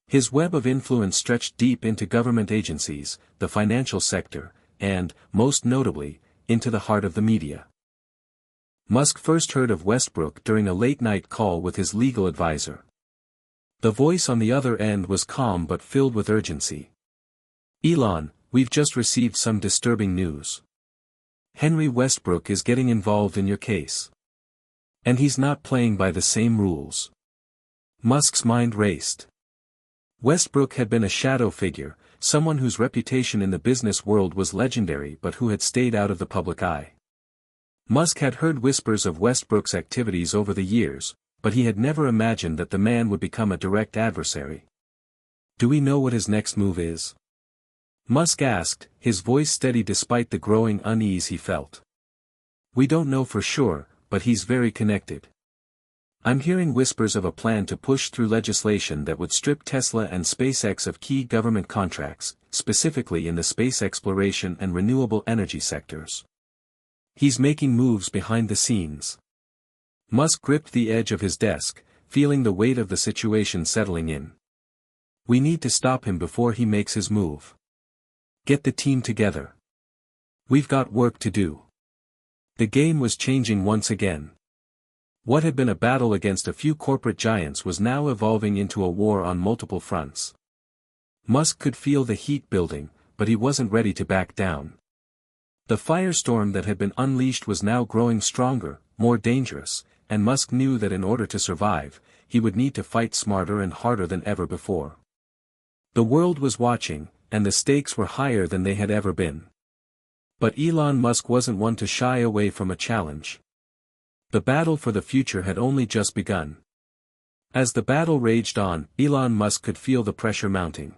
His web of influence stretched deep into government agencies, the financial sector, and, most notably, into the heart of the media. Musk first heard of Westbrook during a late-night call with his legal advisor. The voice on the other end was calm but filled with urgency. "Elon, we've just received some disturbing news. Henry Westbrook is getting involved in your case. And he's not playing by the same rules." Musk's mind raced. Westbrook had been a shadow figure, someone whose reputation in the business world was legendary but who had stayed out of the public eye. Musk had heard whispers of Westbrook's activities over the years, but he had never imagined that the man would become a direct adversary. "Do we know what his next move is?" Musk asked, his voice steady despite the growing unease he felt. "We don't know for sure, but he's very connected. I'm hearing whispers of a plan to push through legislation that would strip Tesla and SpaceX of key government contracts, specifically in the space exploration and renewable energy sectors. He's making moves behind the scenes." Musk gripped the edge of his desk, feeling the weight of the situation settling in. "We need to stop him before he makes his move. Get the team together. We've got work to do." The game was changing once again. What had been a battle against a few corporate giants was now evolving into a war on multiple fronts. Musk could feel the heat building, but he wasn't ready to back down. The firestorm that had been unleashed was now growing stronger, more dangerous, and Musk knew that in order to survive, he would need to fight smarter and harder than ever before. The world was watching, and the stakes were higher than they had ever been. But Elon Musk wasn't one to shy away from a challenge. The battle for the future had only just begun. As the battle raged on, Elon Musk could feel the pressure mounting.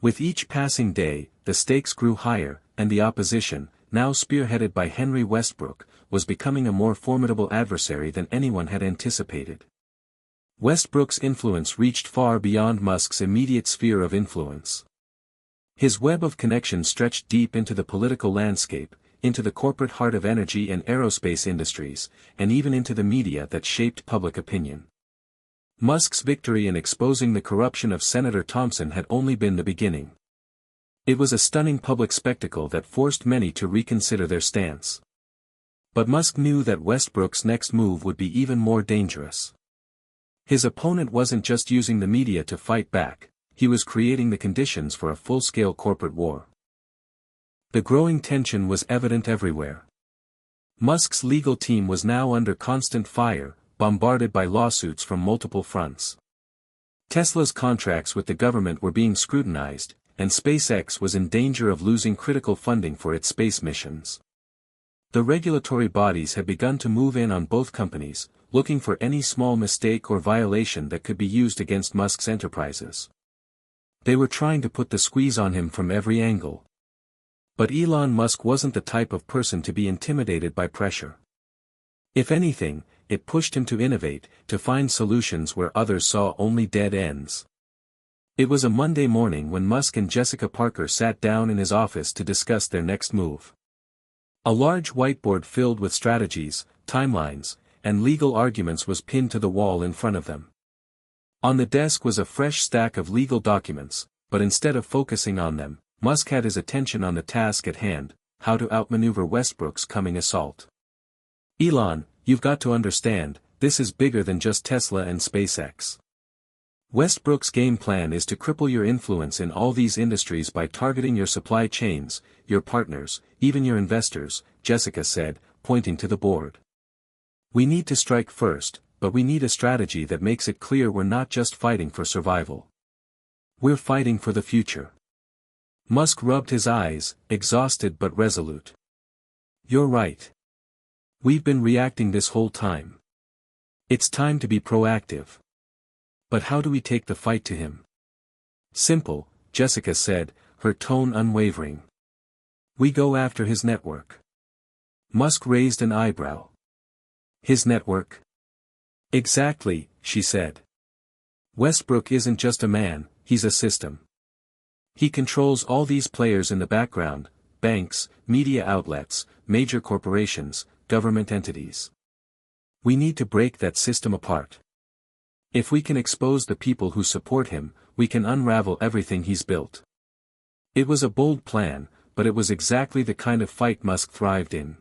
With each passing day, the stakes grew higher, and the opposition, now spearheaded by Henry Westbrook, was becoming a more formidable adversary than anyone had anticipated. Westbrook's influence reached far beyond Musk's immediate sphere of influence. His web of connections stretched deep into the political landscape, into the corporate heart of energy and aerospace industries, and even into the media that shaped public opinion. Musk's victory in exposing the corruption of Senator Thompson had only been the beginning. It was a stunning public spectacle that forced many to reconsider their stance. But Musk knew that Westbrook's next move would be even more dangerous. His opponent wasn't just using the media to fight back, he was creating the conditions for a full-scale corporate war. The growing tension was evident everywhere. Musk's legal team was now under constant fire, bombarded by lawsuits from multiple fronts. Tesla's contracts with the government were being scrutinized, and SpaceX was in danger of losing critical funding for its space missions. The regulatory bodies had begun to move in on both companies, looking for any small mistake or violation that could be used against Musk's enterprises. They were trying to put the squeeze on him from every angle. But Elon Musk wasn't the type of person to be intimidated by pressure. If anything, it pushed him to innovate, to find solutions where others saw only dead ends. It was a Monday morning when Musk and Jessica Parker sat down in his office to discuss their next move. A large whiteboard filled with strategies, timelines, and legal arguments was pinned to the wall in front of them. On the desk was a fresh stack of legal documents, but instead of focusing on them, Musk had his attention on the task at hand: how to outmaneuver Westbrook's coming assault. "Elon, you've got to understand, this is bigger than just Tesla and SpaceX. Westbrook's game plan is to cripple your influence in all these industries by targeting your supply chains, your partners, even your investors," Jessica said, pointing to the board. "We need to strike first, but we need a strategy that makes it clear we're not just fighting for survival. We're fighting for the future." Musk rubbed his eyes, exhausted but resolute. "You're right. We've been reacting this whole time. It's time to be proactive. But how do we take the fight to him?" "Simple," Jessica said, her tone unwavering. "We go after his network." Musk raised an eyebrow. "His network?" "Exactly," she said. "Westbrook isn't just a man, he's a system. He controls all these players in the background: banks, media outlets, major corporations, government entities. We need to break that system apart. If we can expose the people who support him, we can unravel everything he's built." It was a bold plan, but it was exactly the kind of fight Musk thrived in.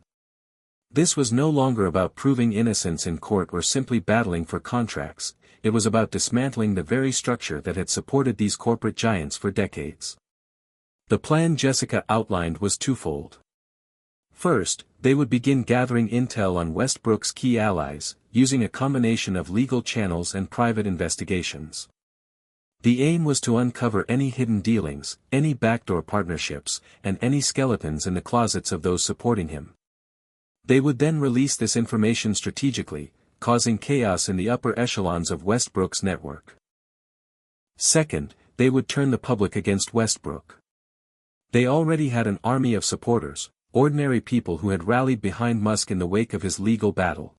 This was no longer about proving innocence in court or simply battling for contracts. It was about dismantling the very structure that had supported these corporate giants for decades. The plan Jessica outlined was twofold. First, they would begin gathering intel on Westbrook's key allies, using a combination of legal channels and private investigations. The aim was to uncover any hidden dealings, any backdoor partnerships, and any skeletons in the closets of those supporting him. They would then release this information strategically, causing chaos in the upper echelons of Westbrook's network. Second, they would turn the public against Westbrook. They already had an army of supporters, ordinary people who had rallied behind Musk in the wake of his legal battle.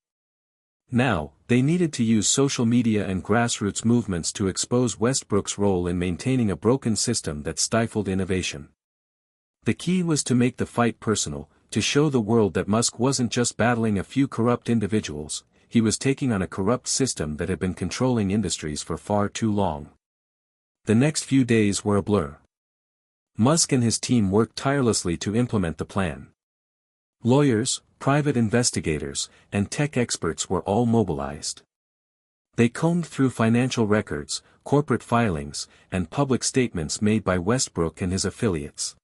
Now, they needed to use social media and grassroots movements to expose Westbrook's role in maintaining a broken system that stifled innovation. The key was to make the fight personal, to show the world that Musk wasn't just battling a few corrupt individuals, he was taking on a corrupt system that had been controlling industries for far too long. The next few days were a blur. Musk and his team worked tirelessly to implement the plan. Lawyers, private investigators, and tech experts were all mobilized. They combed through financial records, corporate filings, and public statements made by Westbrook and his affiliates.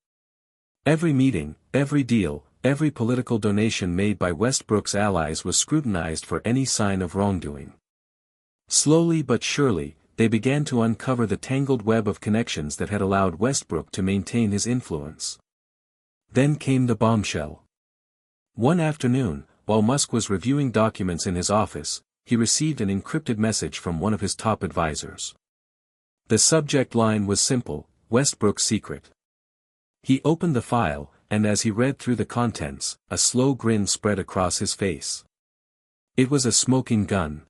Every meeting, every deal, every political donation made by Westbrook's allies was scrutinized for any sign of wrongdoing. Slowly but surely, they began to uncover the tangled web of connections that had allowed Westbrook to maintain his influence. Then came the bombshell. One afternoon, while Musk was reviewing documents in his office, he received an encrypted message from one of his top advisors. The subject line was simple: Westbrook's secret. He opened the file, and as he read through the contents, a slow grin spread across his face. It was a smoking gun.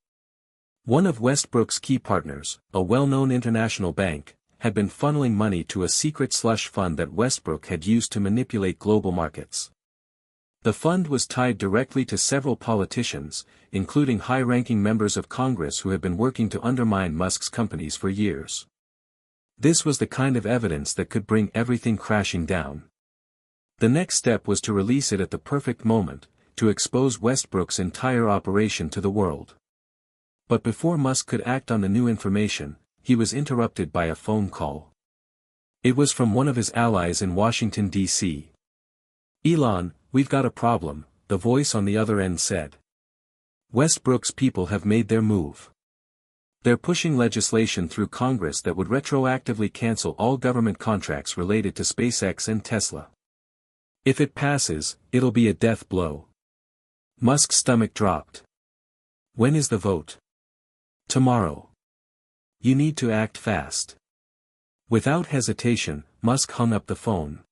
One of Westbrook's key partners, a well-known international bank, had been funneling money to a secret slush fund that Westbrook had used to manipulate global markets. The fund was tied directly to several politicians, including high-ranking members of Congress who had been working to undermine Musk's companies for years. This was the kind of evidence that could bring everything crashing down. The next step was to release it at the perfect moment, to expose Westbrook's entire operation to the world. But before Musk could act on the new information, he was interrupted by a phone call. It was from one of his allies in Washington, D.C. "Elon, we've got a problem," the voice on the other end said. "Westbrook's people have made their move. They're pushing legislation through Congress that would retroactively cancel all government contracts related to SpaceX and Tesla. If it passes, it'll be a death blow." Musk's stomach dropped. "When is the vote?" "Tomorrow. You need to act fast." Without hesitation, Musk hung up the phone.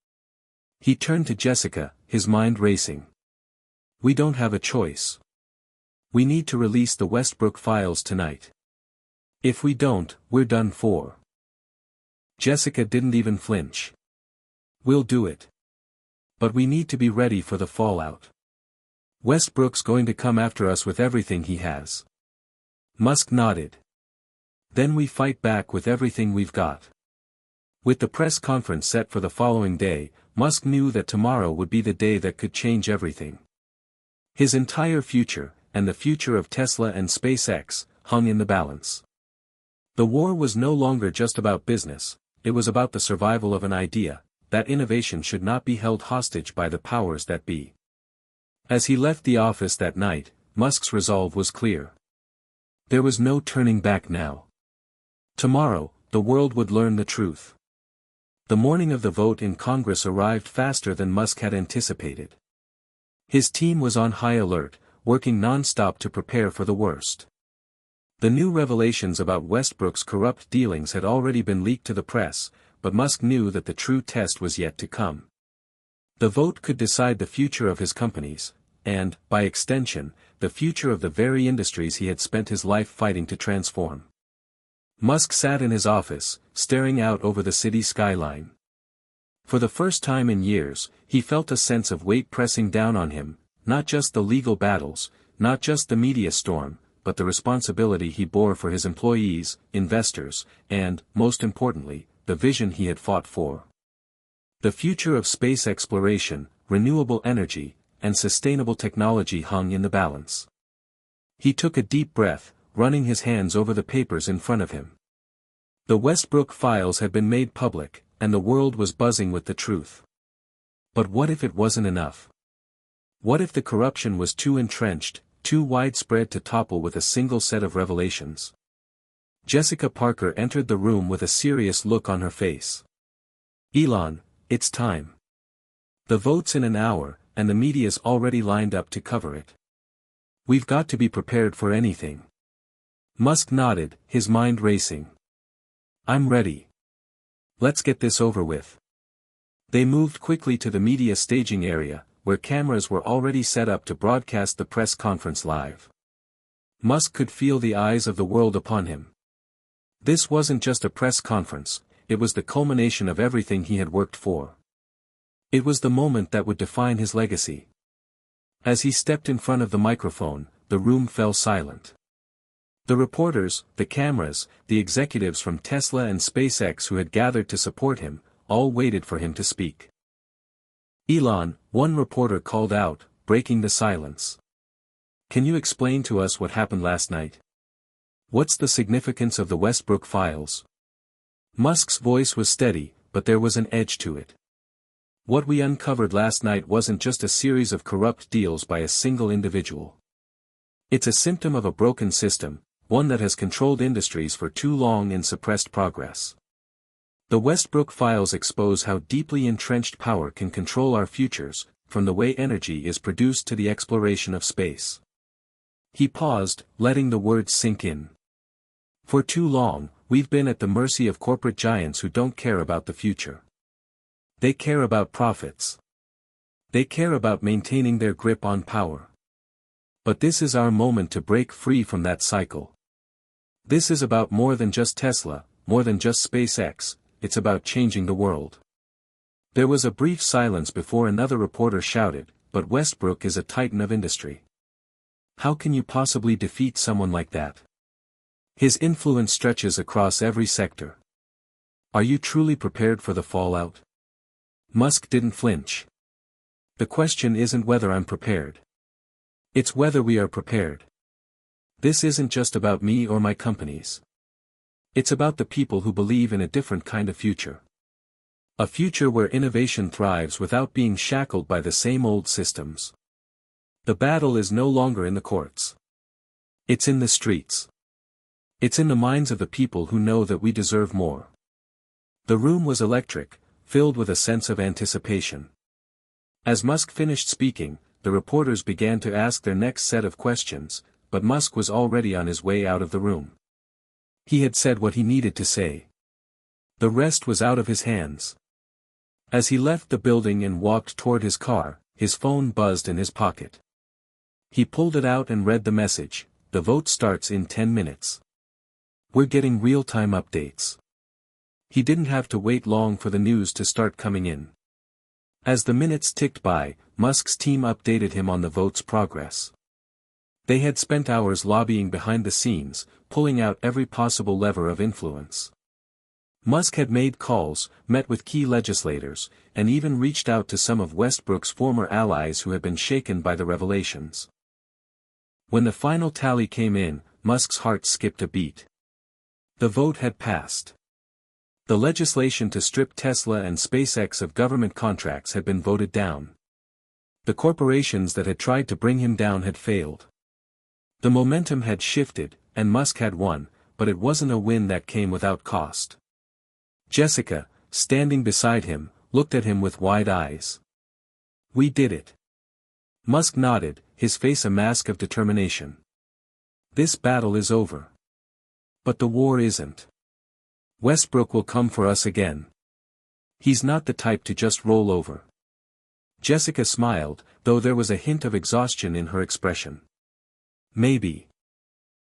He turned to Jessica, his mind racing. "We don't have a choice. We need to release the Westbrook files tonight. If we don't, we're done for. Jessica didn't even flinch. We'll do it. But we need to be ready for the fallout. Westbrook's going to come after us with everything he has. Musk nodded. Then we fight back with everything we've got. With the press conference set for the following day, Musk knew that tomorrow would be the day that could change everything. His entire future, and the future of Tesla and SpaceX, hung in the balance. The war was no longer just about business, it was about the survival of an idea, that innovation should not be held hostage by the powers that be. As he left the office that night, Musk's resolve was clear. There was no turning back now. Tomorrow, the world would learn the truth. The morning of the vote in Congress arrived faster than Musk had anticipated. His team was on high alert, working non-stop to prepare for the worst. The new revelations about Westbrook's corrupt dealings had already been leaked to the press, but Musk knew that the true test was yet to come. The vote could decide the future of his companies, and, by extension, the future of the very industries he had spent his life fighting to transform. Musk sat in his office, staring out over the city skyline. For the first time in years, he felt a sense of weight pressing down on him, not just the legal battles, not just the media storm, but the responsibility he bore for his employees, investors, and, most importantly, the vision he had fought for. The future of space exploration, renewable energy, and sustainable technology hung in the balance. He took a deep breath, running his hands over the papers in front of him. The Westbrook files had been made public, and the world was buzzing with the truth. But what if it wasn't enough? What if the corruption was too entrenched, too widespread to topple with a single set of revelations? Jessica Parker entered the room with a serious look on her face. Elon, it's time. The vote's in an hour, and the media's already lined up to cover it. We've got to be prepared for anything. Musk nodded, his mind racing. I'm ready. Let's get this over with. They moved quickly to the media staging area, where cameras were already set up to broadcast the press conference live. Musk could feel the eyes of the world upon him. This wasn't just a press conference, it was the culmination of everything he had worked for. It was the moment that would define his legacy. As he stepped in front of the microphone, the room fell silent. The reporters, the cameras, the executives from Tesla and SpaceX who had gathered to support him, all waited for him to speak. Elon, one reporter called out, breaking the silence. Can you explain to us what happened last night? What's the significance of the Westbrook files? Musk's voice was steady, but there was an edge to it. What we uncovered last night wasn't just a series of corrupt deals by a single individual. It's a symptom of a broken system, one that has controlled industries for too long and suppressed progress. The Westbrook files expose how deeply entrenched power can control our futures, from the way energy is produced to the exploration of space. He paused, letting the words sink in. For too long, we've been at the mercy of corporate giants who don't care about the future. They care about profits. They care about maintaining their grip on power. But this is our moment to break free from that cycle. This is about more than just Tesla, more than just SpaceX. It's about changing the world. There was a brief silence before another reporter shouted, but Westbrook is a titan of industry. How can you possibly defeat someone like that? His influence stretches across every sector. Are you truly prepared for the fallout? Musk didn't flinch. The question isn't whether I'm prepared. It's whether we are prepared. This isn't just about me or my companies. It's about the people who believe in a different kind of future. A future where innovation thrives without being shackled by the same old systems. The battle is no longer in the courts. It's in the streets. It's in the minds of the people who know that we deserve more. The room was electric, filled with a sense of anticipation. As Musk finished speaking, the reporters began to ask their next set of questions, but Musk was already on his way out of the room. He had said what he needed to say. The rest was out of his hands. As he left the building and walked toward his car, his phone buzzed in his pocket. He pulled it out and read the message: "The vote starts in 10 minutes. We're getting real-time updates." He didn't have to wait long for the news to start coming in. As the minutes ticked by, Musk's team updated him on the vote's progress. They had spent hours lobbying behind the scenes, pulling out every possible lever of influence. Musk had made calls, met with key legislators, and even reached out to some of Westbrook's former allies who had been shaken by the revelations. When the final tally came in, Musk's heart skipped a beat. The vote had passed. The legislation to strip Tesla and SpaceX of government contracts had been voted down. The corporations that had tried to bring him down had failed. The momentum had shifted, and Musk had won, but it wasn't a win that came without cost. Jessica, standing beside him, looked at him with wide eyes. "We did it." Musk nodded, his face a mask of determination. "This battle is over. But the war isn't. Westbrook will come for us again. He's not the type to just roll over." Jessica smiled, though there was a hint of exhaustion in her expression. "Maybe.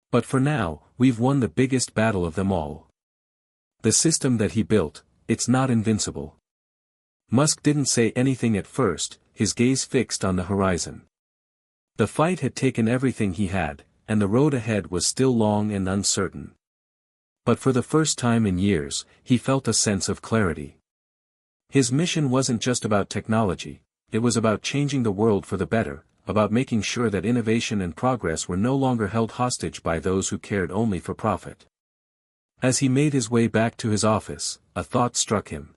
But for now, we've won the biggest battle of them all. The system that he built, it's not invincible." Musk didn't say anything at first, his gaze fixed on the horizon. The fight had taken everything he had, and the road ahead was still long and uncertain. But for the first time in years, he felt a sense of clarity. His mission wasn't just about technology, it was about changing the world for the better, about making sure that innovation and progress were no longer held hostage by those who cared only for profit. As he made his way back to his office, a thought struck him.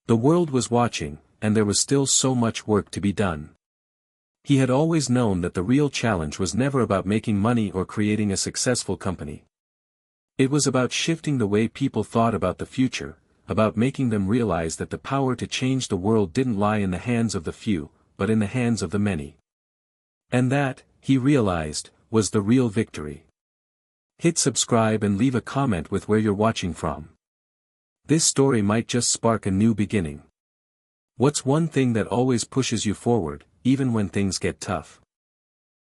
The world was watching, and there was still so much work to be done. He had always known that the real challenge was never about making money or creating a successful company. It was about shifting the way people thought about the future, about making them realize that the power to change the world didn't lie in the hands of the few, but in the hands of the many. And that, he realized, was the real victory. Hit subscribe and leave a comment with where you're watching from. This story might just spark a new beginning. What's one thing that always pushes you forward, even when things get tough?